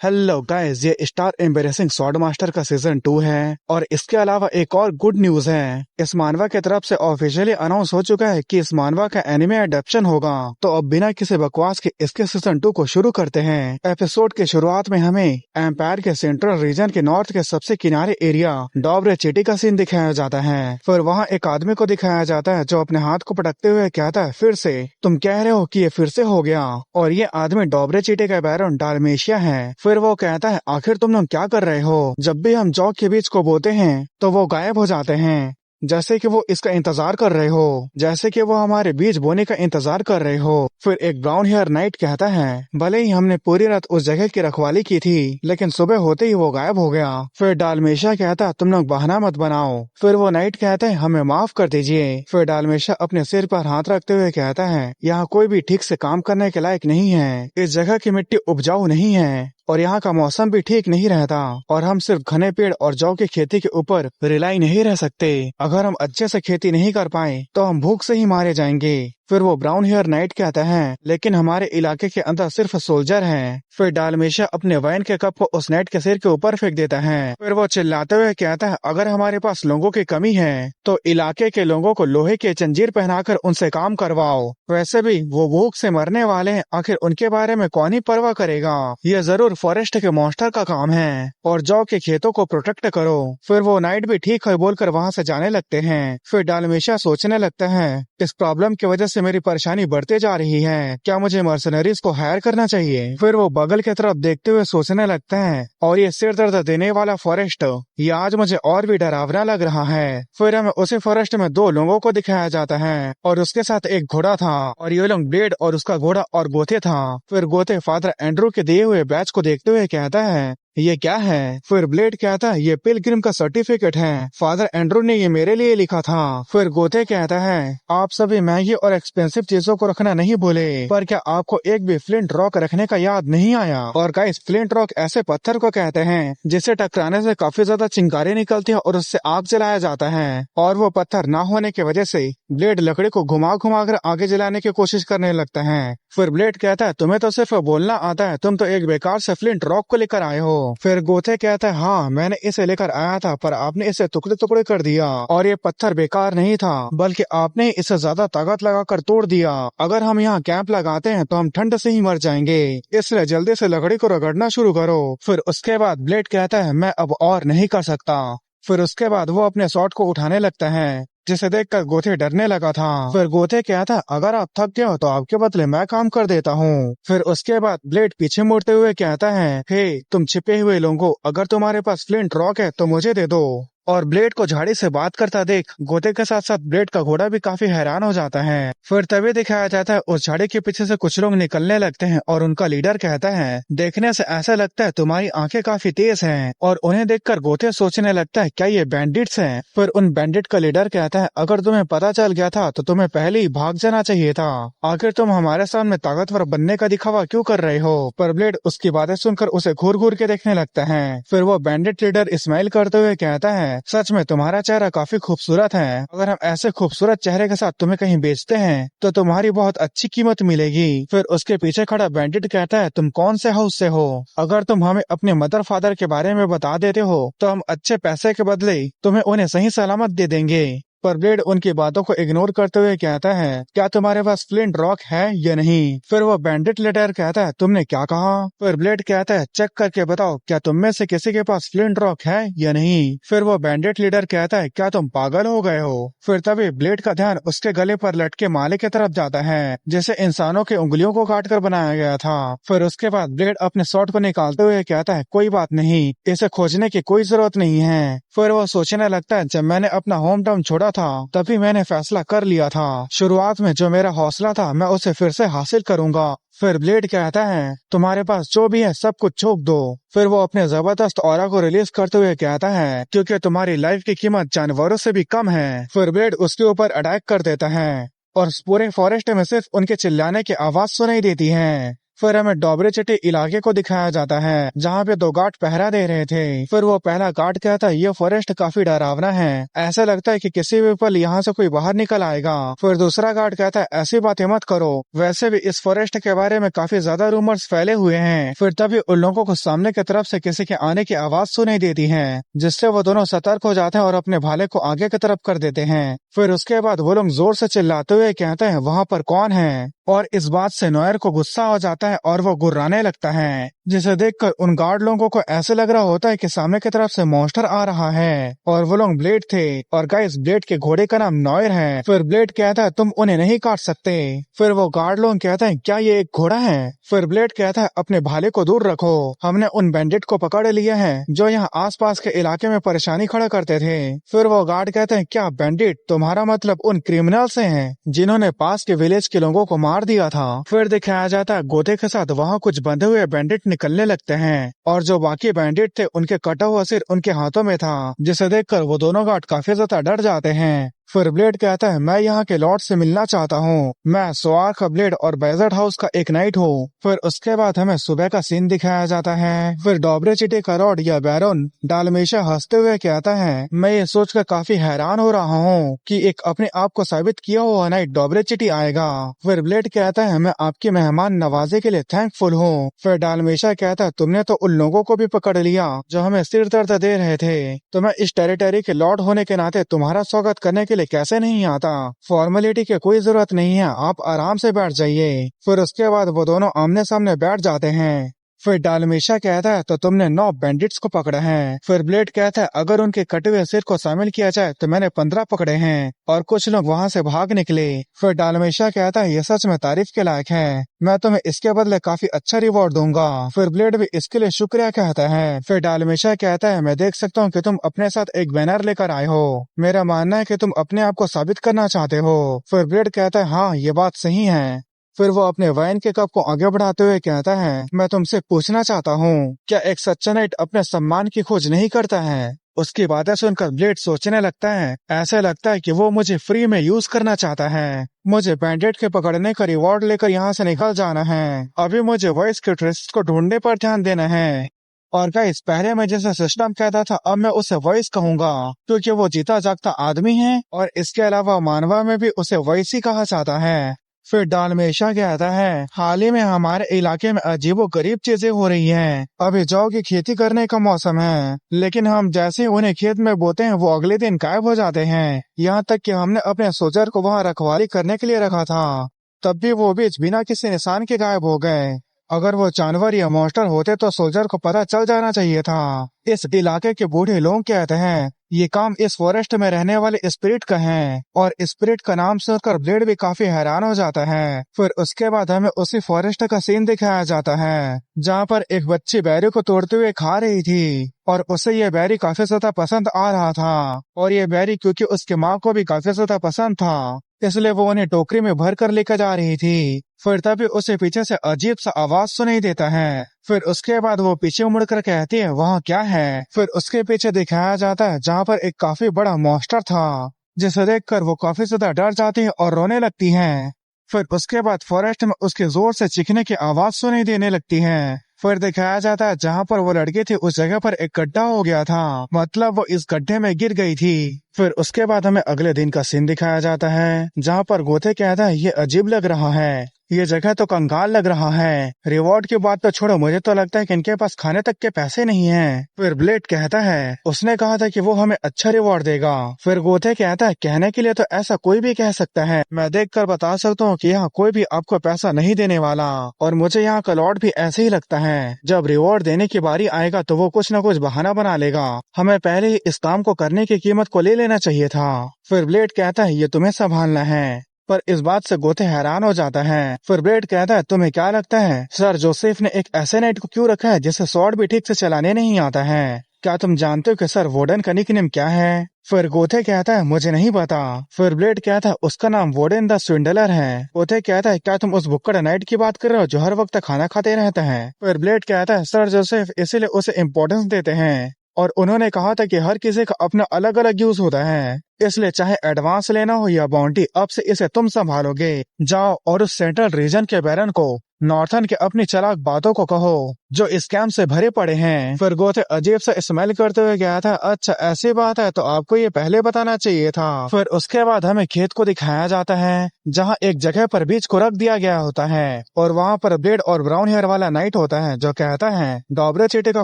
Hello guys, ये star embarrassing sword master का season 2 है और इसके अलावा एक और गुड न्यूज है। इस मानवा की तरफ से ऑफिशियली अनाउंस हो चुका है कि इस मानवा का एनिमे अडेप्शन होगा। तो अब बिना किसी बकवास के इसके सीजन 2 को शुरू करते हैं। एपिसोड के शुरुआत में हमें एम्पायर के सेंट्रल रीजन के नॉर्थ के सबसे किनारे एरिया डॉबरे चिटी का सीन दिखाया जाता है। फिर वहाँ एक आदमी को दिखाया जाता है जो अपने हाथ को पटकते हुए कहता है, फिर से तुम कह रहे हो कि ये फिर से हो गया। और ये आदमी डॉबरे चिटी का बैरन डालमेशिया है। फिर वो कहता है, आखिर तुम लोग क्या कर रहे हो? जब भी हम जॉक के बीच को बोते हैं तो वो गायब हो जाते हैं, जैसे कि वो इसका इंतजार कर रहे हो, जैसे कि वो हमारे बीज बोने का इंतजार कर रहे हो। फिर एक ब्राउन हेयर नाइट कहता है, भले ही हमने पूरी रात उस जगह की रखवाली की थी, लेकिन सुबह होते ही वो गायब हो गया। फिर डालमेशा कहता, तुम लोग बहाना मत बनाओ। फिर वो नाइट कहते हैं, हमें माफ कर दीजिए। फिर डालमेशा अपने सिर पर हाथ रखते हुए कहता है, यहाँ कोई भी ठीक से काम करने के लायक नहीं है। इस जगह की मिट्टी उपजाऊ नहीं है और यहाँ का मौसम भी ठीक नहीं रहता और हम सिर्फ घने पेड़ और जौ की खेती के ऊपर रिलाई नहीं रह सकते। अगर हम अच्छे से खेती नहीं कर पाए तो हम भूख से ही मारे जाएंगे। फिर वो ब्राउन हेयर नाइट कहता है, लेकिन हमारे इलाके के अंदर सिर्फ सोल्जर हैं। फिर डालमेशा अपने वाइन के कप को उस नाइट के सिर के ऊपर फेंक देता है। फिर वो चिल्लाते हुए कहता है, अगर हमारे पास लोगों की कमी है तो इलाके के लोगों को लोहे के जंजीर पहनाकर उनसे काम करवाओ। वैसे भी वो भूख से मरने वाले हैं, आखिर उनके बारे में कौन ही परवाह करेगा। ये जरूर फॉरेस्ट के मॉन्स्टर का काम है और जौ के खेतों को प्रोटेक्ट करो। फिर वो नाइट भी ठीक है बोलकर वहाँ से जाने लगते हैं। फिर डालमेशा सोचने लगता है, इस प्रॉब्लम की वजह से मेरी परेशानी बढ़ते जा रही है, क्या मुझे मर्सनरीज को हायर करना चाहिए? फिर वो बगल की तरफ देखते हुए सोचने लगता है, और ये सिर दर्द देने वाला फॉरेस्ट ये आज मुझे और भी डरावना लग रहा है। फिर हमें उसी फॉरेस्ट में दो लोगों को दिखाया जाता है और उसके साथ एक घोड़ा था और ये लोग ब्लेड और उसका घोड़ा और गोथे था। फिर गोथे फादर एंड्रू के दिए हुए बैच को देखते हुए कहता है, ये क्या है? फिर ब्लेड कहता है, ये पिलग्रिम का सर्टिफिकेट है, फादर एंड्रू ने ये मेरे लिए लिखा था। फिर गोथे कहता है, आप सभी महंगी और एक्सपेंसिव चीजों को रखना नहीं भूले, पर क्या आपको एक भी फ्लिंट रॉक रखने का याद नहीं आया? और गाइस, फ्लिंट रॉक ऐसे पत्थर को कहते हैं जिसे टकराने से काफी ज्यादा चिंगारी निकलती है और उससे आग जलाया जाता है। और वो पत्थर ना होने की वजह से ब्लेड लकड़ी को घुमा घुमा कर आगे जलाने की कोशिश करने लगता है। फिर ब्लेड कहता है, तुम्हें तो सिर्फ बोलना आता है, तुम तो एक बेकार से फ्लिंट रॉक को लेकर आए हो। फिर गोथे कहता है, हाँ मैंने इसे लेकर आया था, पर आपने इसे टुकड़े टुकड़े कर दिया और ये पत्थर बेकार नहीं था, बल्कि आपने इसे ज्यादा ताकत लगाकर तोड़ दिया। अगर हम यहाँ कैंप लगाते हैं तो हम ठंड से ही मर जाएंगे, इसलिए जल्दी से लकड़ी को रगड़ना शुरू करो। फिर उसके बाद ब्लेड कहता है, मैं अब और नहीं कर सकता। फिर उसके बाद वो अपने शॉट को उठाने लगता है, जिसे देखकर गोथे डरने लगा था। फिर गोथे कहता, अगर आप थक गए हो तो आपके बदले मैं काम कर देता हूँ। फिर उसके बाद ब्लेड पीछे मुड़ते हुए कहता है, हे तुम छिपे हुए लोगों, अगर तुम्हारे पास फ्लिंट रॉक है तो मुझे दे दो। और ब्लेड को झाड़ी से बात करता देख गोथे के साथ साथ ब्लेड का घोड़ा भी काफी हैरान हो जाता है। फिर तभी दिखाया जाता है, उस झाड़ी के पीछे से कुछ लोग निकलने लगते हैं और उनका लीडर कहता है, देखने से ऐसा लगता है तुम्हारी आंखें काफी तेज हैं। और उन्हें देखकर गोथे सोचने लगता है, क्या ये बैंडिट्स हैं? फिर उन बैंडिट का लीडर कहता है, अगर तुम्हें पता चल गया था तो तुम्हें पहले ही भाग जाना चाहिए था, आखिर तुम हमारे सामने ताकतवर बनने का दिखावा क्यों कर रहे हो? पर ब्लेड उसकी बातें सुनकर उसे घूर घूर के देखने लगता है। फिर वो बैंडिट लीडर स्माइल करते हुए कहता है, सच में तुम्हारा चेहरा काफी खूबसूरत है, अगर हम ऐसे खूबसूरत चेहरे के साथ तुम्हें कहीं बेचते हैं तो तुम्हारी बहुत अच्छी कीमत मिलेगी। फिर उसके पीछे खड़ा बैंडिट कहता है, तुम कौन से हाउस से हो? अगर तुम हमें अपने मदर फादर के बारे में बता देते हो तो हम अच्छे पैसे के बदले तुम्हें उन्हें सही सलामत दे देंगे। पर ब्लेड उनकी बातों को इग्नोर करते हुए कहता है, क्या तुम्हारे पास फ्लिंट रॉक है या नहीं? फिर वो बैंडिट लीडर कहता है, तुमने क्या कहा? फिर ब्लेड कहता है, चेक करके बताओ, क्या तुम में से किसी के पास फ्लिंट रॉक है या नहीं? फिर वो बैंडिट लीडर कहता है, क्या तुम पागल हो गए हो? फिर तभी ब्लेड का ध्यान उसके गले पर लटके माले की तरफ जाता है, जिसे इंसानों की उंगलियों को काट कर बनाया गया था। फिर उसके बाद ब्लेड अपने शॉट को निकालते हुए कहता है, कोई बात नहीं, इसे खोजने की कोई जरूरत नहीं है। फिर वो सोचने लगता है, जब मैंने अपना होम टाउन छोड़ा था तभी मैंने फैसला कर लिया था, शुरुआत में जो मेरा हौसला था मैं उसे फिर से हासिल करूंगा। फिर ब्लेड कहता है, तुम्हारे पास जो भी है सब कुछ झोंक दो। फिर वो अपने जबरदस्त ऑरा को रिलीज करते हुए कहता है, क्योंकि तुम्हारी लाइफ की कीमत जानवरों से भी कम है। फिर ब्लेड उसके ऊपर अटैक कर देता है और पूरे फॉरेस्ट में सिर्फ उनके चिल्लाने की आवाज सुनाई देती है। फिर हमें डोबरे चिटी इलाके को दिखाया जाता है जहाँ पे दो गार्ड पहरा दे रहे थे। फिर वो पहला गार्ड कहता है ये फॉरेस्ट काफी डरावना है, ऐसा लगता है कि किसी भी पल यहाँ से कोई बाहर निकल आएगा। फिर दूसरा गार्ड कहता है ऐसी बातें मत करो, वैसे भी इस फॉरेस्ट के बारे में काफी ज्यादा रूमर्स फैले हुए हैं। फिर तभी उन लोगों को सामने की तरफ से किसी के आने की आवाज सुनाई देती है, जिससे वो दोनों सतर्क हो जाते हैं और अपने भाले को आगे की तरफ कर देते हैं। फिर उसके बाद वो लोग जोर से चिल्लाते हुए कहते हैं वहां पर कौन है, और इस बात से नोयर को गुस्सा हो जाता है और वो गुर्राने लगता है, जिसे देखकर उन गार्ड लोगों को ऐसे लग रहा होता है कि सामने की तरफ से मॉन्स्टर आ रहा है। और वो लोग ब्लेड थे, और गाइस ब्लेड के घोड़े का नाम नोयर है। फिर ब्लेड कहता है तुम उन्हें नहीं काट सकते। फिर वो गार्ड लोग कहते हैं क्या ये एक घोड़ा है। फिर ब्लेड कहता है अपने भाले को दूर रखो, हमने उन बैंडिट को पकड़ लिया है जो यहाँ आसपास के इलाके में परेशानी खड़ा करते थे। फिर वो गार्ड कहते हैं क्या बैंडिट, तुम्हारा मतलब उन क्रिमिनल से है जिन्होंने पास के विलेज के लोगों को मार दिया था। फिर दिखाया जाता है गोते के साथ वहाँ कुछ बंधे हुए बैंडिट निकलने लगते हैं, और जो बाकी बैंडिट थे उनके कटा हुआ सिर उनके हाथों में था, जिसे देखकर वो दोनों गार्ड काफी ज्यादा डर जाते हैं। फिर ब्लेड कहता है मैं यहाँ के लॉर्ड से मिलना चाहता हूँ, मैं सोआर का ब्लेड और बेजर्ट हाउस का एक नाइट हूँ। फिर उसके बाद हमें सुबह का सीन दिखाया जाता है। फिर डोबरे चिटी का लॉर्ड या बैरोन डालमेशा हंसते हुए कहता है मैं ये सोचकर काफी हैरान हो रहा हूँ कि एक अपने आप को साबित किया हुआ नाइट डोबरे चिटी आएगा। फिर ब्लेड कहता है मैं आपकी मेहमान नवाजे के लिए थैंकफुल हूँ। फिर डालमेशा कहता है तुमने तो उन लोगों को भी पकड़ लिया जो हमें सिर दर्द दे रहे थे, तो मैं इस टेरिटरी के लॉर्ड होने के नाते तुम्हारा स्वागत करने के कैसे नहीं आता, फॉर्मेलिटी की कोई जरूरत नहीं है, आप आराम से बैठ जाइए। फिर उसके बाद वो दोनों आमने सामने बैठ जाते हैं। फिर डालमेशा कहता है तो तुमने 9 बैंडिट्स को पकड़ा है। फिर ब्लेड कहता है अगर उनके कटे हुए सिर को शामिल किया जाए तो मैंने 15 पकड़े हैं, और कुछ लोग वहां से भाग निकले। फिर डालमेशा कहता है ये सच में तारीफ के लायक है, मैं तुम्हें इसके बदले काफी अच्छा रिवॉर्ड दूंगा। फिर ब्लेड भी इसके लिए शुक्रिया कहता है। फिर डालमेशा कहता है मैं देख सकता हूँ कि तुम अपने साथ एक बैनर लेकर आए हो, मेरा मानना है कि तुम अपने आप को साबित करना चाहते हो। फिर ब्लेड कहता है हाँ ये बात सही है। फिर वो अपने वाइन के कप को आगे बढ़ाते हुए कहता है मैं तुमसे पूछना चाहता हूँ क्या एक सच्चा नाइट अपने सम्मान की खोज नहीं करता है। उसकी बातें सुनकर ब्लेड सोचने लगता है, ऐसा लगता है कि वो मुझे फ्री में यूज करना चाहता है। मुझे बैंडिट के पकड़ने का रिवॉर्ड लेकर यहाँ से निकल जाना है, अभी मुझे वॉइस के ट्रेस को ढूंढने पर ध्यान देना है। और गाइस पहले मैं जैसा सिस्टम कहता था अब मैं उसे वॉइस कहूंगा, क्योंकि वो जीता जागता आदमी है, और इसके अलावा मानवा में भी उसे वॉइस ही कहा जाता है। फिर डालमेशा कहता है हाल ही में हमारे इलाके में अजीबो गरीब चीजें हो रही हैं। अभी जौ की खेती करने का मौसम है, लेकिन हम जैसे उन्हें खेत में बोते हैं वो अगले दिन गायब हो जाते हैं। यहाँ तक कि हमने अपने सोल्जर को वहाँ रखवाली करने के लिए रखा था, तब भी वो बीच बिना किसी निशान के गायब हो गए। अगर वो जानवर या मॉन्स्टर होते तो सोल्जर को पता चल जाना चाहिए था। इस इलाके के बूढ़े लोग कहते हैं ये काम इस फॉरेस्ट में रहने वाले स्पिरिट का है, और स्पिरिट का नाम सुनकर ब्लेड भी काफी हैरान हो जाता है। फिर उसके बाद हमें उसी फॉरेस्ट का सीन दिखाया जाता है जहाँ पर एक बच्ची बेरी को तोड़ते हुए खा रही थी, और उसे ये बेरी काफी ज्यादा पसंद आ रहा था, और ये बेरी क्योंकि उसके माँ को भी काफी ज्यादा पसंद था इसलिए वो उन्हें टोकरी में भर कर लेकर जा रही थी। फिर तभी उसे पीछे से अजीब सा आवाज सुनाई देता है। फिर उसके बाद वो पीछे मुड़कर कहती है वहाँ क्या है। फिर उसके पीछे दिखाया जाता है जहाँ पर एक काफी बड़ा मॉन्स्टर था, जिसे देखकर वो काफी ज्यादा डर जाती है और रोने लगती है। फिर उसके बाद फॉरेस्ट में उसके जोर से चीखने की आवाज सुनाई देने लगती है। फिर दिखाया जाता है जहाँ पर वो लड़की थी उस जगह पर एक गड्ढा हो गया था, मतलब वो इस गड्ढे में गिर गई थी। फिर उसके बाद हमें अगले दिन का सीन दिखाया जाता है जहाँ पर गोते कहता है ये अजीब लग रहा है, ये जगह तो कंगाल लग रहा है। रिवॉर्ड की बात तो छोड़ो, मुझे तो लगता है कि इनके पास खाने तक के पैसे नहीं हैं। फिर ब्लेड कहता है उसने कहा था कि वो हमें अच्छा रिवॉर्ड देगा। फिर गोते कहता है कहने के लिए तो ऐसा कोई भी कह सकता है, मैं देखकर बता सकता हूँ कि यहाँ कोई भी आपको पैसा नहीं देने वाला, और मुझे यहाँ का लॉर्ड भी ऐसे ही लगता है। जब रिवॉर्ड देने की बारी आएगा तो वो कुछ न कुछ बहाना बना लेगा, हमें पहले ही इस काम को करने की कीमत को ले लेना चाहिए था। फिर ब्लेड कहता है ये तुम्हें संभालना है, पर इस बात से गोते हैरान हो जाता है। फिर ब्लेड कहता है तुम्हें क्या लगता है सर जोसेफ ने एक ऐसे नाइट को क्यों रखा है जिसे स्वॉर्ड भी ठीक से चलाने नहीं आता है? क्या तुम जानते हो कि सर वोडन का निकनेम क्या है? फिर गोते कहता है मुझे नहीं पता। फिर ब्लेड कहता है उसका नाम वोडन द स्विंडलर है। गोते कहता है क्या तुम उस बुक्कड़ नाइट की बात कर रहे हो जो हर वक्त खाना खाते रहता है? फिर ब्लेड कहता है सर जोसेफ इसीलिए उसे इम्पोर्टेंस देते हैं, और उन्होंने कहा था कि हर किसी का अपना अलग अलग यूज होता है, इसलिए चाहे एडवांस लेना हो या बाउंटी अब से इसे तुम संभालोगे। जाओ और उस सेंट्रल रीजन के बैरन को नॉर्थन के अपनी चालाक बातों को कहो जो स्कैम से भरे पड़े हैं। फिर गोथे अजीब सा स्मेल करते हुए गया था। अच्छा ऐसी बात है, तो आपको ये पहले बताना चाहिए था। फिर उसके बाद हमें खेत को दिखाया जाता है जहाँ एक जगह पर बीज को रख दिया गया होता है और वहाँ पर ब्लेड और ब्राउन हेयर वाला नाइट होता है जो कहता है डॉबरे चीटे का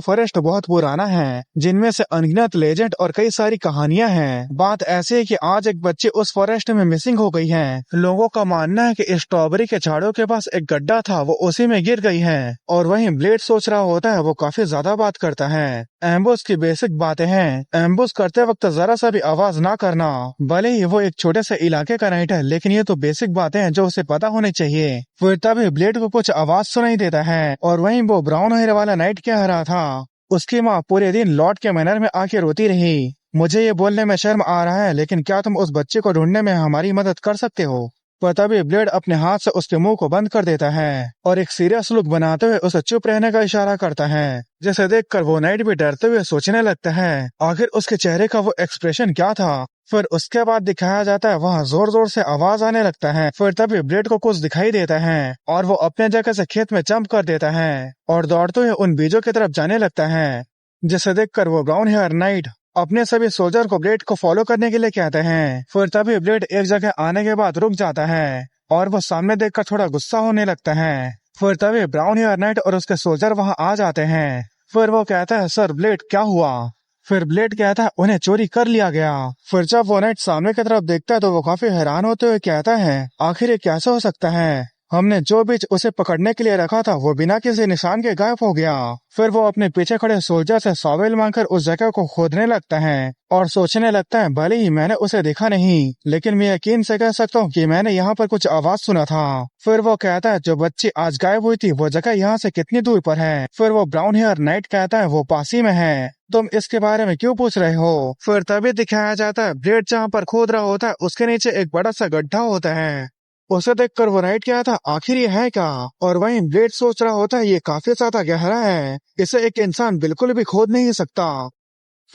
फॉरेस्ट बहुत पुराना है जिनमें से अनगिनत लेजेंड और कई सारी कहानियां हैं। बात ऐसी है कि आज एक बच्ची उस फॉरेस्ट में मिसिंग हो गई है। लोगों का मानना है कि स्ट्रॉबेरी के झाड़ों के पास एक गड्ढा था, वो उसी में गिर गई है। और वहीं ब्लेड सोच रहा होता है, वो काफी ज्यादा बात करता है। एम्बुश की बेसिक बातें हैं, एम्बुश करते वक्त जरा सा भी आवाज ना करना। भले ही वो एक छोटे से इलाके का नाइट है, लेकिन ये तो बेसिक बातें हैं जो उसे पता होनी चाहिए। फिर तभी ब्लेड को कुछ आवाज सुनाई देता है और वहीं वो ब्राउन हेयर वाला नाइट कह रहा था उसकी माँ पूरे दिन लॉर्ड के मैनर में आके रोती रही। मुझे ये बोलने में शर्म आ रहा है, लेकिन क्या तुम उस बच्चे को ढूंढने में हमारी मदद कर सकते हो? पर तभी ब्लेड अपने हाथ से उसके मुंह को बंद कर देता है और एक सीरियस लुक बनाते हुए उसे चुप रहने का इशारा करता है, जिसे देखकर वो नाइट भी डरते हुए सोचने लगता है आखिर उसके चेहरे का वो एक्सप्रेशन क्या था। फिर उसके बाद दिखाया जाता है वहाँ जोर जोर से आवाज आने लगता है। फिर तभी ब्लेड को कुछ दिखाई देता है और वो अपने जगह से खेत में जंप कर देता है और दौड़ते हुए उन बीजों की तरफ जाने लगता है, जिसे देखकर वो ब्राउन हेयर नाइट अपने सभी सोल्जर को ब्लेड को फॉलो करने के लिए कहते हैं। फिर तभी ब्लेड एक जगह आने के बाद रुक जाता है और वो सामने देखकर थोड़ा गुस्सा होने लगता है। फिर तभी ब्राउन हेयर नाइट और उसके सोल्जर वहां आ जाते हैं। फिर वो कहता है सर ब्लेड क्या हुआ? फिर ब्लेड कहता है उन्हें चोरी कर लिया गया। फिर जब वो नाइट सामने की तरफ देखता है तो वो काफी हैरान होते हुए कहता है आखिर ये कैसे हो सकता है? हमने जो बीज उसे पकड़ने के लिए रखा था वो बिना किसी निशान के गायब हो गया। फिर वो अपने पीछे खड़े सोल्जर से शॉवेल मांगकर उस जगह को खोदने लगता है और सोचने लगता है भले ही मैंने उसे देखा नहीं, लेकिन मैं यकीन से कह सकता हूँ कि मैंने यहाँ पर कुछ आवाज सुना था। फिर वो कहता है जो बच्ची आज गायब हुई थी वो जगह यहाँ से कितनी दूर पर है? फिर वो ब्राउन हेयर नाइट कहता है वो पास ही में है, तुम इसके बारे में क्यों पूछ रहे हो? फिर तभी दिखाया जाता है ब्लेड जहाँ पर खोद रहा होता है उसके नीचे एक बड़ा सा गड्ढा होता है। उसे देखकर वो नाइट क्या था आखिर ये है क्या? और वहीं ब्लेड सोच रहा होता है ये काफी ज्यादा गहरा है, इसे एक इंसान बिल्कुल भी खोद नहीं सकता।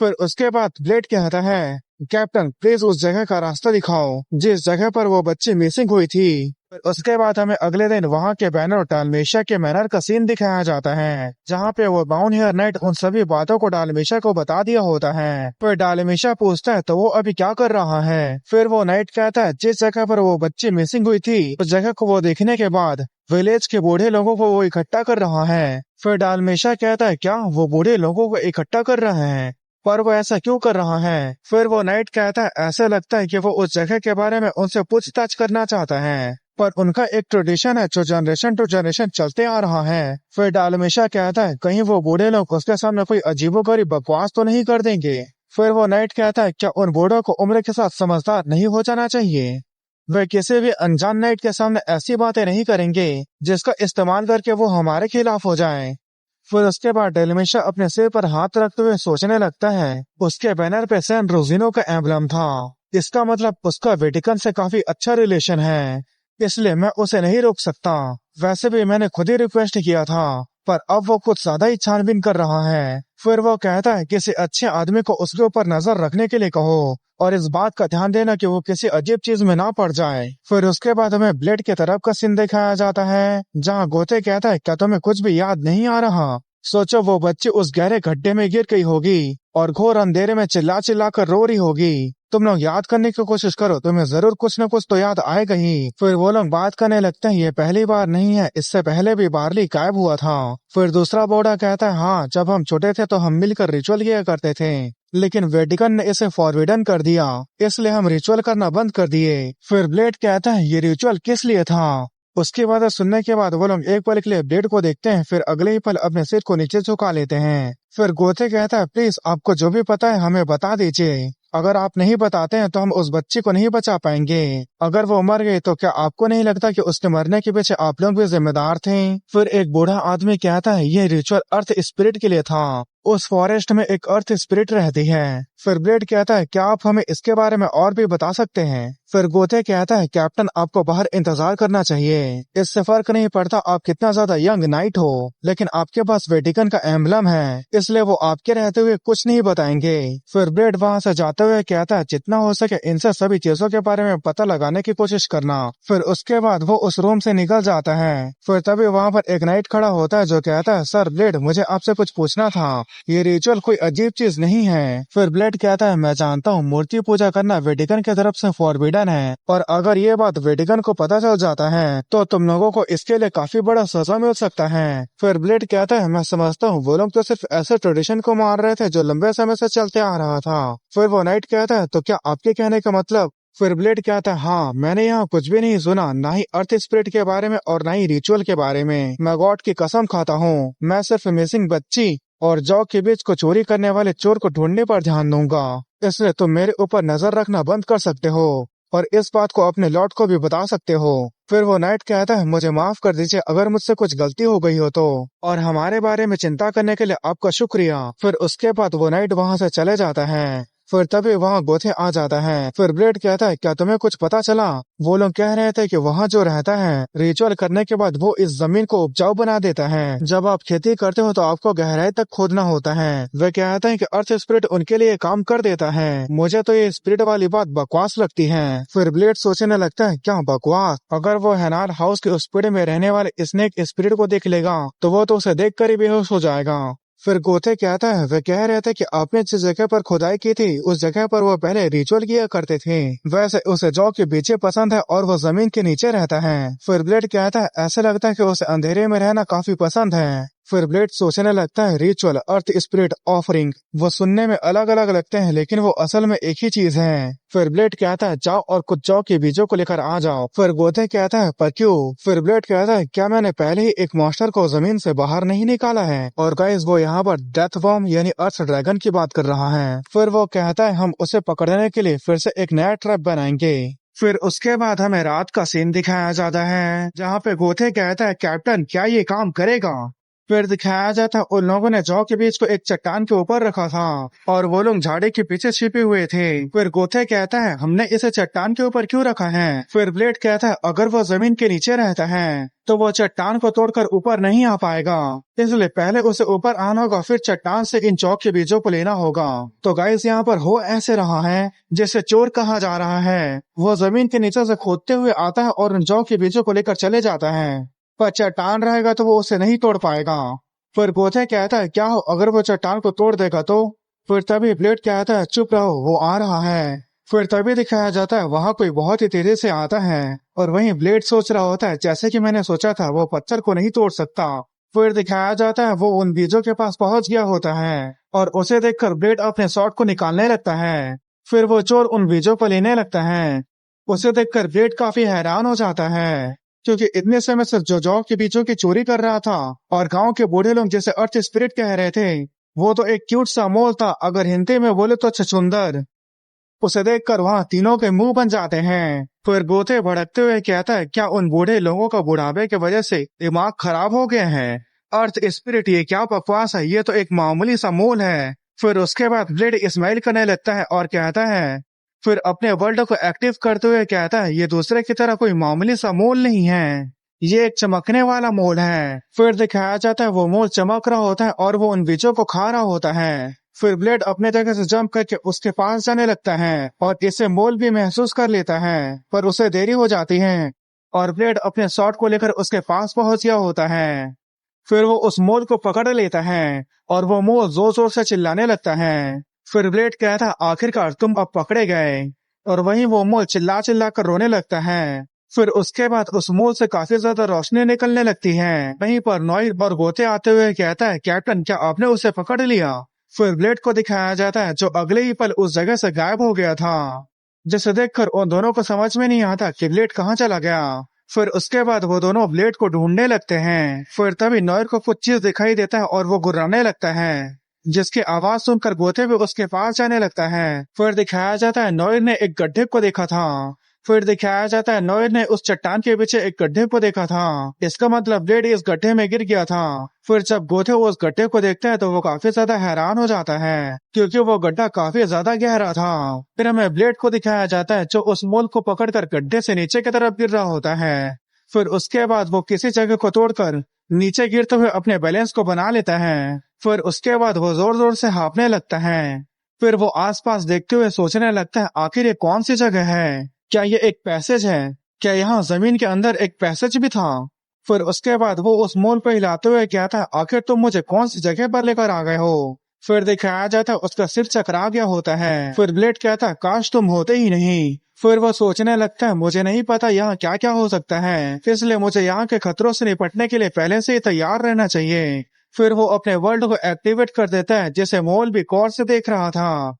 फिर उसके बाद ब्लेड कहता है कैप्टन प्लीज उस जगह का रास्ता दिखाओ जिस जगह पर वो बच्ची मिसिंग हुई थी। फिर उसके बाद हमें अगले दिन वहाँ के बैनर डालमेशिया के मैनर का सीन दिखाया जाता है जहाँ पे वो ब्राउन हेयर नाइट उन सभी बातों को डालमेशिया को बता दिया होता है। फिर डालमेशिया पूछता है तो वो अभी क्या कर रहा है? फिर वो नाइट कहता है जिस जगह पर वो बच्ची मिसिंग हुई थी उस जगह को वो देखने के बाद विलेज के बूढ़े लोगों को वो इकट्ठा कर रहा है। फिर डालमेशिया कहता है क्या वो बूढ़े लोगों को इकट्ठा कर रहे हैं? पर वो ऐसा क्यों कर रहा है? फिर वो नाइट कहता है ऐसा लगता है कि वो उस जगह के बारे में उनसे पूछताछ करना चाहता है, पर उनका एक ट्रेडिशन है जो जनरेशन टू जनरेशन चलते आ रहा है। फिर डालमेशिया कहता है कहीं वो बूढ़े लोग उसके सामने कोई अजीबोगरीब बकवास तो नहीं कर देंगे। फिर वो नाइट कहता है क्या उन बूढ़ों को उम्र के साथ समझदार नहीं हो जाना चाहिए? वे किसी भी अनजान नाइट के सामने ऐसी बातें नहीं करेंगे जिसका इस्तेमाल करके वो हमारे खिलाफ हो जाए। फिर उसके बाद डालमेशिया अपने सिर पर हाथ रखते हुए सोचने लगता है उसके बैनर पे सैन रोजिनो का एम्बलम था, इसका मतलब उसका वेटिकन से काफी अच्छा रिलेशन है, इसलिए मैं उसे नहीं रोक सकता। वैसे भी मैंने खुद ही रिक्वेस्ट किया था, पर अब वो कुछ ज्यादा ही छानबीन कर रहा है। फिर वो कहता है किसी अच्छे आदमी को उसके ऊपर नजर रखने के लिए कहो और इस बात का ध्यान देना कि वो किसी अजीब चीज में ना पड़ जाए। फिर उसके बाद हमें ब्लेड की तरफ का सीन दिखाया जाता है जहाँ गोते कहता है क्या तुम्हें कुछ भी याद नहीं आ रहा? सोचो वो बच्ची उस गहरे गड्ढे में गिर गई होगी और घोर अंधेरे में चिल्ला चिल्ला कर रो रही होगी। तुम लोग याद करने की कोशिश करो, तुम्हें जरूर कुछ न कुछ तो याद आएगा ही। फिर वो लोग बात करने लगते हैं ये पहली बार नहीं है, इससे पहले भी बार्ली गायब हुआ था। फिर दूसरा बूढ़ा कहता है हाँ जब हम छोटे थे तो हम मिलकर रिचुअल किया करते थे, लेकिन वेटिकन ने इसे फॉरबिडन कर दिया, इसलिए हम रिचुअल करना बंद कर दिए। फिर ब्लेड कहता है ये रिचुअल किस लिए था? उसकी बात सुनने के बाद वो लोग एक पल के लिए ब्लेड को देखते हैं, फिर अगले ही पल अपने सिर को नीचे झुका लेते हैं। फिर गोते कहता है प्लीज आपको जो भी पता है हमें बता दीजिए, अगर आप नहीं बताते हैं तो हम उस बच्ची को नहीं बचा पाएंगे। अगर वो मर गई तो क्या आपको नहीं लगता कि उसके मरने के पीछे आप लोग भी जिम्मेदार थे? फिर एक बूढ़ा आदमी कहता है ये रिचुअल अर्थ स्पिरिट के लिए था, उस फॉरेस्ट में एक अर्थ स्पिरिट रहती है। फिर ब्लेड कहता है क्या आप हमें इसके बारे में और भी बता सकते हैं। फिर गोथे कहता है कैप्टन आपको बाहर इंतजार करना चाहिए, इससे फर्क नहीं पड़ता आप कितना ज्यादा यंग नाइट हो, लेकिन आपके पास वेटिकन का एम्बलम है, इसलिए वो आपके रहते हुए कुछ नहीं बताएंगे। फिर ब्लेड वहां से जाते हुए कहता है जितना हो सके इनसे सभी चीजों के बारे में पता लगाने की कोशिश करना। फिर उसके बाद वो उस रूम से निकल जाता है। फिर तभी वहाँ पर एक नाइट खड़ा होता है जो कहता है सर ब्लेड मुझे आपसे कुछ पूछना था, ये रिचुअल कोई अजीब चीज नहीं है। फिर ब्लेड कहता है मैं जानता हूँ मूर्ति पूजा करना वेटिकन की तरफ से फॉरबिडन है, और अगर ये बात वेटिकन को पता चल जाता है तो तुम लोगों को इसके लिए काफी बड़ा सजा मिल सकता है। फिर ब्लेड कहता है मैं समझता हूँ वो लोग तो सिर्फ ऐसे ट्रेडिशन को मार रहे थे जो लंबे समय से चलते आ रहा था। फिर वो नाइट कहता है तो क्या आपके कहने का मतलब। फिर ब्लेड कहता है हाँ मैंने यहाँ कुछ भी नहीं सुना, ना ही अर्थ स्पिरिट के बारे में और ना ही रिचुअल के बारे में। मैं गॉड की कसम खाता हूँ मैं सिर्फ मिसिंग बच्ची और जॉ के बीच को चोरी करने वाले चोर को ढूंढने पर ध्यान दूंगा, इसलिए तुम मेरे ऊपर नजर रखना बंद कर सकते हो और इस बात को अपने लॉर्ड को भी बता सकते हो। फिर वो नाइट कहता है मुझे माफ कर दीजिए अगर मुझसे कुछ गलती हो गई हो तो, और हमारे बारे में चिंता करने के लिए आपका शुक्रिया। फिर उसके बाद वो नाइट वहां से चले जाता है। फिर तभी वहाँ गोथे आ जाता है। फिर ब्लेड कहता है क्या तुम्हें कुछ पता चला। वो लोग कह रहे थे कि वहाँ जो रहता है रिचुअल करने के बाद वो इस जमीन को उपजाऊ बना देता है। जब आप खेती करते हो तो आपको गहराई तक खोदना होता है। वे कहते हैं कि अर्थ स्पिरिट उनके लिए काम कर देता है। मुझे तो ये स्पिरिट वाली बात बकवास लगती है। फिर ब्लेड सोचने लगता है क्या बकवास, अगर वो हेनार हाउस के उस पेड़ में रहने वाले स्नेक स्पिरिट को देख लेगा तो वो तो उसे देख कर ही बेहोश हो जाएगा। फिर गोथे कहता है वे कह रहे थे कि आपने जिस जगह पर खुदाई की थी उस जगह पर वो पहले रिचुअल किया करते थे, वैसे उसे जॉ के पीछे पसंद है और वो जमीन के नीचे रहता है। फिर ब्लेड कहता है ऐसा लगता है कि उसे अंधेरे में रहना काफी पसंद है। फिर ब्लेड सोचने लगता है रिचुअल, अर्थ स्पिरिट, ऑफरिंग, वो सुनने में अलग अलग लगते हैं लेकिन वो असल में एक ही चीज है। फिर ब्लेड कहता है जाओ और कुछ जौ के बीजों को लेकर आ जाओ। फिर गोथे कहता है पर क्यों। फिर ब्लेड कहता है क्या मैंने पहले ही एक मॉन्स्टर को जमीन से बाहर नहीं निकाला है, और गाइस वो यहाँ पर डेथ वॉर्म यानी अर्थ ड्रैगन की बात कर रहा है। फिर वो कहता है हम उसे पकड़ने के लिए फिर से एक नया ट्रैप बनाएंगे। फिर उसके बाद हमें रात का सीन दिखाया जाता है जहाँ पे गोथे कहता है कैप्टन क्या ये काम करेगा। फिर दिखाया जाता है उन लोगों ने जौ के बीज को एक चट्टान के ऊपर रखा था और वो लोग झाड़ी के पीछे छिपे हुए थे। फिर गोथे कहता है हमने इसे चट्टान के ऊपर क्यों रखा है। फिर ब्लेड कहता है अगर वो जमीन के नीचे रहता है तो वो चट्टान को तोड़कर ऊपर नहीं आ पाएगा, इसलिए पहले उसे ऊपर आना होगा फिर चट्टान से इन चौक के बीजों को लेना होगा। तो गाइस यहाँ पर हो ऐसे रहा है जैसे चोर कहा जा रहा है, वो जमीन के नीचे से खोदते हुए आता है और उन जौ के बीजों को लेकर चले जाता है, पर चट्टान रहेगा तो वो उसे नहीं तोड़ पाएगा। फिर गोथे कहता है क्या हो अगर वो चट्टान को तोड़ देगा तो। फिर तभी ब्लेड कहता है चुप रहो वो आ रहा है। फिर तभी दिखाया जाता है वहाँ कोई बहुत ही तेजी से आता है और वहीं ब्लेड सोच रहा होता है जैसे कि मैंने सोचा था वो पत्थर को नहीं तोड़ सकता। फिर दिखाया जाता है वो उन बीजों के पास पहुंच गया होता है और उसे देखकर ब्लेड अपने शॉट को निकालने लगता है। फिर वो चोर उन बीजों को लेने लगता है। उसे देखकर ब्लेड काफी हैरान हो जाता है क्योंकि इतने समय से जो जौ के बीजों की चोरी कर रहा था और गांव के बूढ़े लोग जैसे अर्थ स्पिरिट कह रहे थे वो तो एक क्यूट सा मोल था, अगर हिंदी में बोले तो छछुंदर। उसे देखकर वहाँ तीनों के मुंह बन जाते हैं। फिर गोथे भड़कते हुए कहता है क्या उन बूढ़े लोगों का बुढ़ापे की वजह से दिमाग खराब हो गया है। अर्थ स्पिरिट ये क्या बकवास है, ये तो एक मामूली सा मोल है। फिर उसके बाद ब्लेड स्माइल करने लगता है और कहता है फिर अपने वर्ल्ड को एक्टिव करते हुए कहता है ये दूसरे की तरह कोई मामूली सा मोल नहीं है, ये एक चमकने वाला मोल है। फिर दिखाया जाता है वो मोल चमक रहा होता है और वो उन बीजों को खा रहा होता है। फिर ब्लेड अपने जगह से जंप करके उसके पास जाने लगता है और इसे मोल भी महसूस कर लेता है, पर उसे देरी हो जाती है और ब्लेड अपने शॉट को लेकर उसके पास पहुंच गया होता है। फिर वो उस मोल को पकड़ लेता है और वो मोल जोर जोर से चिल्लाने लगता है। फिर ब्लेड कहता आखिरकार तुम अब पकड़े गए, और वहीं वो मोल चिल्ला चिल्ला कर रोने लगता है। फिर उसके बाद उस मोल से काफी ज्यादा रोशनी निकलने लगती है। वहीं पर नॉइड और गोते आते हुए कहता है कैप्टन क्या आपने उसे पकड़ लिया। फिर ब्लेड को दिखाया जाता है जो अगले ही पल उस जगह से गायब हो गया था, जिसे देखकर उन दोनों को समझ में नहीं आता कि ब्लेड कहाँ चला गया। फिर उसके बाद वो दोनों ब्लेड को ढूंढने लगते हैं। फिर तभी नॉइड को कुछ चीज दिखाई देता है और वो गुर्राने लगता है, जिसकी आवाज सुनकर गोते भी उसके पास जाने लगता है। फिर दिखाया जाता है नॉइड ने एक गड्ढे को देखा था फिर दिखाया जाता है नोयर ने उस चट्टान के पीछे एक गड्ढे को देखा था। इसका मतलब ब्लेड इस गड्ढे में गिर गया था। फिर जब गोथे उस गड्ढे को देखता है तो वो काफी ज्यादा हैरान हो जाता है क्योंकि वो गड्ढा काफी ज्यादा गहरा था। फिर हमें ब्लेड को दिखाया जाता है जो उस मोल को पकड़कर गड्ढे से नीचे की तरफ गिर रहा होता है। फिर उसके बाद वो किसी जगह को तोड़कर नीचे गिरते हुए अपने बैलेंस को बना लेता है। फिर उसके बाद वो जोर जोर से हाँफने लगता है। फिर वो आसपास देखते हुए सोचने लगता है आखिर ये कौन सी जगह है, क्या ये एक पैसेज है, क्या यहाँ जमीन के अंदर एक पैसेज भी था। फिर उसके बाद वो उस मोल पर हिलाते हुए कहता है आखिर तुम मुझे कौन सी जगह पर लेकर आ गए हो। फिर दिखाया जाता है उसका सिर चकरा गया होता है। फिर ब्लेड कहता है काश तुम होते ही नहीं। फिर वो सोचने लगता है मुझे नहीं पता यहाँ क्या क्या हो सकता है, इसलिए मुझे यहाँ के खतरों से निपटने के लिए पहले से ही तैयार रहना चाहिए। फिर वो अपने वर्ल्ड को एक्टिवेट कर देता है जिसे मोल भी गौर से देख रहा था।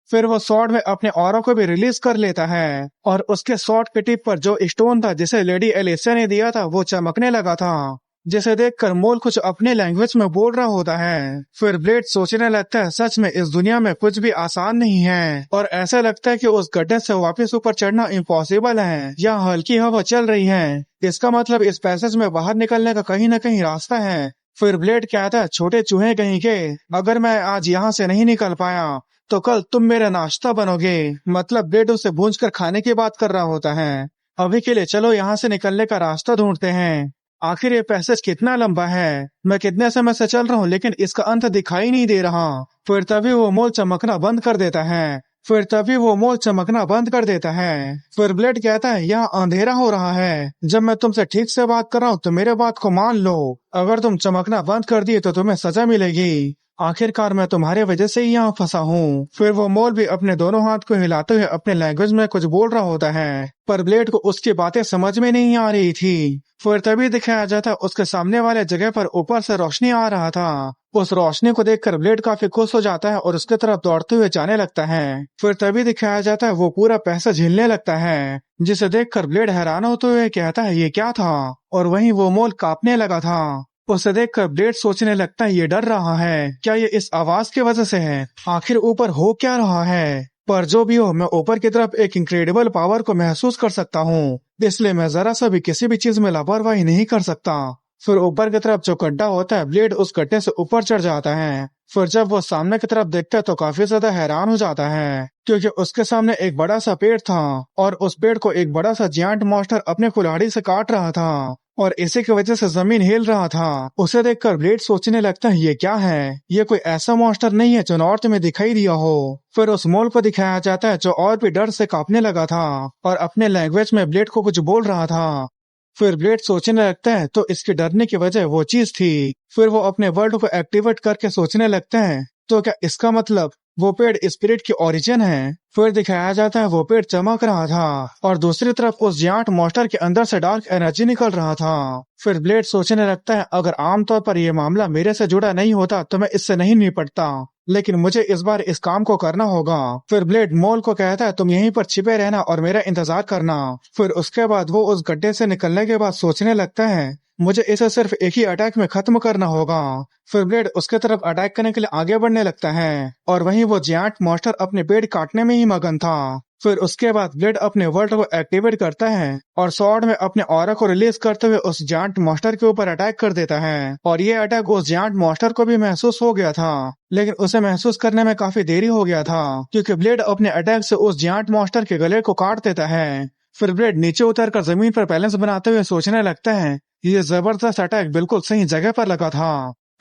फिर वो स्वॉर्ड में अपने ऑरा को भी रिलीज कर लेता है और उसके स्वॉर्ड के टिप पर जो स्टोन था जिसे लेडी एलिसिया ने दिया था वो चमकने लगा था, जिसे देखकर मोल कुछ अपने लैंग्वेज में बोल रहा होता है। फिर ब्लेड सोचने लगता है सच में इस दुनिया में कुछ भी आसान नहीं है और ऐसा लगता है कि उस गड्ढे से वापस ऊपर चढ़ना इम्पॉसिबल है। यहाँ हल्की हवा चल रही है, इसका मतलब इस पैसेज में बाहर निकलने का कहीं न कहीं रास्ता है। फिर ब्लेड कहता है छोटे चूहे कहीं के, अगर मैं आज यहाँ से नहीं निकल पाया तो कल तुम मेरा नाश्ता बनोगे। मतलब ब्लेड उसे भूंज कर खाने की बात कर रहा होता है। अभी के लिए चलो यहाँ से निकलने का रास्ता ढूंढते हैं। आखिर ये पैसेज कितना लंबा है, मैं कितने समय से चल रहा हूँ लेकिन इसका अंत दिखाई नहीं दे रहा। फिर तभी वो मोल चमकना बंद कर देता है। फिर ब्लेड कहता है यहाँ अंधेरा हो रहा है, जब मैं तुमसे ठीक से बात कर रहा हूँ तो मेरे बात को मान लो। अगर तुम चमकना बंद कर दिए तो तुम्हें सजा मिलेगी। आखिरकार मैं तुम्हारे वजह से ही यहाँ फंसा हूँ। फिर वो मोल भी अपने दोनों हाथ को हिलाते हुए अपने लैंग्वेज में कुछ बोल रहा होता है, पर ब्लेड को उसकी बातें समझ में नहीं आ रही थी। फिर तभी दिखाया जाता उसके सामने वाले जगह पर ऊपर से रोशनी आ रहा था। उस रोशनी को देखकर ब्लेड काफी खुश हो जाता है और उसके तरफ दौड़ते हुए जाने लगता है। फिर तभी दिखाया जाता है वो पूरा पैसा झेलने लगता है, जिसे देखकर ब्लेड हैरान होते हुए कहता है ये क्या था, और वहीं वो मोल कांपने लगा था। उसे देखकर ब्लेड सोचने लगता है ये डर रहा है, क्या ये इस आवाज की वजह से है, आखिर ऊपर हो क्या रहा है। पर जो भी हो मैं ऊपर की तरफ एक इनक्रेडिबल पावर को महसूस कर सकता हूँ, इसलिए मैं जरा सा भी किसी भी चीज में लापरवाही नहीं कर सकता। फिर ऊपर की तरफ जो गड्ढा होता है ब्लेड उस गड्ढे से ऊपर चढ़ जाता है। फिर जब वो सामने की तरफ देखता है तो काफी ज्यादा हैरान हो जाता है क्योंकि उसके सामने एक बड़ा सा पेड़ था और उस पेड़ को एक बड़ा सा जायंट मॉन्स्टर अपने कुल्हाड़ी से काट रहा था और इसी की वजह से जमीन हिल रहा था। उसे देखकर ब्लेड सोचने लगता है ये क्या है, ये कोई ऐसा मॉन्स्टर नहीं है जो नॉर्थ में दिखाई दिया हो। फिर उस मोल को दिखाया जाता है जो और भी डर से कांपने लगा था और अपने लैंग्वेज में ब्लेड को कुछ बोल रहा था। फिर ब्लेड सोचने लगता है तो इसके डरने की वजह वो चीज थी। फिर वो अपने वर्ल्ड को एक्टिवेट करके सोचने लगता है तो क्या इसका मतलब वो पेड़ स्पिरिट की ओरिजिन है। फिर दिखाया जाता है वो पेड़ चमक रहा था और दूसरी तरफ उस जायंट मॉन्स्टर के अंदर से डार्क एनर्जी निकल रहा था। फिर ब्लेड सोचने लगता है अगर आमतौर पर यह मामला मेरे से जुड़ा नहीं होता तो मैं इससे नहीं निपटता, लेकिन मुझे इस बार इस काम को करना होगा। फिर ब्लेड मोल को कहता है तुम यहीं पर छिपे रहना और मेरा इंतजार करना। फिर उसके बाद वो उस गड्ढे से निकलने के बाद सोचने लगता है मुझे इसे सिर्फ एक ही अटैक में खत्म करना होगा। फिर ब्लेड उसके तरफ अटैक करने के लिए आगे बढ़ने लगता है और वहीं वो जायंट मॉन्स्टर अपने पेड़ काटने में ही मगन था। फिर उसके बाद ब्लेड अपने वर्ल्ड को एक्टिवेट करता है और स्वॉर्ड में अपने ऑरा को रिलीज करते हुए उस जायंट मॉन्स्टर के ऊपर अटैक कर देता है। और ये अटैक उस जायंट मॉन्स्टर को भी महसूस हो गया था, लेकिन उसे महसूस करने में काफी देरी हो गया था क्योंकि ब्लेड अपने अटैक से उस जायंट मॉन्स्टर के गले को काट देता है। फिर ब्लेड नीचे उतरकर जमीन पर बैलेंस बनाते हुए सोचने लगता है ये जबरदस्त अटैक बिल्कुल सही जगह पर लगा था।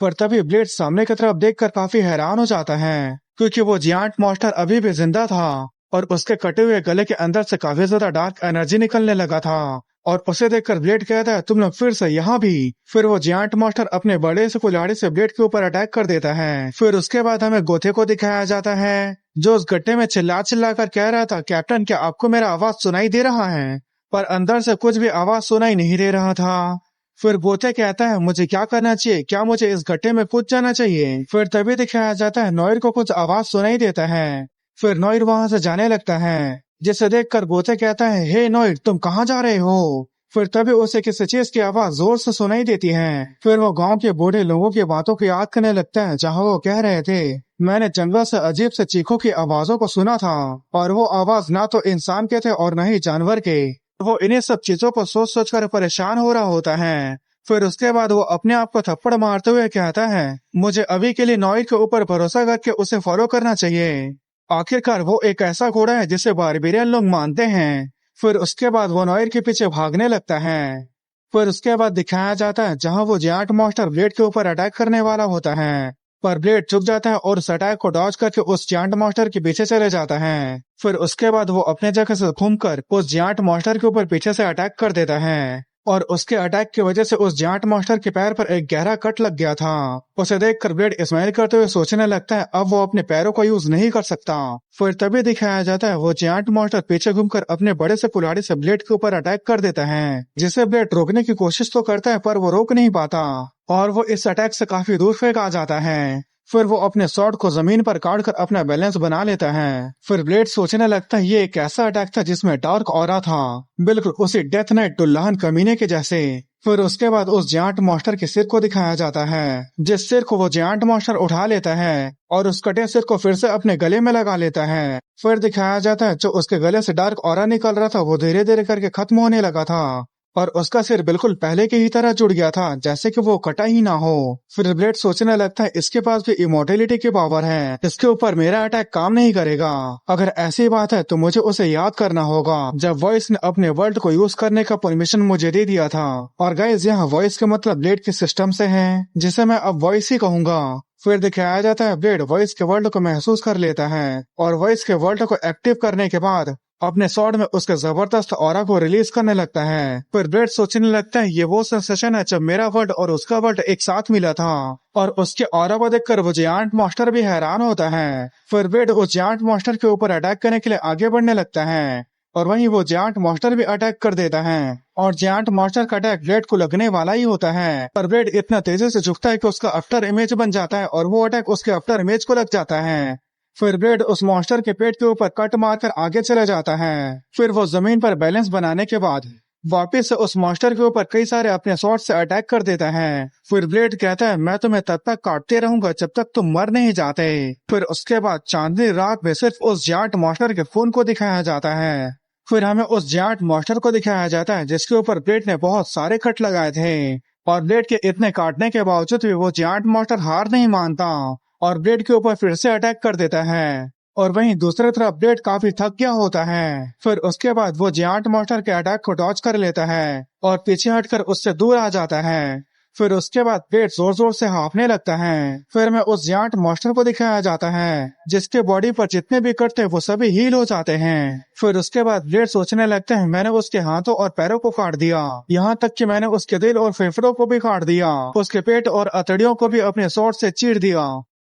पर तभी ब्लेड सामने की तरफ देखकर काफी हैरान हो जाता है क्योंकि वो जायंट मॉन्स्टर अभी भी जिंदा था और उसके कटे हुए गले के अंदर से काफी ज्यादा डार्क एनर्जी निकलने लगा था। और उसे देखकर ब्लेड कहता है तुम लोग फिर से यहाँ भी। फिर वो जायंट मॉन्स्टर अपने बड़े से कुल्हाड़ी से ब्लेड के ऊपर अटैक कर देता है। फिर उसके बाद हमें गोथे को दिखाया जाता है जो उस गड्ढे में चिल्ला चिल्ला कर कह रहा था कैप्टन क्या आपको मेरा आवाज सुनाई दे रहा है, पर अंदर से कुछ भी आवाज सुनाई नहीं दे रहा था। फिर गोथे कहता है मुझे क्या करना चाहिए, क्या मुझे इस गड्ढे में कूद जाना चाहिए। फिर तभी दिखाया जाता है नॉयर को कुछ आवाज सुनाई देता है। फिर नॉयर वहां से जाने लगता है जिसे देखकर गोथे कहता है हे नॉयर तुम कहाँ जा रहे हो। फिर तभी उसे किसी चीज की आवाज जोर से सुनाई देती है। फिर वो गांव के बूढ़े लोगों की बातों को याद करने लगता है, जहां वो कह रहे थे, मैंने जंगल से अजीब से चीखों की आवाजों को सुना था, और वो आवाज ना तो इंसान के थे और न ही जानवर के। वो इन्हीं सब चीजों को सोच सोच कर परेशान हो रहा होता है। फिर उसके बाद वो अपने आप को थप्पड़ मारते हुए कहता है, मुझे अभी के लिए नॉइर के ऊपर भरोसा करके उसे फॉलो करना चाहिए। आखिरकार वो एक ऐसा घोड़ा है जिसे बारबेरियन लोग मानते हैं। फिर उसके बाद वो नॉयर के पीछे भागने लगता है। फिर उसके बाद दिखाया जाता है जहां वो जायंट मॉन्स्टर ब्लेड के ऊपर अटैक करने वाला होता है, पर ब्लेड चुक जाता है और उस अटैक को डॉज करके उस जायंट मॉन्स्टर के पीछे चले जाता है। फिर उसके बाद वो अपने जगह से घूमकर उस जायंट मॉन्स्टर के ऊपर पीछे से अटैक कर देता है, और उसके अटैक की वजह से उस जायंट मॉन्स्टर के पैर पर एक गहरा कट लग गया था। उसे देखकर ब्लेड स्माइल करते हुए सोचने लगता है अब वो अपने पैरों का यूज नहीं कर सकता। फिर तभी दिखाया जाता है वो जायंट मॉन्स्टर पीछे घूमकर अपने बड़े से कुल्हाड़ी से ब्लेड के ऊपर अटैक कर देता है, जिसे ब्लेड रोकने की कोशिश तो करता है पर वो रोक नहीं पाता, और वो इस अटैक से काफी दूर फेंक आ जाता है। फिर वो अपने स्वॉर्ड को जमीन पर काट कर अपना बैलेंस बना लेता है। फिर ब्लेड सोचने लगता है ये एक ऐसा अटैक था जिसमें डार्क ऑरा था, बिल्कुल उसी डेथ नाइट दुल्हन कमीने के जैसे। फिर उसके बाद उस जायंट मॉन्स्टर के सिर को दिखाया जाता है, जिस सिर को वो जायंट मॉन्स्टर उठा लेता है और उस कटे सिर को फिर से अपने गले में लगा लेता है। फिर दिखाया जाता है जो उसके गले से डार्क ऑरा निकल रहा था वो धीरे धीरे करके खत्म होने लगा था, और उसका सिर बिल्कुल पहले की ही तरह जुड़ गया था, जैसे कि वो कटा ही ना हो। फिर ब्लेड सोचने लगता है इसके पास भी इमोर्टेलिटी की पावर है, इसके ऊपर मेरा अटैक काम नहीं करेगा। अगर ऐसी बात है तो मुझे उसे याद करना होगा जब वॉइस ने अपने वर्ल्ड को यूज करने का परमिशन मुझे दे दिया था। और गाइस यहाँ वॉइस का मतलब ब्लेड के सिस्टम से है, जिसे मैं अब वॉइस ही कहूंगा। फिर दिखाया जाता है ब्लेड वॉइस के वर्ल्ड को महसूस कर लेता है, और वॉइस के वर्ल्ड को एक्टिव करने के बाद अपने स्वॉर्ड में उसके जबरदस्त ऑरा को रिलीज करने लगता है। फिर ब्लेड सोचने लगता है ये वो सेंसेशन है जब मेरा वर्ल्ड और उसका वर्ल्ड एक साथ मिला था, और उसके ऑरा को देखकर वो जायंट मॉन्स्टर भी हैरान होता है। फिर ब्लेड उस जायंट मॉन्स्टर के ऊपर अटैक करने के लिए आगे बढ़ने लगता है, और वहीं वो जायंट मॉन्स्टर भी अटैक कर देता है, और जायंट मॉन्स्टर का अटैक ब्लेड को लगने वाला ही होता है, पर ब्लेड इतना तेजी से झुकता है कि उसका आफ्टर इमेज बन जाता है और वो अटैक उसके आफ्टर इमेज को लग जाता है। फिर ब्लेड उस मॉन्स्टर के पेट के ऊपर कट मारकर आगे चले जाता है। फिर वो जमीन पर बैलेंस बनाने के बाद वापस से उस मॉन्स्टर के ऊपर कई सारे अपने स्वॉर्ड से अटैक कर देता है। फिर ब्लेड कहता है मैं तुम्हें तब तक काटते रहूंगा जब तक तुम मर नहीं जाते। फिर उसके बाद चांदनी रात में सिर्फ उस जायंट मॉन्स्टर के खून को दिखाया जाता है। फिर हमें उस जायंट मॉन्स्टर को दिखाया जाता है जिसके ऊपर ब्लेड ने बहुत सारे कट लगाए थे, और ब्लेड के इतने काटने के बावजूद भी वो जायंट मॉन्स्टर हार नहीं मानता और ब्लेड के ऊपर फिर से अटैक कर देता है। और वहीं दूसरी तरफ ब्लेड काफी थक गया होता है। फिर उसके बाद वो जायंट मॉन्स्टर के अटैक को डॉज कर लेता है और पीछे हटकर उससे दूर आ जाता है। फिर उसके बाद ब्लेड जोर जोर से हाँफने लगता है। फिर में उस जायंट मॉन्स्टर को दिखाया जाता है जिसके बॉडी पर जितने भी कट थे वो सभी हील हो जाते हैं। फिर उसके बाद ब्लेड सोचने लगते हैं मैंने उसके हाथों और पैरों को काट दिया, यहाँ तक कि मैंने उसके दिल और फेफड़ों को भी काट दिया, उसके पेट और अतड़ियों को भी अपने स्वॉर्ड से चीर दिया।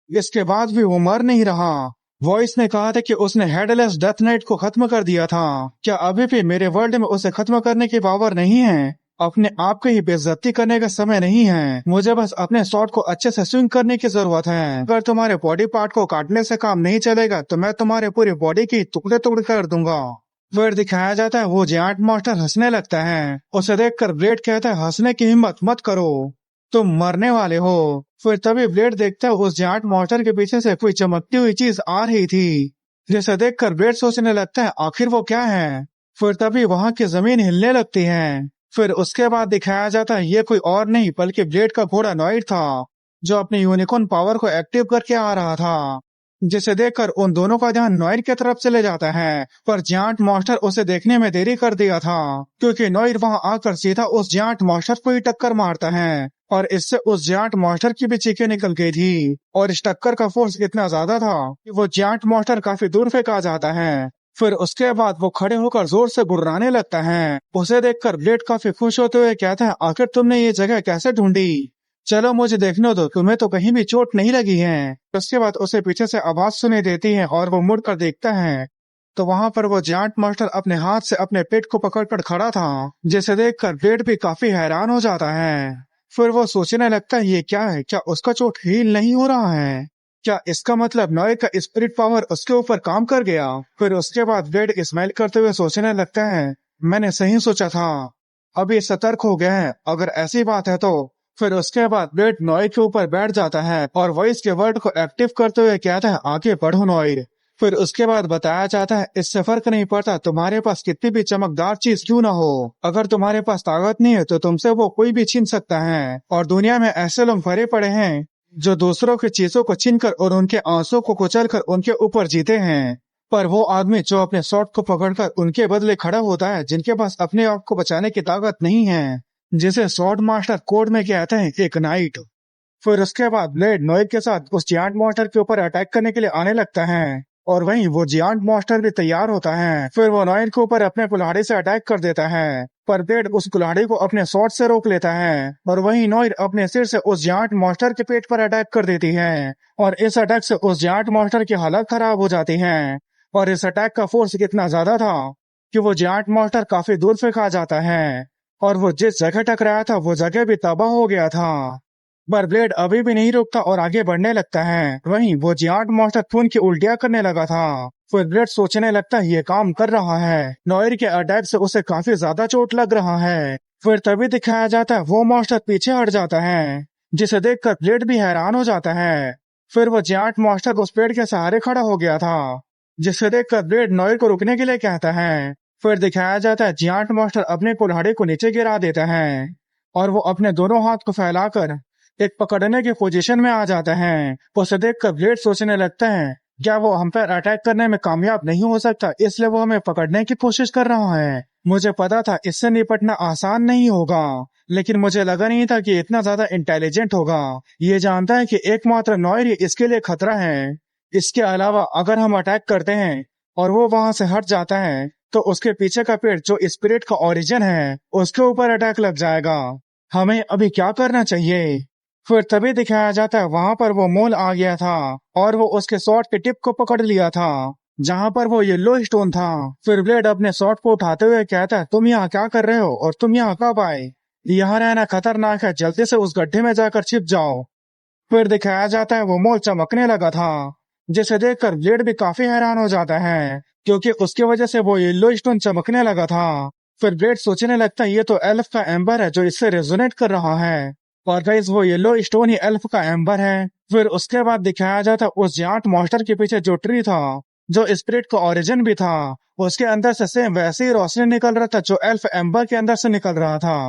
इसके बाद भी वो मर नहीं रहा। वॉइस ने कहा था कि उसने हेडलेस डेथ नाइट को खत्म कर दिया था। क्या अभी भी मेरे वर्ल्ड में उसे खत्म करने की पावर नहीं है? अपने आप की ही बेइज्जती करने का समय नहीं है, मुझे बस अपने शॉट को अच्छे से स्विंग करने की जरूरत है। अगर तुम्हारे बॉडी पार्ट को काटने से काम नहीं चलेगा तो मैं तुम्हारे पूरी बॉडी की टुकड़े टुकड़े कर दूंगा। फिर दिखाया जाता है वो जायंट मॉन्स्टर हंसने लगता है। उसे देखकर ब्लेड कहता है हंसने की हिम्मत मत करो, तुम मरने वाले हो। फिर तभी ब्लेड देखता है उस जायंट मॉन्स्टर के पीछे से कोई चमकती हुई चीज आ रही थी, जिसे देखकर ब्लेड सोचने लगता है आखिर वो क्या है। फिर तभी वहां की जमीन हिलने लगती है। फिर उसके बाद दिखाया जाता है ये कोई और नहीं बल्कि ब्लेड का घोड़ा नॉइड था, जो अपनी यूनिकॉर्न पावर को एक्टिव करके आ रहा था, जिसे देखकर उन दोनों का ध्यान नॉइड की तरफ चले जाता है। पर जायंट मॉन्स्टर उसे देखने में देरी कर दिया था, क्योंकि नॉइड वहां आकर सीधा उस जायंट मॉन्स्टर को ही टक्कर मारता है, और इससे उस जायंट मॉन्स्टर की भी चीखें निकल गई थी। और इस टक्कर का फोर्स इतना ज्यादा था कि वो जायंट मॉन्स्टर काफी दूर फेंका जाता है। फिर उसके बाद वो खड़े होकर जोर से गुर्राने लगता है। उसे देखकर ब्लेड काफी खुश होते हुए कहता है आखिर तुमने ये जगह कैसे ढूंढी? चलो मुझे देखने दो, तुम्हें तो कहीं भी चोट नहीं लगी है। उसके बाद उसे पीछे से आवाज सुनाई देती है और वो मुड़कर देखता है तो वहां पर वो जायंट मॉन्स्टर अपने हाथ से अपने पेट को पकड़कर खड़ा था, जिसे देखकर ब्लेड भी काफी हैरान हो जाता है। फिर वो सोचने लगता है ये क्या है, क्या उसका चोट हील नहीं हो रहा है? क्या इसका मतलब नॉय का स्पिरिट पावर उसके ऊपर काम कर गया? फिर उसके बाद ब्लेड स्माइल करते हुए सोचने लगता है मैंने सही सोचा था। अभी सतर्क हो गए हैं, अगर ऐसी बात है तो। फिर उसके बाद ब्लेड नॉयर के ऊपर बैठ जाता है और वॉइस के वर्ड को एक्टिव करते हुए कहता है, आगे बढ़ो नॉयर। फिर उसके बाद बताया जाता है, इससे फर्क नहीं पड़ता तुम्हारे पास कितनी भी चमकदार चीज क्यों ना हो, अगर तुम्हारे पास ताकत नहीं है तो तुमसे वो कोई भी छीन सकता है। और दुनिया में ऐसे लोग भरे पड़े हैं जो दूसरों की चीजों को छीनकर और उनके आंसू को कुचलकर उनके ऊपर जीते हैं। पर वो आदमी जो अपने शॉट को पकड़कर उनके बदले खड़ा होता है, जिनके पास अपने आप को बचाने की ताकत नहीं है, जिसे स्वॉर्ड मास्टर कोड में कहते हैं एक नाइट। फिर उसके बाद ब्लेड नोएक के साथ उस जियांट मॉन्स्टर के ऊपर अटैक करने के लिए आने लगता है और वहीं वो जियांट मॉन्स्टर भी तैयार होता है। फिर वो नोएक के ऊपर अपने कुल्हाड़ी से अटैक कर देता है, पर ब्लेड उस कुल्हाड़ी को अपने स्वॉर्ड से रोक लेता है और वहीं नोएक अपने सिर से उस जियांट मॉन्स्टर के पेट पर अटैक कर देती है और इस अटैक से उस जियांट मॉन्स्टर की हालत खराब हो जाती है। और इस अटैक का फोर्स इतना ज्यादा था कि वो जियांट मॉन्स्टर काफी दूर फेंक आ जाता है और वो जिस जगह टकराया था वो जगह भी तबाह हो गया था। पर ब्लेड अभी भी नहीं रुकता और आगे बढ़ने लगता है। वहीं वो जियांट मॉन्स्टर खून की उल्टियां करने लगा था। फिर ब्लेड सोचने लगता है ये काम कर रहा है, नॉयर के अटैक से उसे काफी ज्यादा चोट लग रहा है। फिर तभी दिखाया जाता है वो मॉन्स्टर पीछे हट जाता है, जिसे देखकर ब्लेड भी हैरान हो जाता है। फिर वो जियांट मॉन्स्टर उस पेड़ के सहारे खड़ा हो गया था, जिसे देखकर ब्लेड नॉयर को रुकने के लिए कहता है। फिर दिखाया जाता है जियांट मॉन्स्टर अपने कुल्हाड़ी को नीचे गिरा देता है और वो अपने दोनों हाथ को फैलाकर एक पकड़ने की पोजीशन में आ जाता है। उसे देखकर ब्लेड सोचने लगता है, क्या वो हम पर अटैक करने में कामयाब नहीं हो सकता, इसलिए वो हमें पकड़ने की कोशिश कर रहा है। मुझे पता था इससे निपटना आसान नहीं होगा, लेकिन मुझे लगा नहीं था कि इतना ज्यादा इंटेलिजेंट होगा। ये जानता है कि एकमात्र नॉयर ही इसके लिए खतरा है। इसके अलावा अगर हम अटैक करते हैं और वो वहां से हट जाता है तो उसके पीछे का पेड़ जो स्पिरिट का ओरिजिन है उसके ऊपर अटैक लग जाएगा। हमें अभी क्या करना चाहिए? फिर तभी दिखाया जाता है वहां पर वो मोल आ गया था और वो उसके स्वॉर्ड के टिप को पकड़ लिया था जहां पर वो येलो स्टोन था। फिर ब्लेड अपने स्वॉर्ड को उठाते हुए कहता है, तुम यहाँ क्या कर रहे हो और तुम यहाँ कब आए? यहाँ रहना खतरनाक है, जल्दी से उस गड्ढे में जाकर छिप जाओ। फिर दिखाया जाता है वो मोल चमकने लगा था, जिसे देखकर ब्लेड भी काफी हैरान हो जाता है क्योंकि उसकी वजह से वो येलो स्टोन चमकने लगा था। फिर ब्लेड सोचने लगता है ये तो एल्फ का एम्बर है जो इससे रेजोनेट कर रहा है, और गाइस वो येलो स्टोन ही एल्फ का एम्बर है। फिर उसके बाद दिखाया जाता उस जियांट मॉन्स्टर के पीछे जो ट्री था, जो स्पिरिट का ओरिजिन भी था, उसके अंदर से सेम वैसे ही रोशनी निकल रहा था जो एल्फ एम्बर के अंदर से निकल रहा था।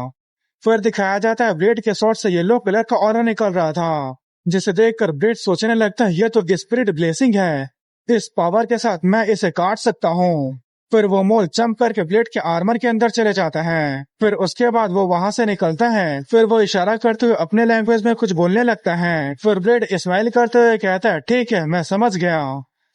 फिर दिखाया जाता है ब्लेड के शॉट से येलो कलर का ऑरा निकल रहा था, जिसे देखकर ब्लेड सोचने लगता है ये तो स्पिरिट ब्लेसिंग है, इस पावर के साथ मैं इसे काट सकता हूँ। फिर वो मोल चंप करके ब्लेड के आर्मर के अंदर चले जाता है। फिर उसके बाद वो वहां से निकलता है। फिर वो इशारा करते हुए अपने लैंग्वेज में कुछ बोलने लगता है। फिर ब्लेड स्माइल करते हुए कहता है, ठीक है मैं समझ गया।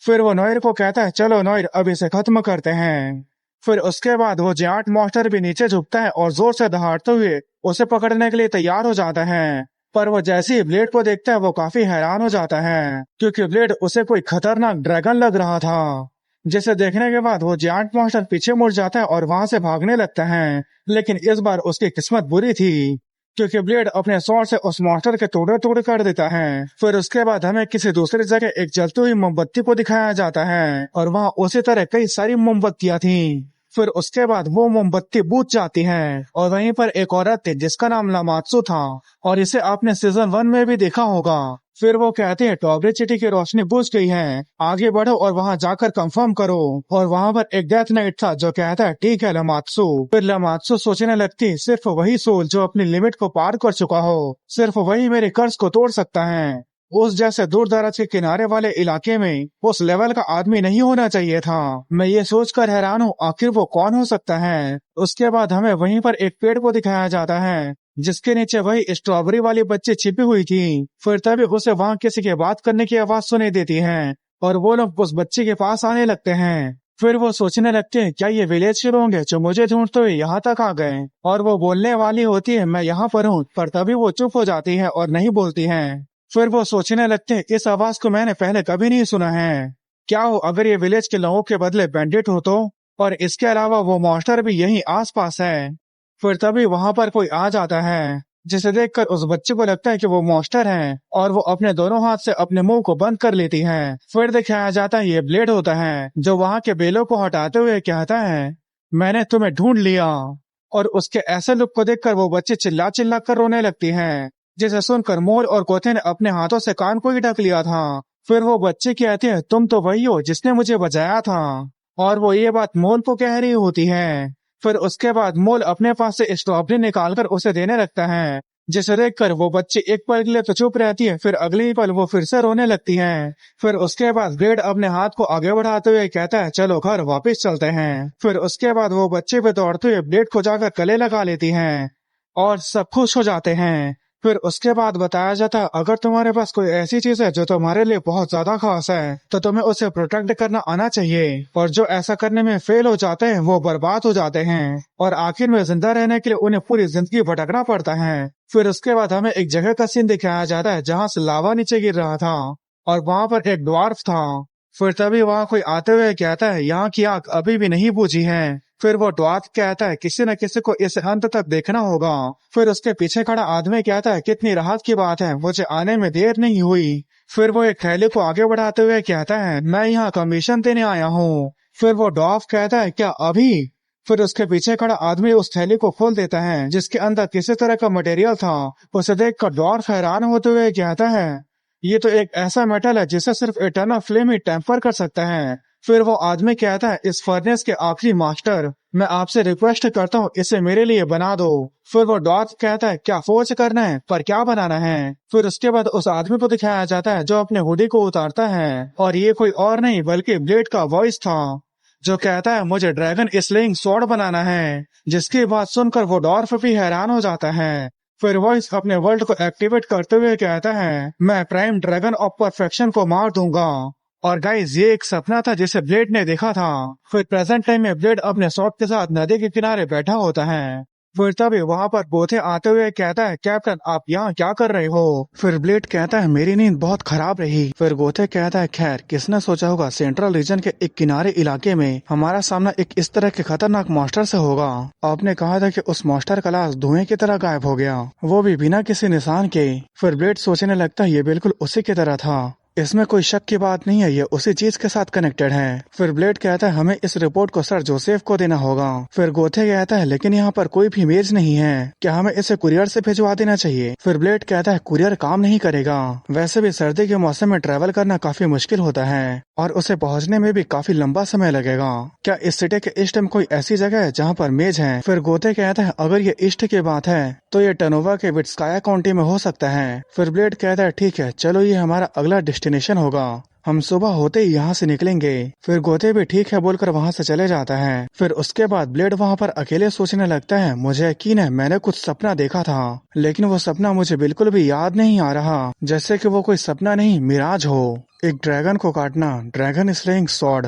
फिर वो नॉयर को कहता है, चलो नॉयर अब इसे खत्म करते हैं। फिर उसके बाद वो जियांट मॉन्स्टर भी नीचे झुकता है और जोर से दहाड़ते हुए उसे पकड़ने के लिए तैयार हो जाता है। पर वो जैसे ही ब्लेड को देखता है वो काफी हैरान हो जाता है क्योंकि ब्लेड उसे कोई खतरनाक ड्रैगन लग रहा था, जिसे देखने के बाद वो जियांट मॉन्स्टर पीछे मुड़ जाता है और वहां से भागने लगता है। लेकिन इस बार उसकी किस्मत बुरी थी क्योंकि ब्लेड अपने स्वॉर्ड से उस मॉन्स्टर के टुकड़े टुकड़े कर देता है। फिर उसके बाद हमें किसी दूसरी जगह एक जलती हुई मोमबत्ती को दिखाया जाता है और वहां उसी तरह कई सारी मोमबत्तियां थी। फिर उसके बाद वो मोमबत्ती बुझ जाती है और वहीं पर एक औरत थी जिसका नाम लामात्सु था और इसे आपने सीजन 1 में भी देखा होगा। फिर वो कहते हैं टॉबरी चिटी की रोशनी बुझ गई है, आगे बढ़ो और वहां जाकर कंफर्म करो। और वहां पर एक डेथ नाइट था जो कहता है ठीक है लामात्सु। फिर लामात्सु सोचने लगती सिर्फ वही सोल जो अपनी लिमिट को पार कर चुका हो, सिर्फ वही मेरे कर्ज को तोड़ सकता है। उस जैसे दूर दराज के किनारे वाले इलाके में उस लेवल का आदमी नहीं होना चाहिए था। मैं ये सोचकर हैरान हूँ आखिर वो कौन हो सकता है। उसके बाद हमें वहीं पर एक पेड़ को दिखाया जाता है जिसके नीचे वही स्ट्रॉबेरी वाली बच्ची छिपी हुई थी। फिर तभी उसे वहाँ किसी के बात करने की आवाज सुनाई देती है और वो लोग उस बच्ची के पास आने लगते हैं। फिर वो सोचने लगते हैं क्या ये विलेज के लोग हैं जो मुझे ढूंढते हुए यहाँ तक आ गए, और वो बोलने वाली होती है मैं यहाँ पर हूँ, पर तभी वो चुप हो जाती है और नहीं बोलती है। फिर वो सोचने लगते हैं इस आवाज को मैंने पहले कभी नहीं सुना है, क्या हो अगर ये विलेज के लोगों के बदले बैंडिट हो तो, और इसके अलावा वो मॉन्स्टर भी यहीं आसपास है। फिर तभी वहां पर कोई आ जाता है जिसे देखकर उस बच्चे को लगता है कि वो मॉन्स्टर है और वो अपने दोनों हाथ से अपने मुंह को बंद कर लेती है। फिर दिखाया जाता है ये ब्लेड होता है जो वहां के बेलों को हटाते हुए कहता है मैंने तुम्हें ढूंढ लिया। और उसके ऐसे लुक को देखकर वो बच्ची चिल्ला चिल्ला कर रोने लगती हैं, जिसे सुनकर मोल और गोथे ने अपने हाथों से कान को ही ढक लिया था। फिर वो बच्चे कहते हैं, तुम तो वही हो जिसने मुझे बचाया था। और वो ये बात मोल को कह रही होती है। फिर उसके बाद मोल अपने पास से स्ट्रॉबेरी निकालकर उसे देने लगता है, जिसे देखकर वो बच्ची एक पल के लिए तो चुप रहती है, फिर अगली पल वो फिर से रोने लगती है। फिर उसके बाद ब्लेड अपने हाथ को आगे बढ़ाते हुए कहता है, चलो घर वापस चलते हैं। फिर उसके बाद वो बच्चे पे दौड़ते हुए ब्लेड को जाकर गले लगा लेती हैं और सब खुश हो जाते हैं। फिर उसके बाद बताया जाता है, अगर तुम्हारे पास कोई ऐसी चीज है जो तुम्हारे लिए बहुत ज्यादा खास है तो तुम्हें उसे प्रोटेक्ट करना आना चाहिए, और जो ऐसा करने में फेल हो जाते हैं वो बर्बाद हो जाते हैं और आखिर में जिंदा रहने के लिए उन्हें पूरी जिंदगी भटकना पड़ता है। फिर उसके बाद हमें एक जगह का सीन दिखाया जाता है जहाँ से लावा नीचे गिर रहा था और वहाँ पर एक ड्वार्फ था। फिर तभी वहाँ कोई आते हुए कहता है, यहाँ की आग अभी भी नहीं बुझी है। फिर वो ड्वार्फ कहता है, किसी न किसी को इस अंत तक देखना होगा। फिर उसके पीछे खड़ा आदमी कहता है, कितनी राहत की बात है, मुझे आने में देर नहीं हुई। फिर वो एक थैली को आगे बढ़ाते हुए कहता है, मैं यहाँ कमीशन देने आया हूँ। फिर वो ड्वार्फ कहता है, क्या अभी? फिर उसके पीछे खड़ा आदमी उस थैली को खोल देता है जिसके अंदर किसी तरह का मटेरियल था। उसे देखकर ड्वार्फ हैरान होते हुए कहता है, ये तो एक ऐसा मेटल है जिसे सिर्फ इटर्नल फ्लेम ही टेम्पर कर सकता है। फिर वो आदमी कहता है, इस फर्नेस के आखिरी मास्टर, मैं आपसे रिक्वेस्ट करता हूँ इसे मेरे लिए बना दो। फिर वो ड्वार्फ कहता है, क्या फोर्स करना है, पर क्या बनाना है? फिर उसके बाद उस आदमी को दिखाया जाता है जो अपने हुडी को उतारता है, और ये कोई और नहीं बल्कि ब्लेड का वॉइस था, जो कहता है, मुझे ड्रैगन स्लेइंग स्वॉर्ड बनाना है। जिसकी बात सुनकर वो ड्वार्फ भी हैरान हो जाता है। फिर वॉइस अपने वर्ल्ड को एक्टिवेट करते हुए कहता है, मैं प्राइम ड्रैगन ऑफ परफेक्शन को मार दूंगा। और गाइस, ये एक सपना था जिसे ब्लेड ने देखा था। फिर प्रेजेंट टाइम में ब्लेड अपने स्वॉर्ड के साथ नदी के किनारे बैठा होता है। फिर तभी वहाँ पर गोथे आते हुए कहता है, कैप्टन आप यहाँ क्या कर रहे हो? फिर ब्लेड कहता है, मेरी नींद बहुत खराब रही। फिर गोथे कहता है, खैर किसने सोचा होगा सेंट्रल रीजन के एक किनारे इलाके में हमारा सामना एक इस तरह के खतरनाक मॉन्स्टर से होगा। आपने कहा था कि उस मॉन्स्टर का लाश धुएं की तरह गायब हो गया, वो भी बिना किसी निशान के। फिर ब्लेड सोचने लगता है, ये बिल्कुल उसी की तरह था, इसमें कोई शक की बात नहीं है, ये उसी चीज के साथ कनेक्टेड है। फिर ब्लेड कहता है, हमें इस रिपोर्ट को सर जोसेफ को देना होगा। फिर गोथे कहता है, लेकिन यहाँ पर कोई भी इमेज नहीं है, क्या हमें इसे कुरियर से भिजवा देना चाहिए? फिर ब्लेड कहता है, कुरियर काम नहीं करेगा, वैसे भी सर्दी के मौसम में ट्रेवल करना काफी मुश्किल होता है और उसे पहुँचने में भी काफी लंबा समय लगेगा। क्या इस सिटी के ईस्ट में कोई ऐसी जगह है जहाँ पर मेज है? फिर गोथे कहता है, अगर ये ईस्ट की बात है तो ये टनोवा के विट्स्काया काउंटी में हो सकता है। फिर ब्लेड कहता है, ठीक है चलो, ये हमारा अगला डेस्टिनेशन होगा, हम सुबह होते ही यहाँ से निकलेंगे। फिर गोथे भी ठीक है बोलकर वहाँ से चले जाता है। फिर उसके बाद ब्लेड वहाँ पर अकेले सोचने लगता है, मुझे यकीन है मैंने कुछ सपना देखा था, लेकिन वो सपना मुझे बिल्कुल भी याद नहीं आ रहा, जैसे कि वो कोई सपना नहीं मिराज हो। एक ड्रैगन को काटना, ड्रैगन स्लेइंग स्वॉर्ड,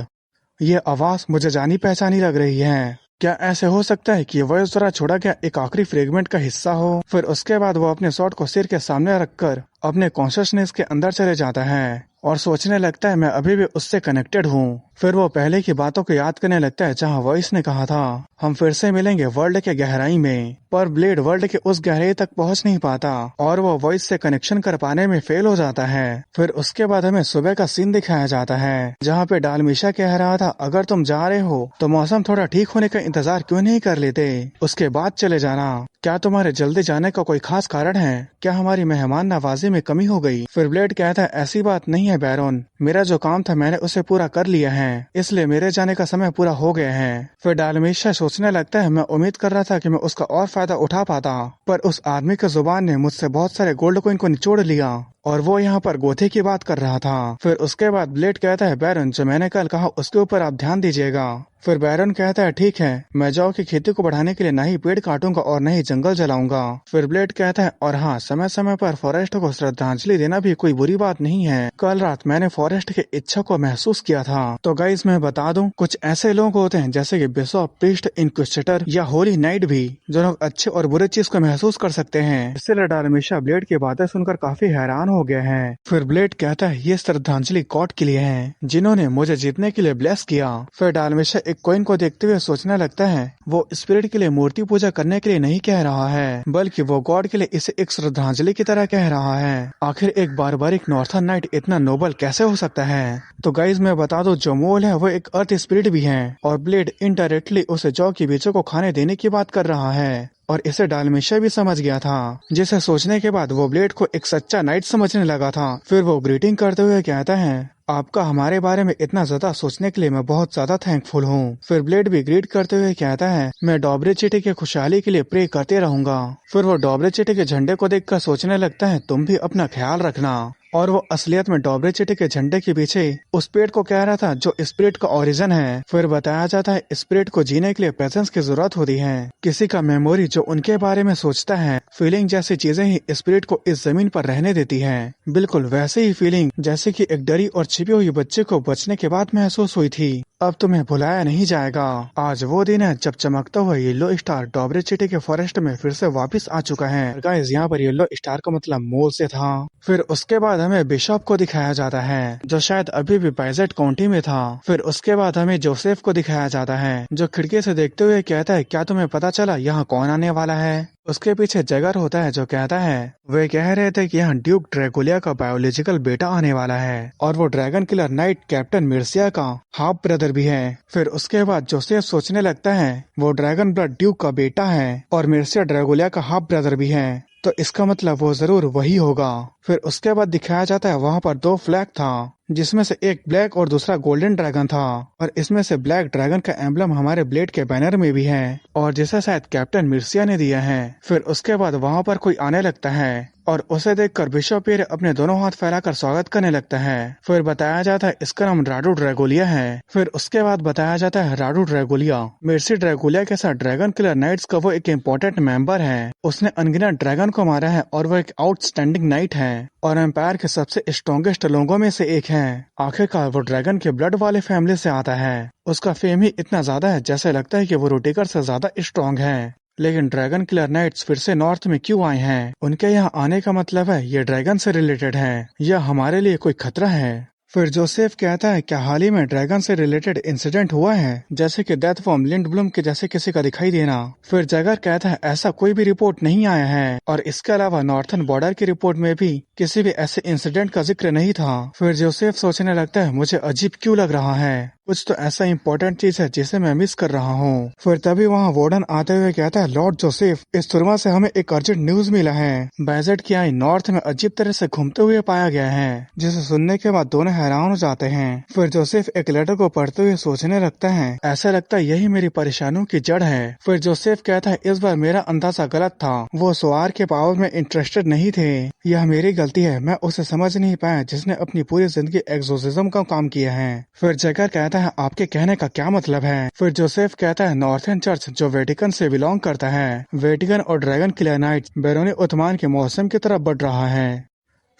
ये आवाज मुझे जानी पहचानी लग रही है। क्या ऐसे हो सकता है कि वह जरा छोड़ा गया एक आखिरी फ्रेगमेंट का हिस्सा हो? फिर उसके बाद वो अपने स्वॉर्ड को सिर के सामने रखकर अपने कॉन्शियसनेस के अंदर चले जाता है और सोचने लगता है, मैं अभी भी उससे कनेक्टेड हूँ। फिर वो पहले की बातों को याद करने लगता है जहाँ वॉइस ने कहा था, हम फिर से मिलेंगे वर्ल्ड के गहराई में। पर ब्लेड वर्ल्ड के उस गहराई तक पहुँच नहीं पाता और वो वॉइस से कनेक्शन कर पाने में फेल हो जाता है। फिर उसके बाद हमें सुबह का सीन दिखाया जाता है जहाँ पे डालमिशा कह रहा था, अगर तुम जा रहे हो तो मौसम थोड़ा ठीक होने का इंतजार क्यों नहीं कर लेते, उसके बाद चले जाना। क्या तुम्हारे जल्दी जाने का कोई खास कारण है? क्या हमारी मेहमान नवाजी में कमी हो गई? फिर ब्लेड कहता है, ऐसी बात नहीं है बैरोन, मेरा जो काम था मैंने उसे पूरा कर लिया है, इसलिए मेरे जाने का समय पूरा हो गया है। फिर डालमिशा सोचने लगता है, मैं उम्मीद कर रहा था कि मैं उसका और फायदा उठा पाता, पर उस आदमी की जुबान ने मुझसे बहुत सारे गोल्ड कॉइन को निचोड़ लिया और वो यहाँ पर गोथे की बात कर रहा था। फिर उसके बाद ब्लेड कहता है, बैरन जो मैंने कल कहा उसके ऊपर आप ध्यान दीजिएगा। फिर बैरन कहता है, ठीक है, मैं जौ की खेती को बढ़ाने के लिए न ही पेड़ काटूंगा और न ही जंगल जलाऊंगा। फिर ब्लेड कहता है, और हाँ, समय समय पर फॉरेस्ट को श्रद्धांजलि देना भी कोई बुरी बात नहीं है, कल रात मैंने फॉरेस्ट की इच्छा को महसूस किया था। तो गाइस मैं बता दूं, कुछ ऐसे लोग होते हैं जैसे कि बिशप, प्रीस्ट, इंक्विजिटर या होली नाइट भी, जो लोग अच्छे और बुरे चीज को महसूस कर सकते हैं। इसलिए डालमिशा ब्लेड की बातें सुनकर काफी हैरान हो गया है। फिर ब्लेड कहता है ये श्रद्धांजलि गॉड के लिए है जिन्होंने मुझे जीतने के लिए ब्लेस किया। फिर डालमेशिया एक कॉइन को देखते हुए सोचने लगता है वो स्पिरिट के लिए मूर्ति पूजा करने के लिए नहीं कह रहा है, बल्कि वो गॉड के लिए इसे एक श्रद्धांजलि की तरह कह रहा है। आखिर एक बारबारिक नॉर्थर्न नाइट इतना नोबल कैसे हो सकता है? तो गाइज मैं बता दूं, जो मोल है वो एक अर्थ स्पिरिट भी है और ब्लेड इनडायरेक्टली उसे जौ के बीजों को खाने देने की बात कर रहा है और इसे डालमेशिया भी समझ गया था, जिसे सोचने के बाद वो ब्लेड को एक सच्चा नाइट समझने लगा था। फिर वो ग्रीटिंग करते हुए कहता है आपका हमारे बारे में इतना ज्यादा सोचने के लिए मैं बहुत ज्यादा थैंकफुल हूँ। फिर ब्लेड भी ग्रीट करते हुए कहता है मैं डॉबरे चीटी के खुशहाली के लिए प्रे करते रहूंगा। फिर वो डॉबरे चीटी के झंडे को देखकर सोचने लगता है तुम भी अपना ख्याल रखना। और वो असलियत में डॉबरे चीटी के झंडे के पीछे उस पेड़ को कह रहा था जो स्पिरिट का ओरिजिन है। फिर बताया जाता है स्पिरिट को जीने के लिए प्रेजेंस की जरूरत होती है, किसी का मेमोरी जो उनके बारे में सोचता है, फीलिंग जैसी चीजें ही स्पिरिट को इस जमीन पर रहने देती है। बिल्कुल वैसे ही फीलिंग जैसे कि एक डरी और छिपी हुई बच्चे को बचने के बाद महसूस हुई थी। अब तुम्हें भुलाया नहीं जाएगा। आज वो दिन है जब चमकता हुआ येलो स्टार डॉबरे चीटी के फॉरेस्ट में फिर से वापस आ चुका है। गाइस यहाँ पर येलो स्टार का मतलब मोल से था। फिर उसके बाद हमें बिशप को दिखाया जाता है जो शायद अभी भी बैजेट काउंटी में था। फिर उसके बाद हमें जोसेफ को दिखाया जाता है जो खिड़की से देखते हुए कहता है क्या तुम्हें पता चला यहाँ कौन आने वाला है? उसके पीछे जगर होता है जो कहता है वे कह रहे थे कि यहाँ ड्यूक ड्रैगुलिया का बायोलॉजिकल बेटा आने वाला है और वो ड्रैगन किलर नाइट कैप्टन मिर्सिया का हाफ ब्रदर भी है। फिर उसके बाद जोसेफ सोचने लगता है वो ड्रैगन ब्लड ड्यूक का बेटा है और मिर्सिया ड्रैगुलिया का हाफ ब्रदर भी है, तो इसका मतलब वो जरूर वही होगा। फिर उसके बाद दिखाया जाता है वहाँ पर 2 फ्लैग था जिसमें से एक ब्लैक और दूसरा गोल्डन ड्रैगन था और इसमें से ब्लैक ड्रैगन का एम्बलम हमारे ब्लेड के बैनर में भी है और जिसे शायद कैप्टन मिर्सिया ने दिया है। फिर उसके बाद वहाँ पर कोई आने लगता है और उसे देखकर बिशप पियर अपने दोनों हाथ फैलाकर स्वागत करने लगता है। फिर बताया जाता है इसका नाम राडू ड्रैगोलिया है। फिर उसके बाद बताया जाता है राडू ड्रैगोलिया मिर्सी ड्रैगोलिया के साथ ड्रैगन किलर नाइट्स का वो एक इम्पोर्टेंट मेंबर है। उसने अनगिनत ड्रैगन को मारा है और वो एक आउटस्टैंडिंग नाइट है और एम्पायर के सबसे स्ट्रॉन्गेस्ट लोगों में से एक है। आखिरकार वो ड्रैगन के ब्लड वाले फैमिली से आता है। उसका फेम ही इतना ज्यादा है जैसे लगता है कि वो रूटिकर से ज्यादा स्ट्रॉन्ग है। लेकिन ड्रैगन किलर नाइट्स फिर से नॉर्थ में क्यों आए हैं? उनके यहाँ आने का मतलब है ये ड्रैगन से रिलेटेड है या हमारे लिए कोई खतरा है। फिर जोसेफ कहता है क्या हाल ही में ड्रैगन से रिलेटेड इंसिडेंट हुआ है जैसे कि डेथ फॉर्म लिंड ब्लूम के जैसे किसी का दिखाई देना। फिर जगर कहता है ऐसा कोई भी रिपोर्ट नहीं आया है और इसके अलावा नॉर्थन बॉर्डर की रिपोर्ट में भी किसी भी ऐसे इंसिडेंट का जिक्र नहीं था। फिर जोसेफ सोचने लगता है मुझे अजीब क्यों लग रहा है, कुछ तो ऐसा इम्पोर्टेंट चीज है जिसे मैं मिस कर रहा हूँ। फिर तभी वहाँ वार्डन आते हुए कहता है लॉर्ड जोसेफ इस तुरमा से हमें एक अर्जेंट न्यूज मिला है। बैजेट की आई नॉर्थ में अजीब तरह से घूमते हुए पाया गया है, जिसे सुनने के बाद दोनों हैरान हो जाते हैं। फिर जोसेफ एक लेटर को पढ़ते हुए सोचने लगता है ऐसा लगता है यही मेरी परेशानियों की जड़ है। फिर जोसेफ कहता है इस बार मेरा अंदाजा गलत था, वो सोआर के पावर में इंटरेस्टेड नहीं थे, यह मेरी गलती है, मैं उसे समझ नहीं पाया जिसने अपनी पूरी जिंदगी एक्सोसिज्म का काम किया है। फिर जगर कहता है आपके कहने का क्या मतलब है? फिर जोसेफ कहता है नॉर्थन चर्च जो वेटिकन से बिलोंग करता है, वेटिकन और dragon killer night Barauni Usman के मौसम की तरफ बढ़ रहा है।